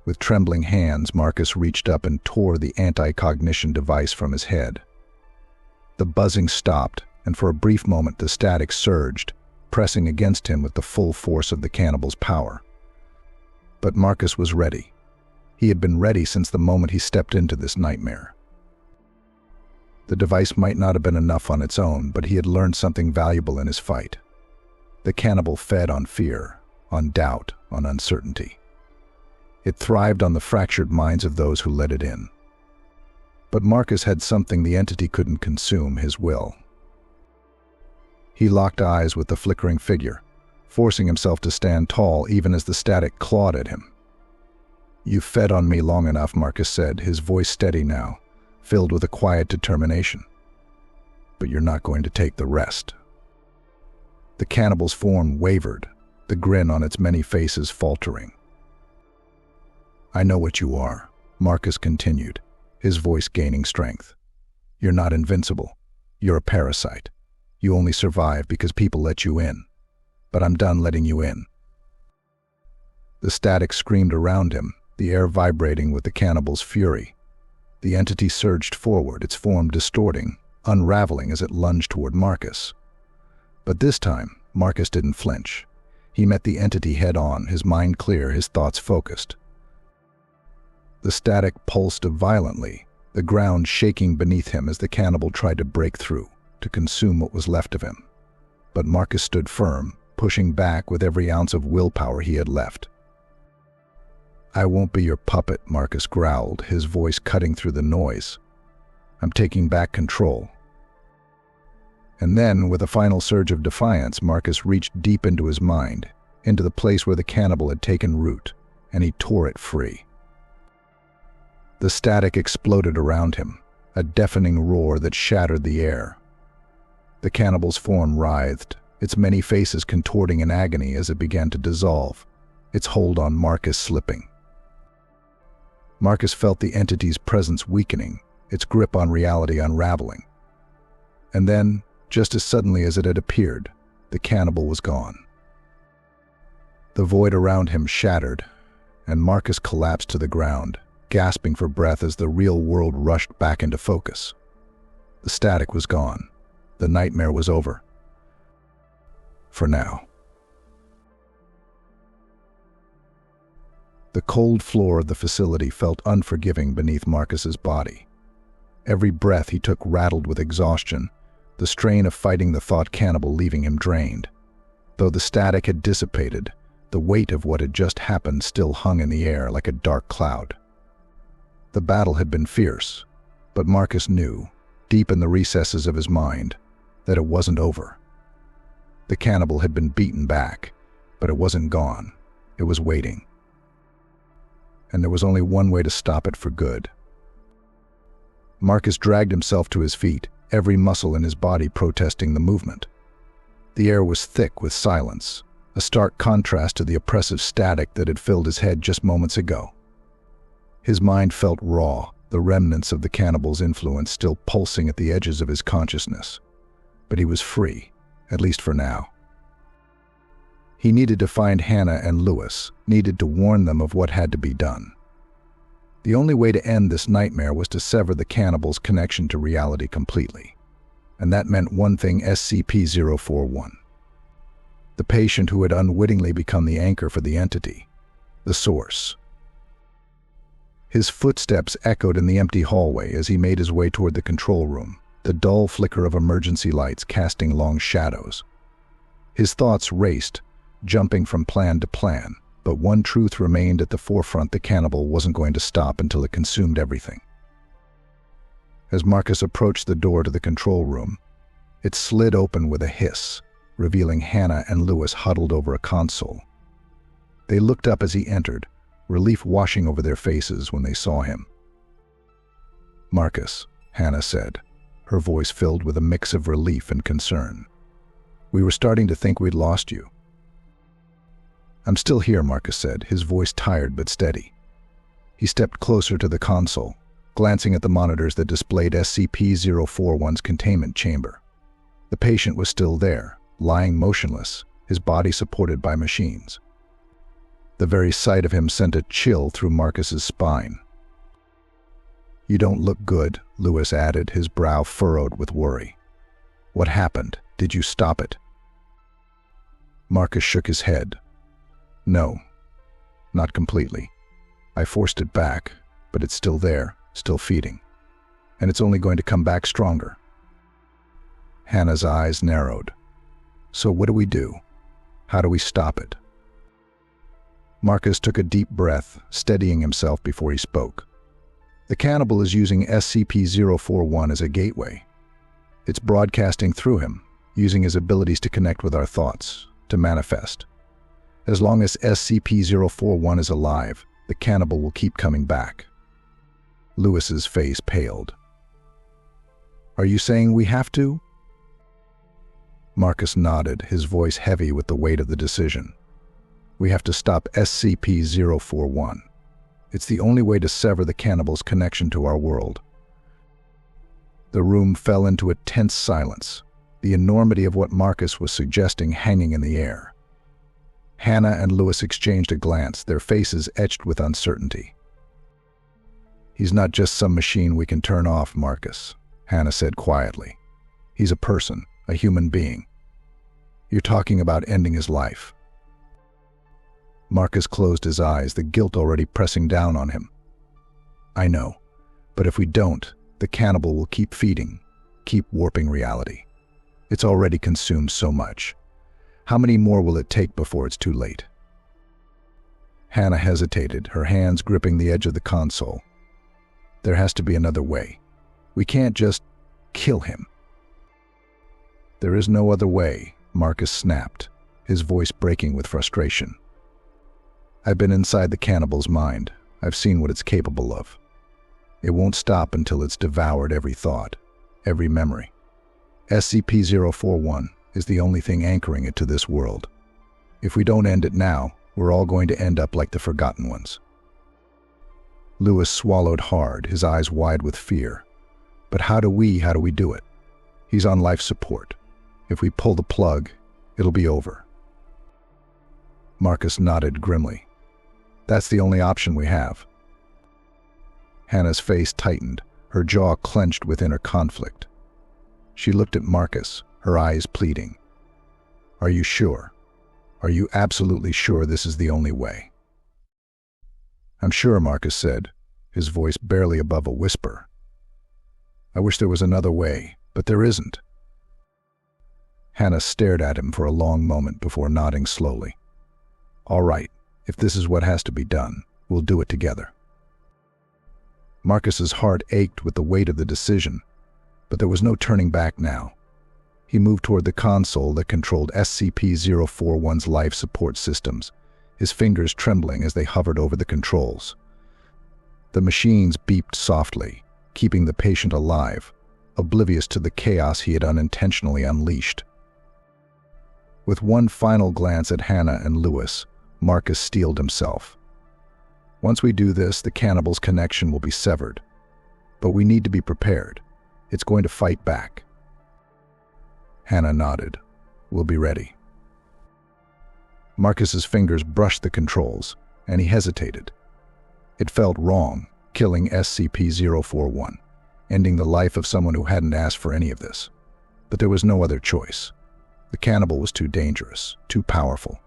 With trembling hands, Marcus reached up and tore the anti-cognition device from his head. The buzzing stopped, and for a brief moment the static surged, pressing against him with the full force of the cannibal's power. But Marcus was ready. He had been ready since the moment he stepped into this nightmare. The device might not have been enough on its own, but he had learned something valuable in his fight. The cannibal fed on fear, on doubt, on uncertainty. It thrived on the fractured minds of those who let it in. But Marcus had something the entity couldn't consume: his will. He locked eyes with the flickering figure, forcing himself to stand tall even as the static clawed at him. "You've fed on me long enough," Marcus said, his voice steady now, filled with a quiet determination. "But you're not going to take the rest." The cannibal's form wavered, the grin on its many faces faltering. "I know what you are," Marcus continued, his voice gaining strength. "You're not invincible. You're a parasite. You only survive because people let you in. But I'm done letting you in." The static screamed around him, the air vibrating with the cannibal's fury. The entity surged forward, its form distorting, unraveling as it lunged toward Marcus. But this time, Marcus didn't flinch. He met the entity head-on, his mind clear, his thoughts focused. The static pulsed violently, the ground shaking beneath him as the cannibal tried to break through, to consume what was left of him. But Marcus stood firm, pushing back with every ounce of willpower he had left. "I won't be your puppet," Marcus growled, his voice cutting through the noise. "I'm taking back control." And then, with a final surge of defiance, Marcus reached deep into his mind, into the place where the cannibal had taken root, and he tore it free. The static exploded around him, a deafening roar that shattered the air. The cannibal's form writhed, its many faces contorting in agony as it began to dissolve, its hold on Marcus slipping. Marcus felt the entity's presence weakening, its grip on reality unraveling. And then, just as suddenly as it had appeared, the cannibal was gone. The void around him shattered, and Marcus collapsed to the ground, gasping for breath as the real world rushed back into focus. The static was gone. The nightmare was over. For now. The cold floor of the facility felt unforgiving beneath Marcus's body. Every breath he took rattled with exhaustion, the strain of fighting the thought cannibal leaving him drained. Though the static had dissipated, the weight of what had just happened still hung in the air like a dark cloud. The battle had been fierce, but Marcus knew, deep in the recesses of his mind, that it wasn't over. The cannibal had been beaten back, but it wasn't gone. It was waiting. And there was only one way to stop it for good. Marcus dragged himself to his feet, every muscle in his body protesting the movement. The air was thick with silence, a stark contrast to the oppressive static that had filled his head just moments ago. His mind felt raw, the remnants of the cannibal's influence still pulsing at the edges of his consciousness. But he was free, at least for now. He needed to find Hannah and Lewis, needed to warn them of what had to be done. The only way to end this nightmare was to sever the cannibal's connection to reality completely. And that meant one thing: SCP-041. The patient who had unwittingly become the anchor for the entity, the source. His footsteps echoed in the empty hallway as he made his way toward the control room, the dull flicker of emergency lights casting long shadows. His thoughts raced, jumping from plan to plan, but one truth remained at the forefront: the cannibal wasn't going to stop until it consumed everything. As Marcus approached the door to the control room, it slid open with a hiss, revealing Hannah and Lewis huddled over a console. They looked up as he entered, relief washing over their faces when they saw him. "Marcus," Hannah said, her voice filled with a mix of relief and concern. "We were starting to think we'd lost you." "I'm still here," Marcus said, his voice tired but steady. He stepped closer to the console, glancing at the monitors that displayed SCP-041's containment chamber. The patient was still there, lying motionless, his body supported by machines. The very sight of him sent a chill through Marcus's spine. "You don't look good," Lewis added, his brow furrowed with worry. "What happened? Did you stop it?" Marcus shook his head. "No, not completely. I forced it back, but it's still there, still feeding. And it's only going to come back stronger. Hannah's eyes narrowed. So what do we do? How do we stop it? Marcus took a deep breath, steadying himself before he spoke. The cannibal is using SCP-041 as a gateway. It's broadcasting through him, using his abilities to connect with our thoughts, to manifest. As long as SCP-041 is alive, the cannibal will keep coming back. Lewis's face paled. Are you saying we have to? Marcus nodded, his voice heavy with the weight of the decision. We have to stop SCP-041. It's the only way to sever the cannibal's connection to our world. The room fell into a tense silence, the enormity of what Marcus was suggesting hanging in the air. Hannah and Lewis exchanged a glance, their faces etched with uncertainty. He's not just some machine we can turn off, Marcus, Hannah said quietly. He's a person, a human being. You're talking about ending his life. Marcus closed his eyes, the guilt already pressing down on him. I know, but if we don't, the cannibal will keep feeding, keep warping reality. It's already consumed so much. How many more will it take before it's too late? Hannah hesitated, her hands gripping the edge of the console. There has to be another way. We can't just kill him. There is no other way, Marcus snapped, his voice breaking with frustration. I've been inside the cannibal's mind. I've seen what it's capable of. It won't stop until it's devoured every thought, every memory. SCP-041 is the only thing anchoring it to this world. If we don't end it now, we're all going to end up like the Forgotten Ones. Lewis swallowed hard, his eyes wide with fear. But how do we do it? He's on life support. If we pull the plug, it'll be over. Marcus nodded grimly. That's the only option we have. Hannah's face tightened, her jaw clenched with inner conflict. She looked at Marcus, her eyes pleading. Are you sure? Are you absolutely sure this is the only way? I'm sure, Marcus said, his voice barely above a whisper. I wish there was another way, but there isn't. Hannah stared at him for a long moment before nodding slowly. All right, if this is what has to be done, we'll do it together. Marcus's heart ached with the weight of the decision, but there was no turning back now. He moved toward the console that controlled SCP-041's life support systems, his fingers trembling as they hovered over the controls. The machines beeped softly, keeping the patient alive, oblivious to the chaos he had unintentionally unleashed. With one final glance at Hannah and Lewis, Marcus steeled himself. Once we do this, the cannibal's connection will be severed. But we need to be prepared. It's going to fight back. Hannah nodded. We'll be ready. Marcus's fingers brushed the controls, and he hesitated. It felt wrong, killing SCP-041, ending the life of someone who hadn't asked for any of this. But there was no other choice. The cannibal was too dangerous, too powerful.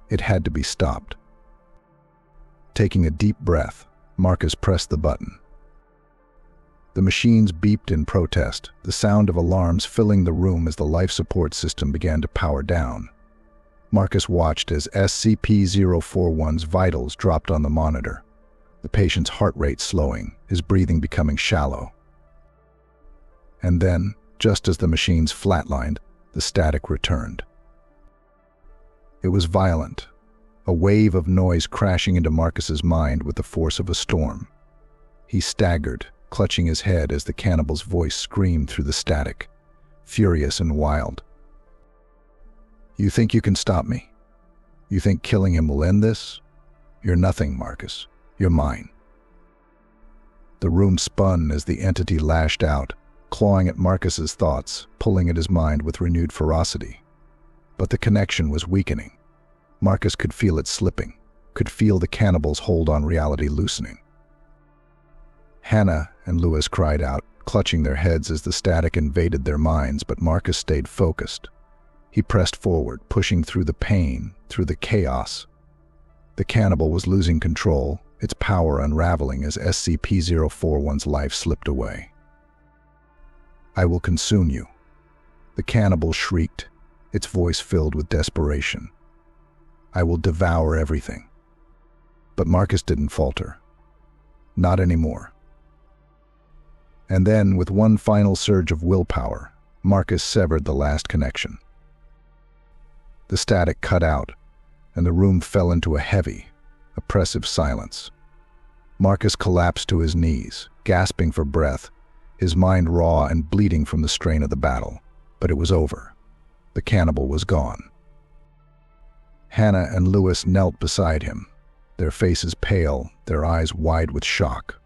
It had to be stopped. Taking a deep breath, Marcus pressed the button. The machines beeped in protest, the sound of alarms filling the room as the life support system began to power down. Marcus watched as SCP-041's vitals dropped on the monitor, the patient's heart rate slowing, his breathing becoming shallow. And then, just as the machines flatlined, the static returned. It was violent, a wave of noise crashing into Marcus's mind with the force of a storm. He staggered, clutching his head as the cannibal's voice screamed through the static, furious and wild. You think you can stop me? You think killing him will end this? You're nothing, Marcus. You're mine. The room spun as the entity lashed out, clawing at Marcus's thoughts, pulling at his mind with renewed ferocity. But the connection was weakening. Marcus could feel it slipping, could feel the cannibal's hold on reality loosening. Hannah and Lewis cried out, clutching their heads as the static invaded their minds, but Marcus stayed focused. He pressed forward, pushing through the pain, through the chaos. The cannibal was losing control, its power unraveling as SCP-041's life slipped away. "I will consume you," the cannibal shrieked, its voice filled with desperation. "I will devour everything." But Marcus didn't falter. Not anymore. And then, with one final surge of willpower, Marcus severed the last connection. The static cut out, and the room fell into a heavy, oppressive silence. Marcus collapsed to his knees, gasping for breath, his mind raw and bleeding from the strain of the battle. But it was over. The cannibal was gone. Hannah and Lewis knelt beside him, their faces pale, their eyes wide with shock.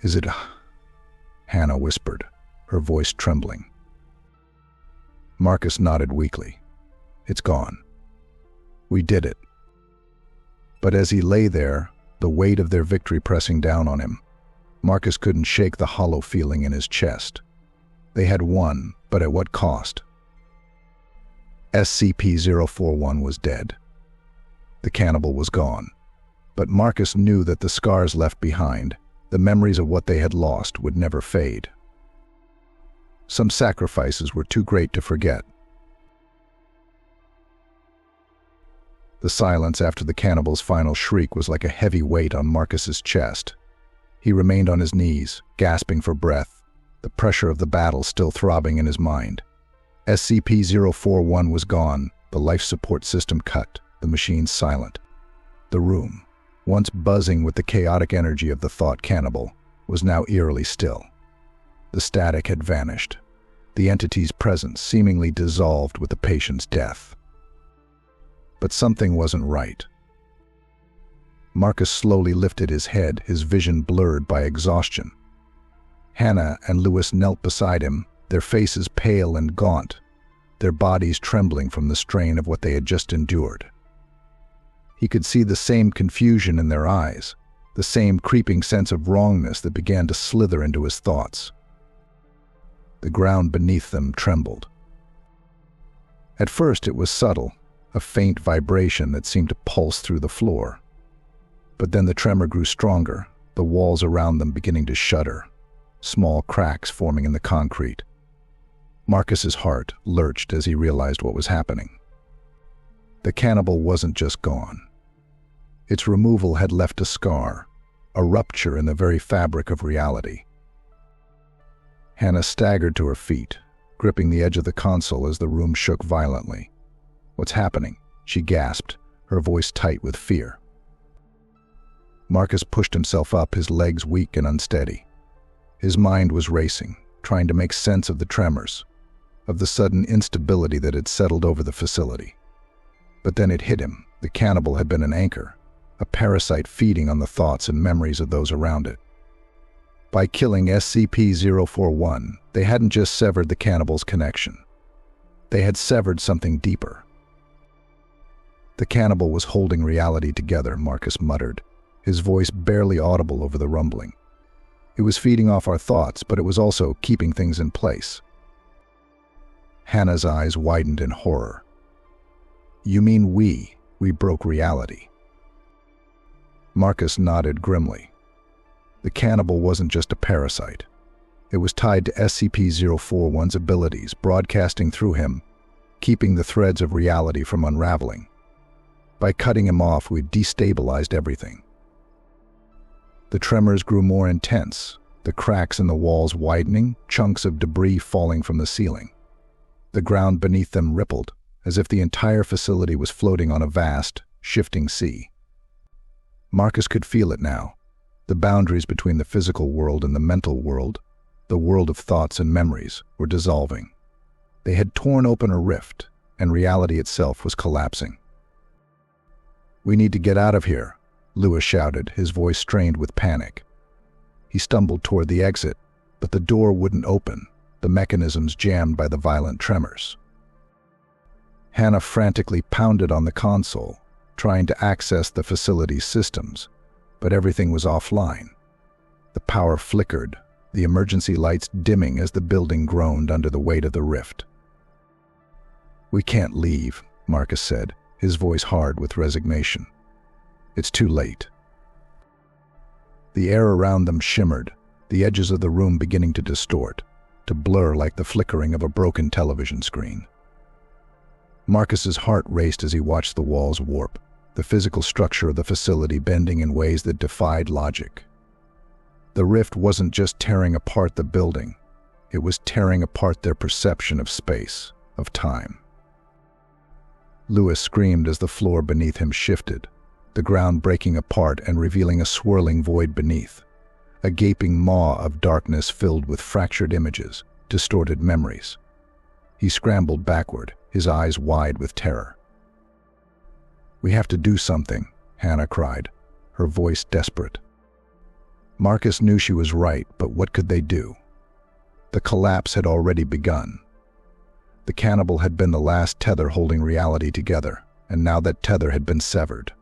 "Is it—" Hannah whispered, her voice trembling. Marcus nodded weakly. "It's gone. We did it." But as he lay there, the weight of their victory pressing down on him, Marcus couldn't shake the hollow feeling in his chest. They had won, but at what cost? SCP-041 was dead. The cannibal was gone. But Marcus knew that the scars left behind, the memories of what they had lost, would never fade. Some sacrifices were too great to forget. The silence after the cannibal's final shriek was like a heavy weight on Marcus's chest. He remained on his knees, gasping for breath, the pressure of the battle still throbbing in his mind. SCP-041 was gone, the life support system cut, the machines silent. The room, once buzzing with the chaotic energy of the Thought Cannibal, was now eerily still. The static had vanished, the entity's presence seemingly dissolved with the patient's death. But something wasn't right. Marcus slowly lifted his head, his vision blurred by exhaustion. Hannah and Lewis knelt beside him, their faces pale and gaunt, their bodies trembling from the strain of what they had just endured. He could see the same confusion in their eyes, the same creeping sense of wrongness that began to slither into his thoughts. The ground beneath them trembled. At first it was subtle, a faint vibration that seemed to pulse through the floor. But then the tremor grew stronger, the walls around them beginning to shudder, small cracks forming in the concrete. Marcus's heart lurched as he realized what was happening. The cannibal wasn't just gone. Its removal had left a scar, a rupture in the very fabric of reality. Hannah staggered to her feet, gripping the edge of the console as the room shook violently. "What's happening?" she gasped, her voice tight with fear. Marcus pushed himself up, his legs weak and unsteady. His mind was racing, trying to make sense of the tremors, of the sudden instability that had settled over the facility. But then it hit him. The cannibal had been an anchor, a parasite feeding on the thoughts and memories of those around it. By killing SCP-041, they hadn't just severed the cannibal's connection. They had severed something deeper. The cannibal was holding reality together, Marcus muttered, his voice barely audible over the rumbling. It was feeding off our thoughts, but it was also keeping things in place. Hannah's eyes widened in horror. "You mean we broke reality?" Marcus nodded grimly. The cannibal wasn't just a parasite. It was tied to SCP-041's abilities, broadcasting through him, keeping the threads of reality from unraveling. By cutting him off, we'd destabilized everything. The tremors grew more intense, the cracks in the walls widening, chunks of debris falling from the ceiling. The ground beneath them rippled, as if the entire facility was floating on a vast, shifting sea. Marcus could feel it now. The boundaries between the physical world and the mental world, the world of thoughts and memories, were dissolving. They had torn open a rift, and reality itself was collapsing. "We need to get out of here," Lewis shouted, his voice strained with panic. He stumbled toward the exit, but the door wouldn't open, the mechanisms jammed by the violent tremors. Hannah frantically pounded on the console, trying to access the facility's systems, but everything was offline. The power flickered, the emergency lights dimming as the building groaned under the weight of the rift. "We can't leave," Marcus said, his voice hard with resignation. "It's too late. The air around them shimmered, the edges of the room beginning to distort, to blur like the flickering of a broken television screen. Marcus's heart raced as he watched the walls warp, the physical structure of the facility bending in ways that defied logic. The rift wasn't just tearing apart the building, it was tearing apart their perception of space, of time. Lewis screamed as the floor beneath him shifted, the ground breaking apart and revealing a swirling void beneath, a gaping maw of darkness filled with fractured images, distorted memories. He scrambled backward, his eyes wide with terror. "We have to do something," Hannah cried, her voice desperate. Marcus knew she was right, but what could they do? The collapse had already begun. The cannibal had been the last tether holding reality together, and now that tether had been severed.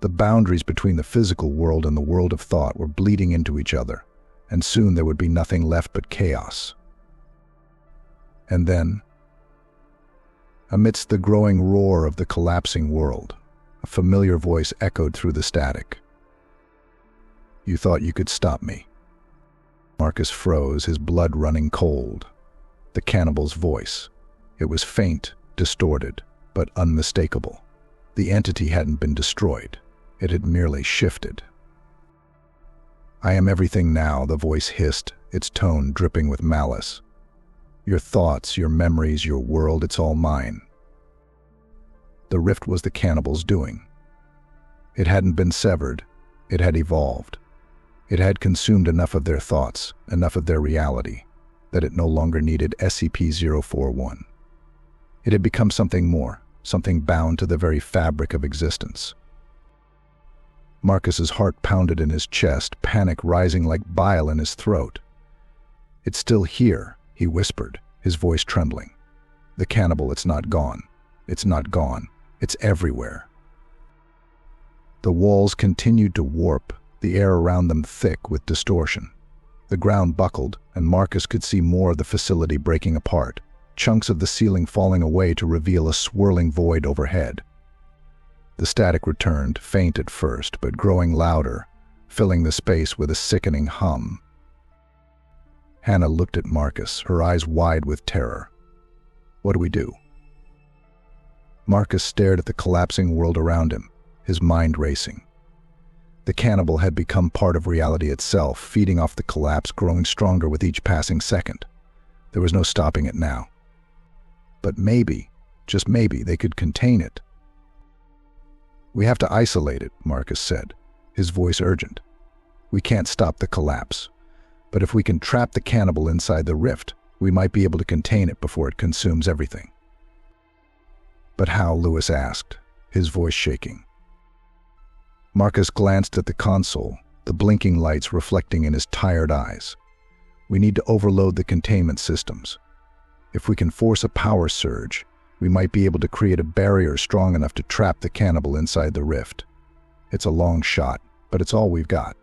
The boundaries between the physical world and the world of thought were bleeding into each other, and soon there would be nothing left but chaos. And then, amidst the growing roar of the collapsing world, a familiar voice echoed through the static. "You thought you could stop me." Marcus froze, his blood running cold. The cannibal's voice. It was faint, distorted, but unmistakable. The entity hadn't been destroyed. It had merely shifted. "I am everything now," the voice hissed, its tone dripping with malice. "Your thoughts, your memories, your world, it's all mine." The rift was the cannibal's doing. It hadn't been severed, it had evolved. It had consumed enough of their thoughts, enough of their reality, that it no longer needed SCP-041. It had become something more, something bound to the very fabric of existence. Marcus's heart pounded in his chest, panic rising like bile in his throat. "It's still here," he whispered, his voice trembling. "The cannibal, it's not gone. It's not gone. It's everywhere." The walls continued to warp, the air around them thick with distortion. The ground buckled, and Marcus could see more of the facility breaking apart, chunks of the ceiling falling away to reveal a swirling void overhead. The static returned, faint at first, but growing louder, filling the space with a sickening hum. Hannah looked at Marcus, her eyes wide with terror. "What do we do?" Marcus stared at the collapsing world around him, his mind racing. The cannibal had become part of reality itself, feeding off the collapse, growing stronger with each passing second. There was no stopping it now. But maybe, just maybe, they could contain it. "We have to isolate it," Marcus said, his voice urgent. "We can't stop the collapse. But if we can trap the cannibal inside the rift, we might be able to contain it before it consumes everything." "But how?" Lewis asked, his voice shaking. Marcus glanced at the console, the blinking lights reflecting in his tired eyes. "We need to overload the containment systems. If we can force a power surge, we might be able to create a barrier strong enough to trap the cannibal inside the rift. It's a long shot, but it's all we've got."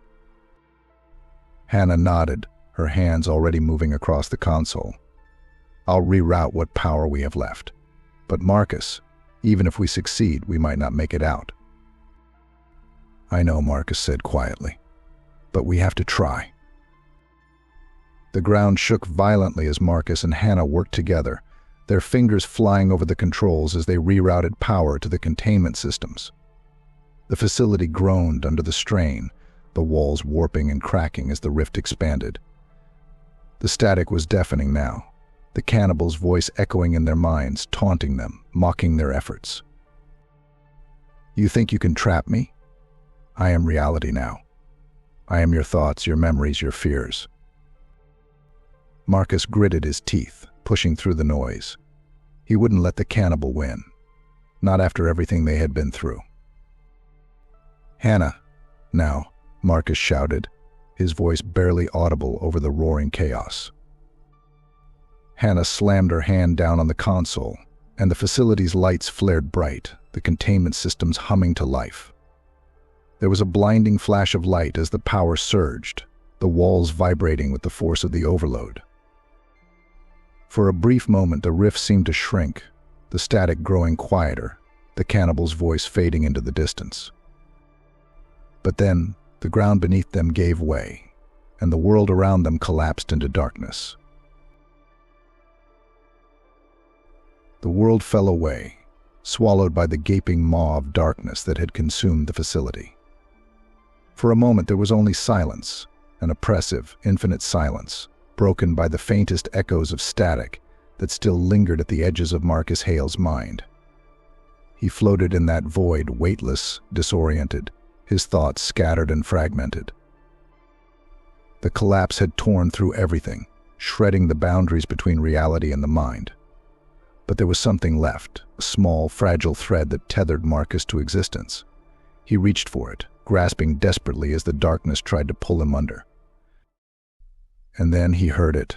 Hannah nodded, her hands already moving across the console. "I'll reroute what power we have left. But Marcus, even if we succeed, we might not make it out." "I know," Marcus said quietly, "but we have to try." The ground shook violently as Marcus and Hannah worked together, their fingers flying over the controls as they rerouted power to the containment systems. The facility groaned under the strain, the walls warping and cracking as the rift expanded. The static was deafening now, the cannibal's voice echoing in their minds, taunting them, mocking their efforts. "You think you can trap me? I am reality now. I am your thoughts, your memories, your fears." Marcus gritted his teeth, pushing through the noise. He wouldn't let the cannibal win. Not after everything they had been through. "Hannah, now," Marcus shouted, his voice barely audible over the roaring chaos. Hannah slammed her hand down on the console, and the facility's lights flared bright, the containment systems humming to life. There was a blinding flash of light as the power surged, the walls vibrating with the force of the overload. For a brief moment, the rift seemed to shrink, the static growing quieter, the cannibal's voice fading into the distance. But then, The ground beneath them gave way, and the world around them collapsed into darkness. The world fell away, swallowed by the gaping maw of darkness that had consumed the facility. For a moment there was only silence, an oppressive, infinite silence, broken by the faintest echoes of static that still lingered at the edges of Marcus Hale's mind. He floated in that void, weightless, disoriented, his thoughts scattered and fragmented. The collapse had torn through everything, shredding the boundaries between reality and the mind. But there was something left, a small, fragile thread that tethered Marcus to existence. He reached for it, grasping desperately as the darkness tried to pull him under. And then he heard it,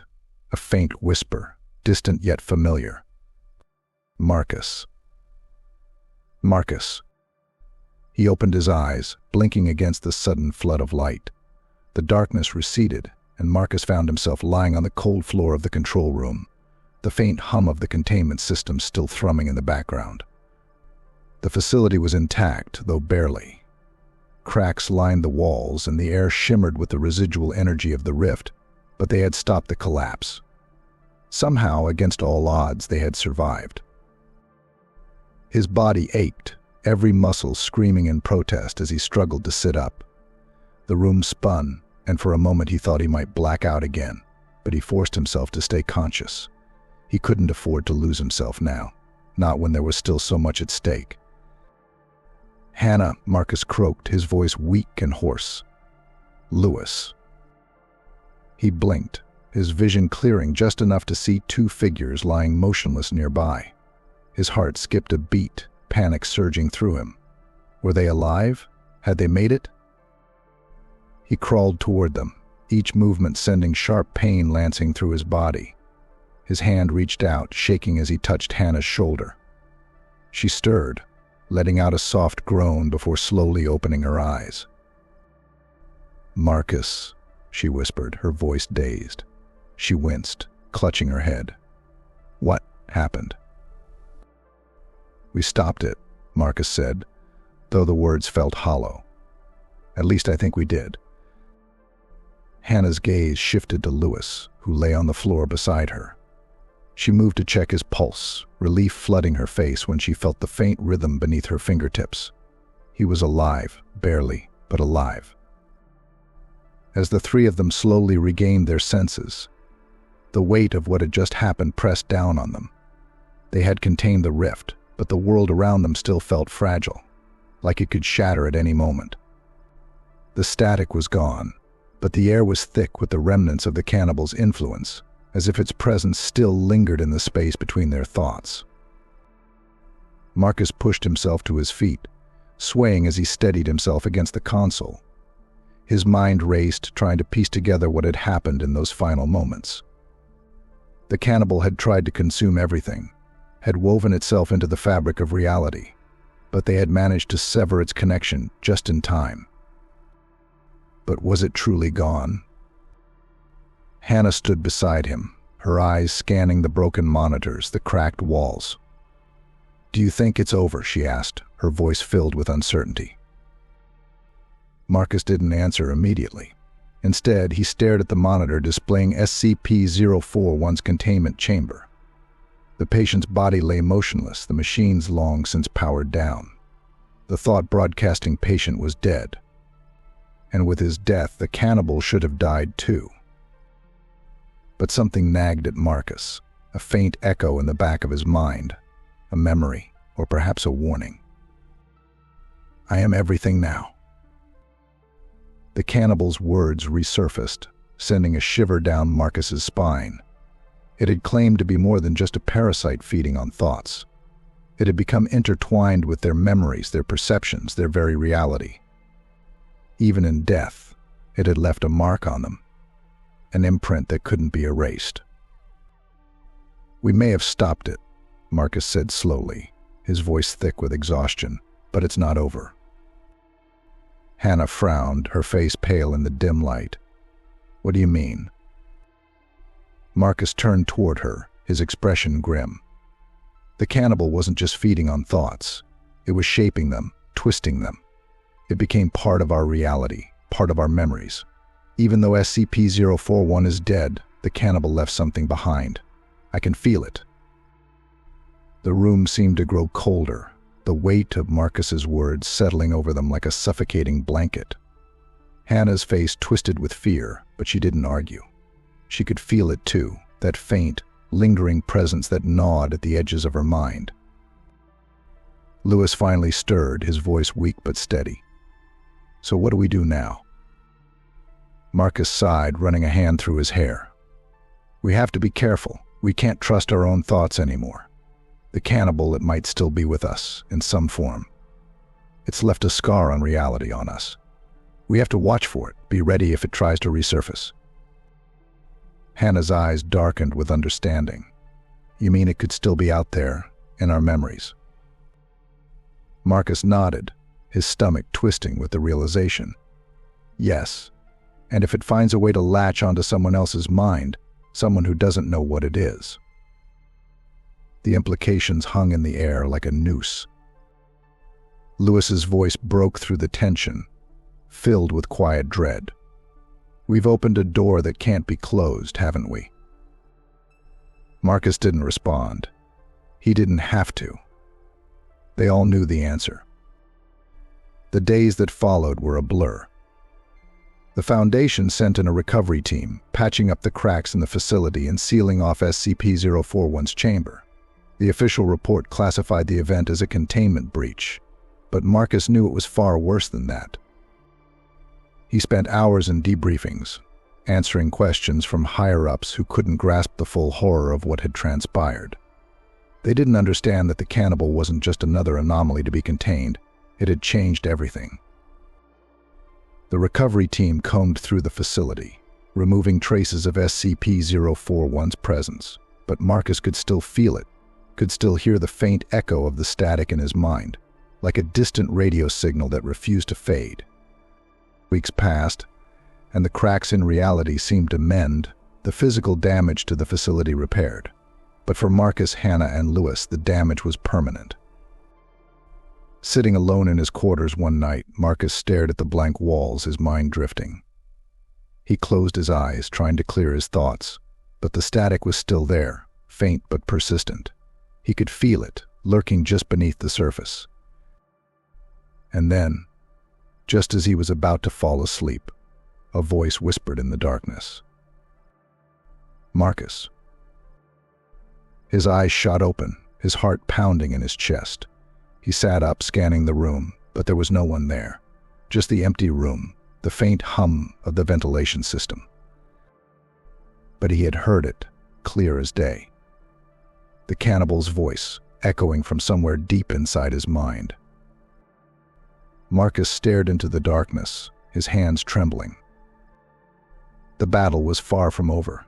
a faint whisper, distant yet familiar. Marcus. Marcus. He opened his eyes, blinking against the sudden flood of light. The darkness receded, and Marcus found himself lying on the cold floor of the control room, the faint hum of the containment system still thrumming in the background. The facility was intact, though barely. Cracks lined the walls, and the air shimmered with the residual energy of the rift, but they had stopped the collapse. Somehow, against all odds, they had survived. His body ached, every muscle screaming in protest as he struggled to sit up. The room spun, and for a moment he thought he might black out again, but he forced himself to stay conscious. He couldn't afford to lose himself now, not when there was still so much at stake. "Hannah," Marcus croaked, his voice weak and hoarse. "Lewis." He blinked, his vision clearing just enough to see two figures lying motionless nearby. His heart skipped a beat, panic surging through him. Were they alive? Had they made it? He crawled toward them, each movement sending sharp pain lancing through his body. His hand reached out, shaking as he touched Hannah's shoulder. She stirred, letting out a soft groan before slowly opening her eyes. "Marcus," she whispered, her voice dazed. She winced, clutching her head. "What happened?" "We stopped it," Marcus said, though the words felt hollow. "At least I think we did." Hannah's gaze shifted to Lewis, who lay on the floor beside her. She moved to check his pulse, relief flooding her face when she felt the faint rhythm beneath her fingertips. He was alive, barely, but alive. As the three of them slowly regained their senses, the weight of what had just happened pressed down on them. They had contained the rift, but the world around them still felt fragile, like it could shatter at any moment. The static was gone, but the air was thick with the remnants of the cannibal's influence, as if its presence still lingered in the space between their thoughts. Marcus pushed himself to his feet, swaying as he steadied himself against the console. His mind raced, trying to piece together what had happened in those final moments. The cannibal had tried to consume everything, had woven itself into the fabric of reality, but they had managed to sever its connection just in time. But was it truly gone? Hannah stood beside him, her eyes scanning the broken monitors, the cracked walls. "Do you think it's over?" she asked, her voice filled with uncertainty. Marcus didn't answer immediately. Instead, he stared at the monitor displaying SCP-041's containment chamber. The patient's body lay motionless, the machines long since powered down. The thought broadcasting patient was dead. And with his death, the cannibal should have died too. But something nagged at Marcus, a faint echo in the back of his mind, a memory, or perhaps a warning. "I am everything now." The cannibal's words resurfaced, sending a shiver down Marcus's spine. It had claimed to be more than just a parasite feeding on thoughts. It had become intertwined with their memories, their perceptions, their very reality. Even in death, it had left a mark on them, an imprint that couldn't be erased. "We may have stopped it," Marcus said slowly, his voice thick with exhaustion, "but it's not over." Hannah frowned, her face pale in the dim light. "What do you mean?" Marcus turned toward her, his expression grim. The cannibal wasn't just feeding on thoughts. It was shaping them, twisting them. It became part of our reality, part of our memories. Even though SCP-041 is dead, the cannibal left something behind. I can feel it. The room seemed to grow colder, the weight of Marcus's words settling over them like a suffocating blanket. Hannah's face twisted with fear, but she didn't argue. She could feel it too, that faint, lingering presence that gnawed at the edges of her mind. Lewis finally stirred, his voice weak but steady. "So what do we do now?" Marcus sighed, running a hand through his hair. "We have to be careful. We can't trust our own thoughts anymore. The cannibal, it might still be with us, in some form. It's left a scar on reality on us. We have to watch for it, be ready if it tries to resurface." Hannah's eyes darkened with understanding. "You mean it could still be out there, in our memories?" Marcus nodded, his stomach twisting with the realization. "Yes, and if it finds a way to latch onto someone else's mind, someone who doesn't know what it is." The implications hung in the air like a noose. Lewis's voice broke through the tension, filled with quiet dread. "We've opened a door that can't be closed, haven't we?" Marcus didn't respond. He didn't have to. They all knew the answer. The days that followed were a blur. The Foundation sent in a recovery team, patching up the cracks in the facility and sealing off SCP-041's chamber. The official report classified the event as a containment breach, but Marcus knew it was far worse than that. He spent hours in debriefings, answering questions from higher-ups who couldn't grasp the full horror of what had transpired. They didn't understand that the cannibal wasn't just another anomaly to be contained. It had changed everything. The recovery team combed through the facility, removing traces of SCP-041's presence, but Marcus could still feel it, could still hear the faint echo of the static in his mind, like a distant radio signal that refused to fade. Weeks passed, and the cracks in reality seemed to mend, the physical damage to the facility repaired. But for Marcus, Hannah, and Lewis, the damage was permanent. Sitting alone in his quarters one night, Marcus stared at the blank walls, his mind drifting. He closed his eyes, trying to clear his thoughts, but the static was still there, faint but persistent. He could feel it, lurking just beneath the surface. And then, just as he was about to fall asleep, a voice whispered in the darkness. "Marcus." His eyes shot open, his heart pounding in his chest. He sat up, scanning the room, but there was no one there. Just the empty room, the faint hum of the ventilation system. But he had heard it, clear as day. The cannibal's voice, echoing from somewhere deep inside his mind. Marcus stared into the darkness, his hands trembling. The battle was far from over.